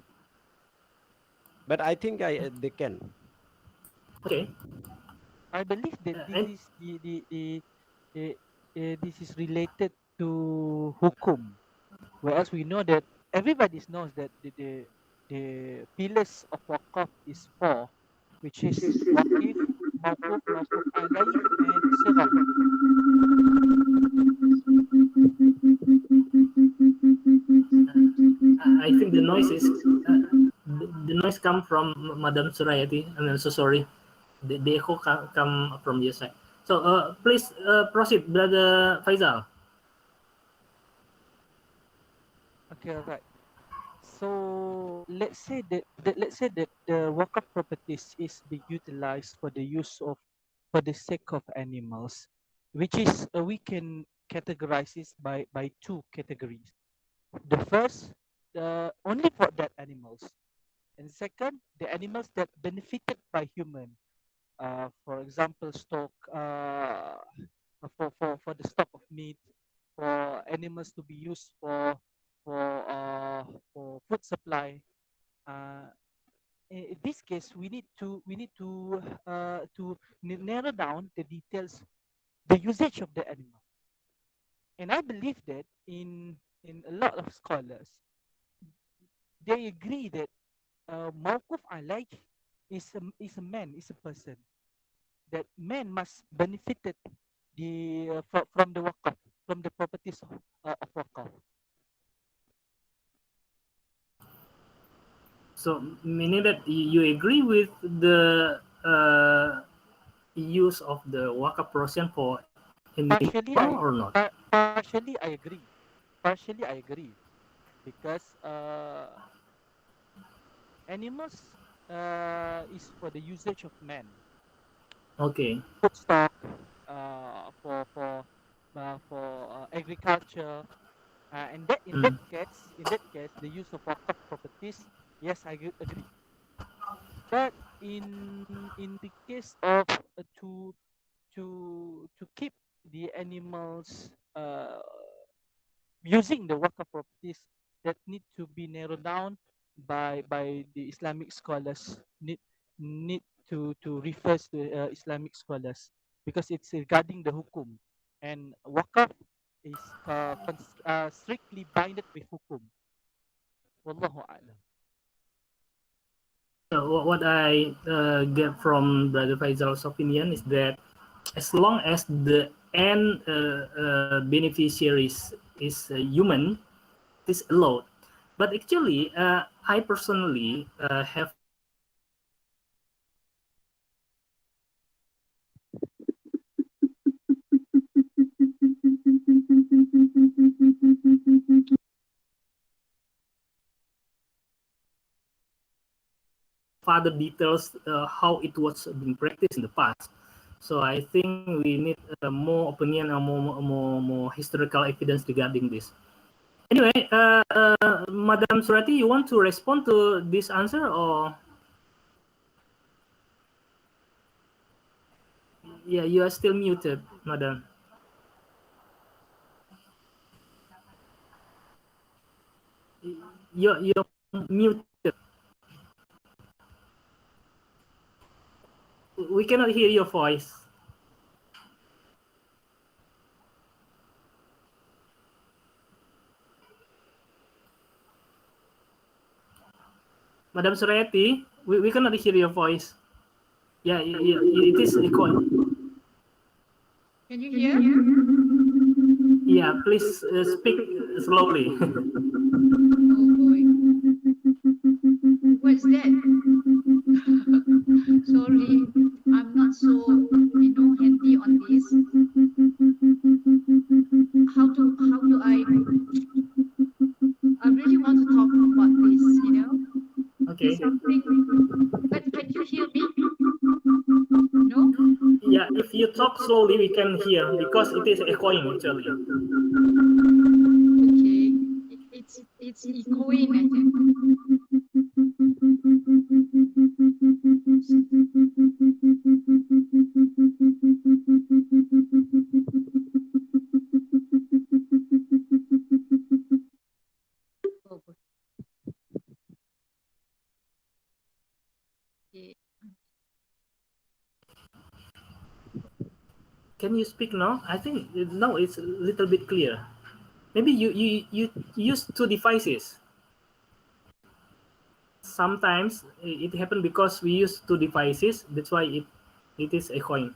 but I think they can. Okay. I believe that this And is the this is related to hukum, whereas we know that everybody knows that the pillars of wakaf is four, which is waqif, mawquf, mawquf alayh, and sirah. I think the noise is the noise come from Madam Surayati. I'm so sorry. The echo come from your side. So please proceed, Brother Faisal. Okay, all right. So let's say that the wakaf properties is being utilized for the use of for the sake of animals, which is we can categorize this by two categories. The first, only for that animals, and second, the animals that benefited by human. For example, stock for the stock of meat, for animals to be used for food supply. Uh, in this case, we need to narrow down the details, the usage of the animal. And I believe that in a lot of scholars, they agree that mawquf alayh is a man, is a person, that man must benefited from the waqf, from the properties of waqf. So meaning that you agree with the use of the Waqf portion for Partially, animal or not? partially I agree. Partially I agree because animals is for the usage of man. Okay. Food stock for agriculture. And that in that Mm. case, the use of waqf properties, yes, I agree. But in the case of to keep the animals using the waqf properties, that need to be narrowed down by the Islamic scholars. Need to refer to Islamic scholars, because it's regarding the hukum, and waqf is strictly binded with hukum. Wallahu a'lam. What I get from Brother Faisal's opinion is that as long as the end beneficiaries is human, it is allowed. But actually, I personally have further details how it was being practiced in the past. So I think we need more opinion or more historical evidence regarding this. Anyway, Madam Surati, you want to respond to this answer or? Yeah, you are still muted, Madam. You're muted. We cannot hear your voice. Madam Surati, we cannot hear your voice. Yeah, it is echoing. Can you hear? Yeah, please speak slowly. Oh boy. What's that? Sorry, I'm not so handy on this. How do I really want to talk about this. Okay. It's something. But can you hear me? No? Yeah, if you talk slowly, we can hear because it is echoing actually. Okay. It's echoing, I think. Oh, okay. Can you speak now? I think now it's a little bit clear. Maybe you use two devices. Sometimes it happens because we use two devices. That's why it is echoing.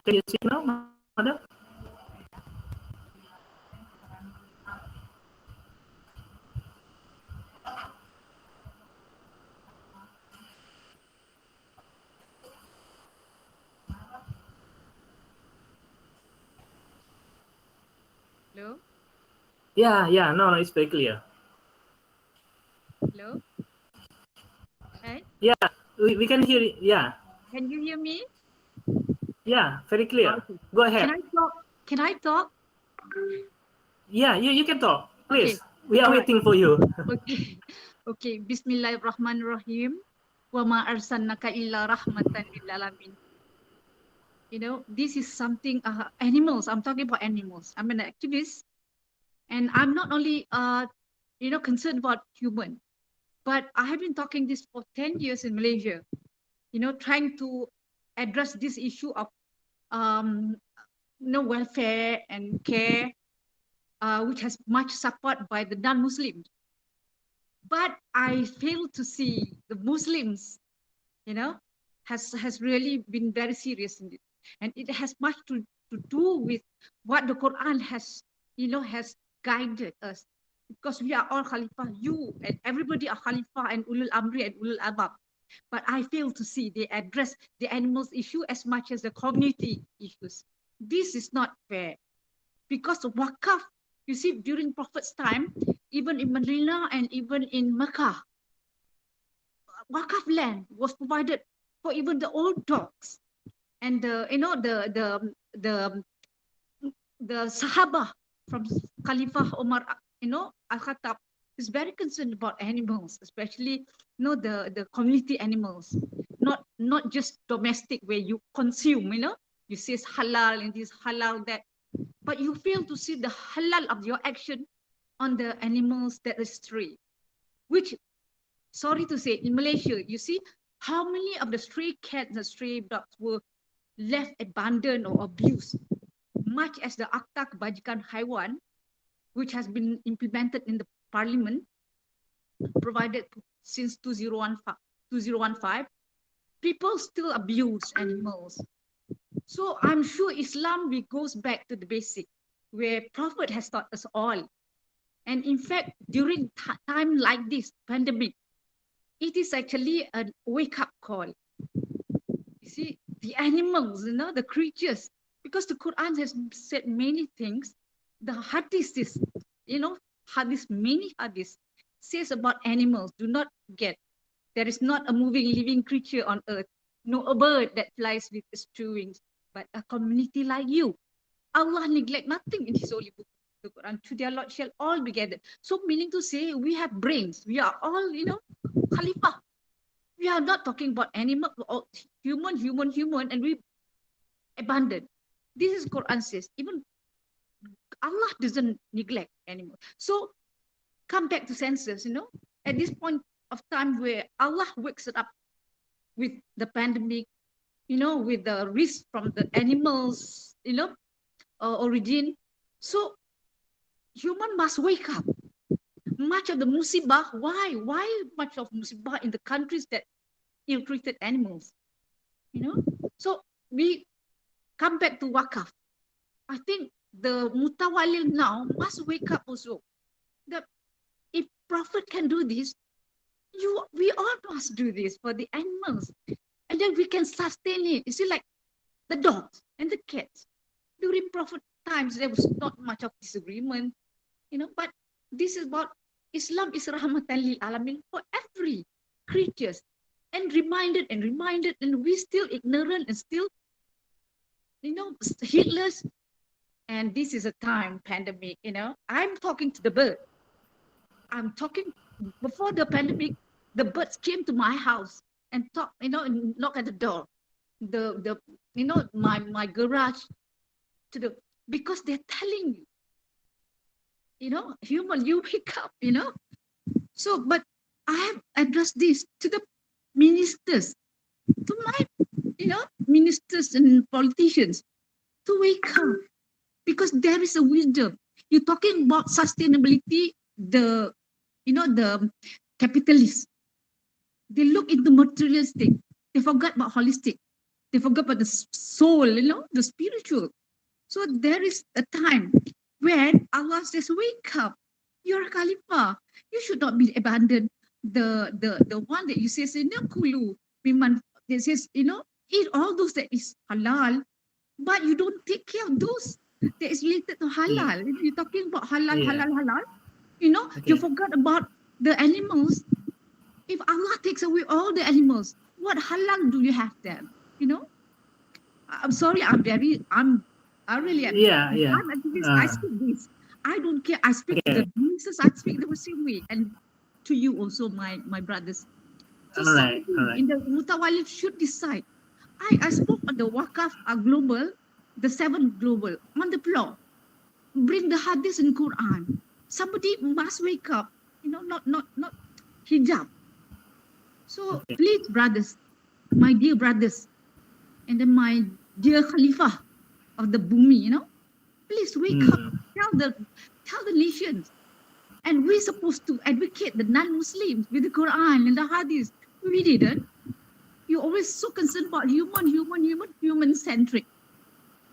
Can you speak now, Madam? Hello? Yeah. No, it's very clear. Hello? Hi? Yeah, we can hear it. Yeah, Can you hear me? yeah, very clear. Okay. Go Can ahead. I talk? Can I talk? Yeah, you can talk. Okay. Please. We are All right. waiting for you. Okay. Okay. Bismillahirrahmanirrahim. وَمَا أَرْسَلْنَاكَ إِلَّا رَحْمَةً لِلْعَالَمِينَ. This is something, animals, I'm talking about animals. I'm an activist, and I'm not only, concerned about human, but I have been talking this for 10 years in Malaysia, trying to address this issue of, welfare and care, which has much support by the non-Muslims. But I fail to see the Muslims, has really been very serious in it. And it has much to do with what the Quran has guided us. Because we are all Khalifah, you and everybody are Khalifah and Ulul Amri and Ulul Albab. But I fail to see they address the animals issue as much as the community issues. This is not fair. Because Waqf, you see, during Prophet's time, even in Medina and even in Mecca, Waqf land was provided for even the old dogs. And the Sahaba from Khalifah Umar, Al-Khattab is very concerned about animals, especially the community animals, not just domestic where you consume, you say it's halal and this halal that, but you fail to see the halal of your action on the animals that is stray, which, sorry to say, in Malaysia, you see how many of the stray cats and stray dogs were left abandoned or abused, much as the Akta Kebajikan Haiwan, which has been implemented in the parliament, provided since 2015, people still abuse animals. So I'm sure Islam goes back to the basic, where Prophet has taught us all. And in fact, during time like this pandemic, it is actually a wake-up call. You see, the animals, the creatures, because the Quran has said many things. The hadith is, many hadiths says about animals. Do not forget, there is not a moving living creature on earth, no a bird that flies with its two wings, but a community like you. Allah neglect nothing in His holy book, the Quran. To their Lord shall all be gathered. So meaning to say, we have brains. We are all, Khalifah. We are not talking about animal, human, and we abandon. This is Quran says. Even Allah doesn't neglect animals. So come back to senses, at this point of time where Allah wakes it up with the pandemic, with the risk from the animals, origin. So human must wake up. Much of the musibah, why much of musibah in the countries that ill-treated animals, So we come back to Waqf. I think the Mutawalil now must wake up also. That if Prophet can do this, we all must do this for the animals. And then we can sustain it. You see, like the dogs and the cats. During Prophet times, there was not much of disagreement, but this is about Islam is rahmatan lil alamin for every creatures, and reminded, and we still ignorant and still, heedless. And this is a time pandemic, I'm talking to the bird. I'm talking before the pandemic, the birds came to my house and talk, and knock at the door, my garage, because they're telling you, human, you wake up, So, but I have addressed this to the ministers, to my, ministers and politicians, to wake up, because there is a wisdom. You're talking about sustainability, the capitalists. They look into materialistic. They forgot about holistic. They forgot about the soul, the spiritual. So there is a time where Allah says, wake up. You're a Khalifah. You should not be abandoned. The one that you say, Kulu, that says, eat all those that is halal, but you don't take care of those that is related to halal. You're talking about halal, halal. You forgot about the animals. If Allah takes away all the animals, what halal do you have then? I'm sorry, I really am. I'm activist. I speak this. I don't care. I speak to the ministers. I speak the same way, and to you also, my brothers. So All right. somebody in the Mutawalid should decide. I spoke on the Waqf global, the 7 global, on the floor. Bring the hadith and Quran. Somebody must wake up, not hijab. So please, brothers, my dear brothers, and then my dear Khalifah of the Bumi, please wake up, tell the nations. And we're supposed to advocate the non-Muslims with the Quran and the hadith. We didn't. You're always so concerned about human-centric.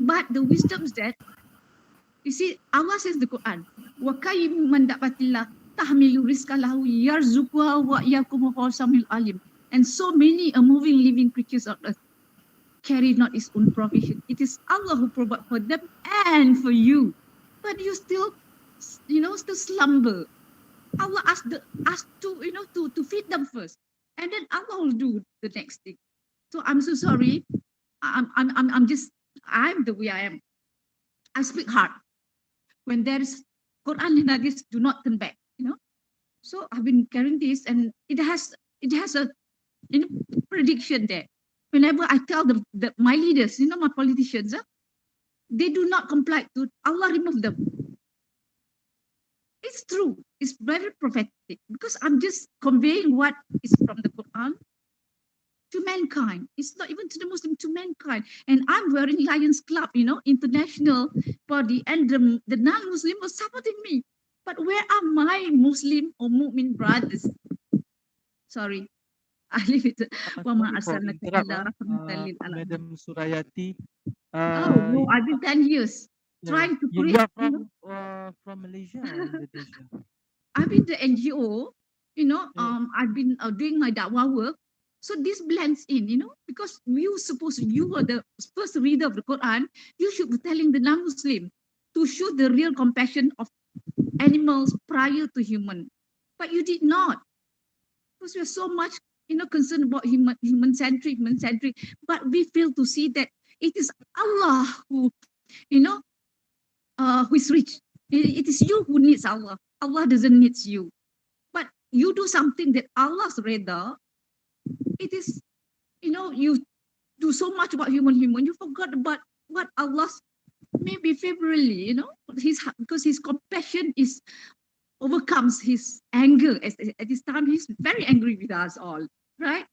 But the wisdom is that, you see, Allah says the Quran, وَكَيِّم مَنْ دَعْبَتِ تَحْمِلُ رِزْقَ لَهُ يَرْزُقُهَا وَإِيَّاكُمْ وَهُوَ السَّمِيعُ الْعَلِيمُ. And so many moving living creatures on earth carry not its own provision. It is Allah who provides for them and for you. But you still, still slumber. Allah asked to feed them first, and then Allah will do the next thing. So I'm so sorry. I'm the way I am. I speak hard. When there is Quran and Hadith, do not turn back. So I've been carrying this, and it has a prediction there. Whenever I tell them that my leaders, my politicians, they do not comply to Allah, remove them. It's true. It's very prophetic because I'm just conveying what is from the Quran to mankind. It's not even to the Muslim, to mankind. And I'm wearing Lions Club, international body, and the non-Muslim was supporting me. But where are my Muslim or Mu'min brothers? Sorry. I leave it to Wama Arsalnaka illa rahmatan lil alamin. Madam Surayati. Oh no, I've been 10 years trying to You create. are from Malaysia or Indonesia? I've been the NGO, I've been doing my da'wah work. So this blends in, because you were the first reader of the Quran, you should be telling the non-Muslim to show the real compassion of animals prior to human. But you did not. Because we're so much, concerned about human-centric. But we fail to see that it is Allah who, who is rich. It is you who needs Allah. Allah doesn't need you. But you do something that Allah's rather. It is, you do so much about human. You forgot about what Allah's maybe favorably, because his compassion overcomes his anger. At this time, he's very angry with us all, right?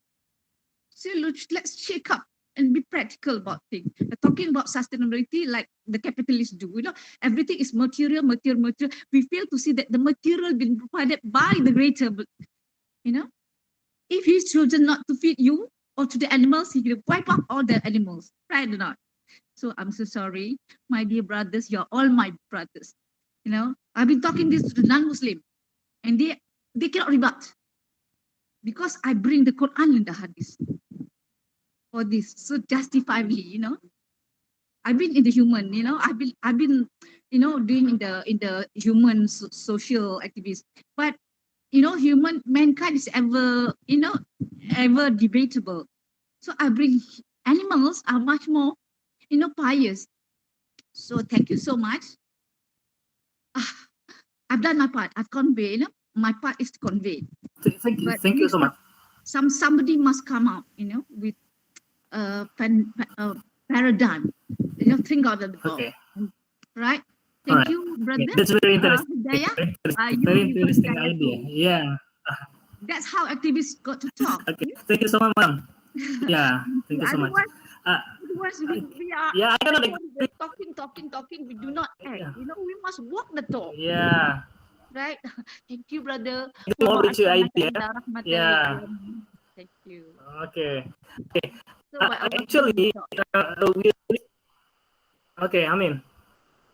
So let's shake up and be practical about things. Talking about sustainability like the capitalists do, everything is material. We fail to see that the material being provided by the greater, if he's chosen not to feed you or to the animals, he will wipe out all the animals, right or not? So I'm so sorry, my dear brothers, you're all my brothers. I've been talking this to the non-Muslim, and they cannot rebut because I bring the Quran and the Hadith for this so justifiably. I've been in the human. I've been doing in the human social activists, but mankind is ever debatable. So I bring animals are much more pious. So thank you so much. I've done my part. I've conveyed. My part is to convey. Thank you so much. Somebody must come out, with a paradigm. Think out of the box. Okay. Right. Thank you, brother. Okay. That's very interesting. Very interesting idea. Yeah. That's how activists got to talk. Okay. Thank you so much, ma'am. Yeah. Thank you so much. Otherwise, we are I cannot agree. talking. We do not act. We must walk the talk. Yeah. Right. Thank you, brother. More with your idea. Yeah. Thank you. Okay. So, Actually,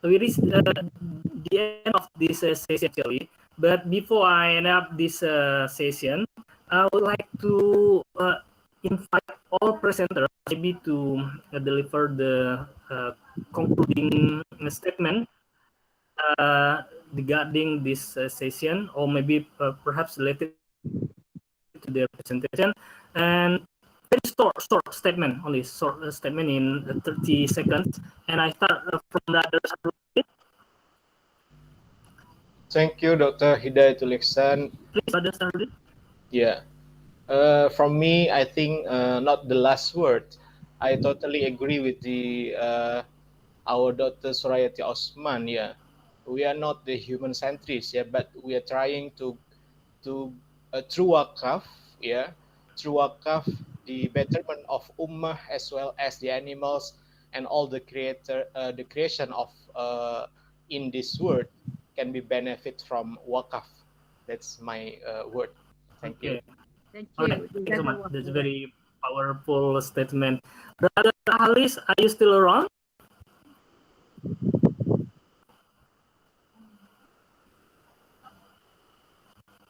we reached the end of this session actually. But before I end up this session, I would like to invite all presenters maybe to deliver the concluding statement regarding this session, or maybe perhaps related to their presentation, and very short statement, only short statement in 30 seconds. And I start from the other side. Thank you, Dr. Hidayatul Ihsan. Please, Brother Sarudi. Yeah. From me, I think not the last word. I totally agree with the our Dr. Surayati Osman. Yeah, we are not the human centrists. Yeah, but we are trying to through Waqf. Yeah, through Waqf, the betterment of ummah as well as the animals and all the creation of in this world can be benefit from Waqf. That's my word. Thank you. Okay. Thank All right. you. Thank you so much. Jazakallah That's a khairan. very powerful statement. Brother Halis, are you still around?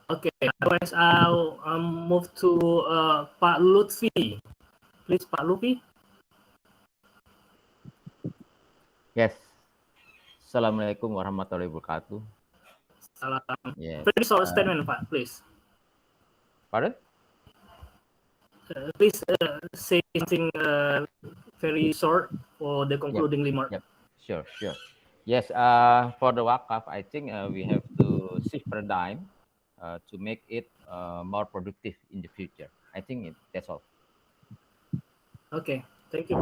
Okay. Otherwise, I'll move to Pak Lutfi. Please, Pak Lutfi. Yes. Assalamualaikum warahmatullahi wabarakatuh. Salam. Yes. Very short statement, Pak, please. Pardon? Please say something very short for the concluding remark. Yep. Sure. Yes. For the Waqf, I think we have to shift paradigm to make it more productive in the future. I think that's all. Okay, thank you.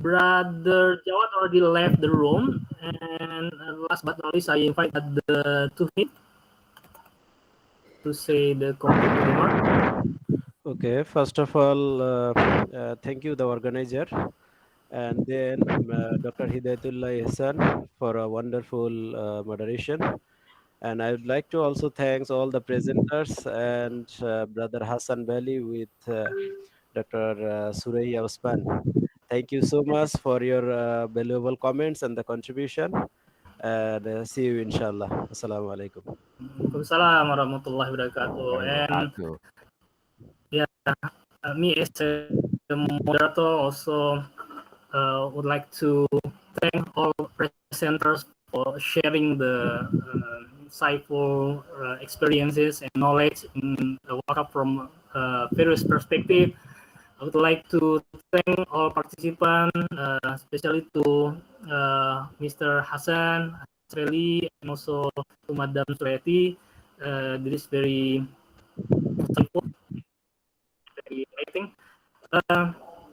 Brother Jawad already left the room, and last but not least, I invite the Tuhid to say the concluding remark. Okay, first of all, thank you, the organizer, and then Dr. Hidayatullah Ihsan for a wonderful moderation. And I would like to also thanks all the presenters and Brother Hassan Bali with Dr. Suraya Osman. Thank you so much for your valuable comments and the contribution. And see you, inshallah. Assalamu alaikum. Waalaikumsalam warahmatullahi wabarakatuh. And yeah, me as a moderator also would like to thank all presenters for sharing the insightful experiences and knowledge in the Waqf from various perspectives. I would like to thank all participants, especially to Mr. Hassan, Asreli, and also to Madam Sureti. This is very insightful, very enlightening.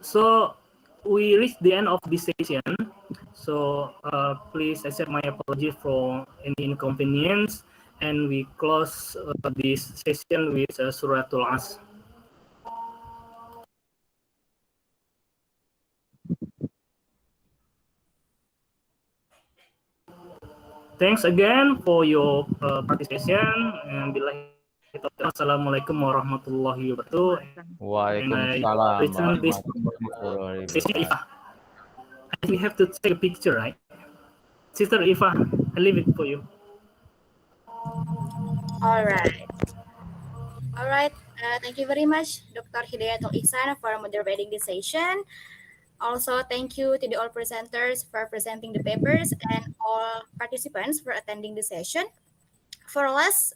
So we reached the end of this session. So please accept my apology for any inconvenience, and we close this session with Suratul As. Thanks again for your participation, and Assalamualaikum warahmatullahi wabarakatuh. Waalaikumsalam Present this warahmatullahi Sister wabarakatuh. Ifa. I think we have to take a picture, right? Sister Ifa, I leave it for you. All right. Thank you very much, Dr. Hidayatul Ihsan, for moderating this session. Also, thank you to the all presenters for presenting the papers and all participants for attending the session. For last,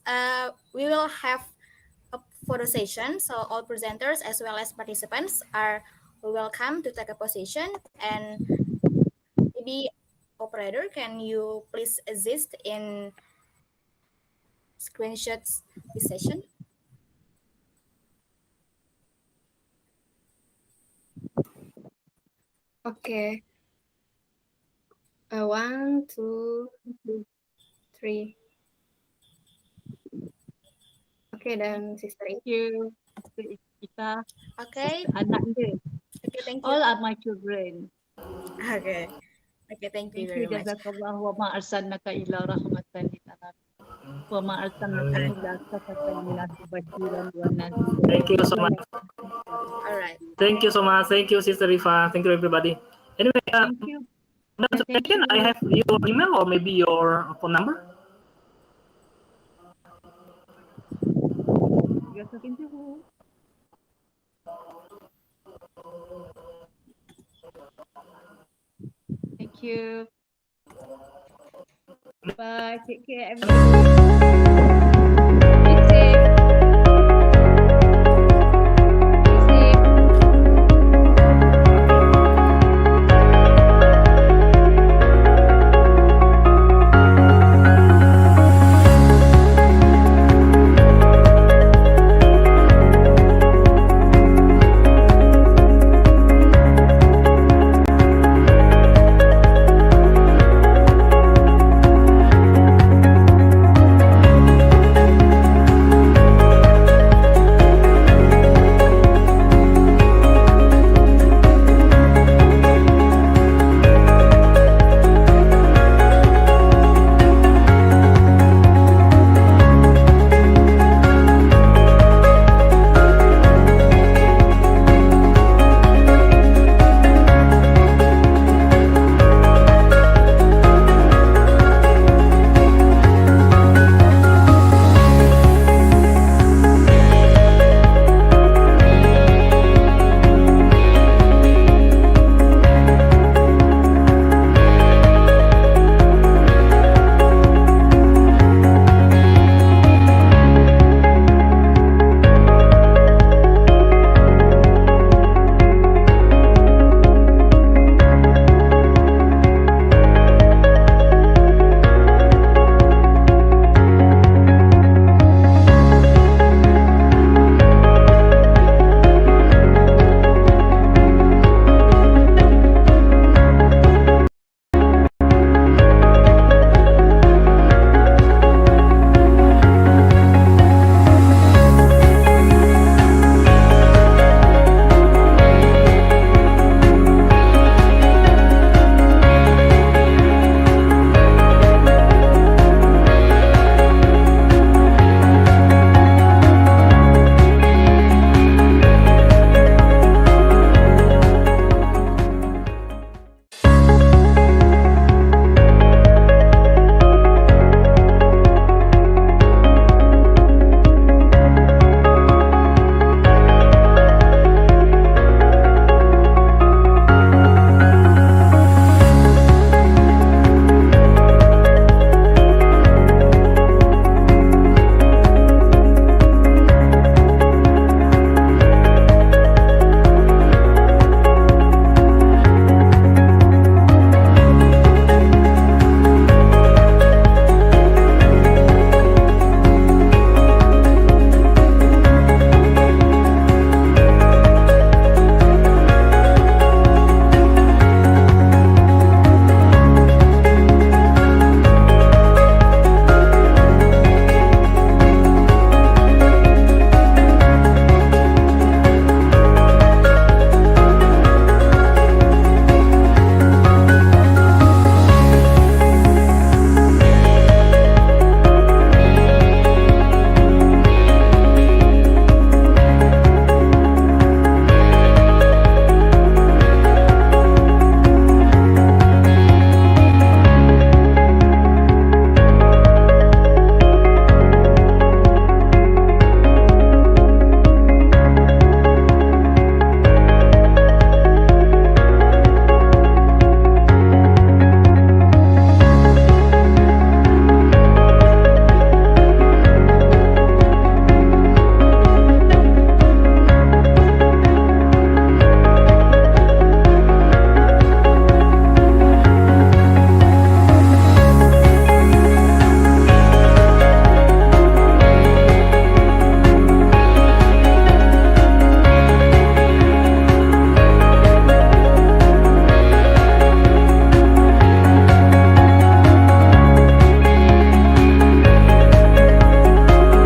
we will have a photo session, so all presenters as well as participants are welcome to take a position. And maybe, operator, can you please assist in screenshots this session? Okay. 1, 2, 3. Okay, dan Sister Thank you. Kita. Okay. Anak dia. Okay, thank you. All are my children. Okay. Okay, thank you Thank very you. much. Jazakallah wa ma arsalnaka illa rahmatan lil alamin. Wa ma arsalnaka illa safatan lil bashiran wa nadhiran. Thank you so much. All right. Thank you so much. Thank you, Sister Ifa. Thank you, everybody. Anyway, Thank you. Can I have your email or maybe your phone number? You're talking to who? Thank you. Bye. Take care, everybody. Be safe.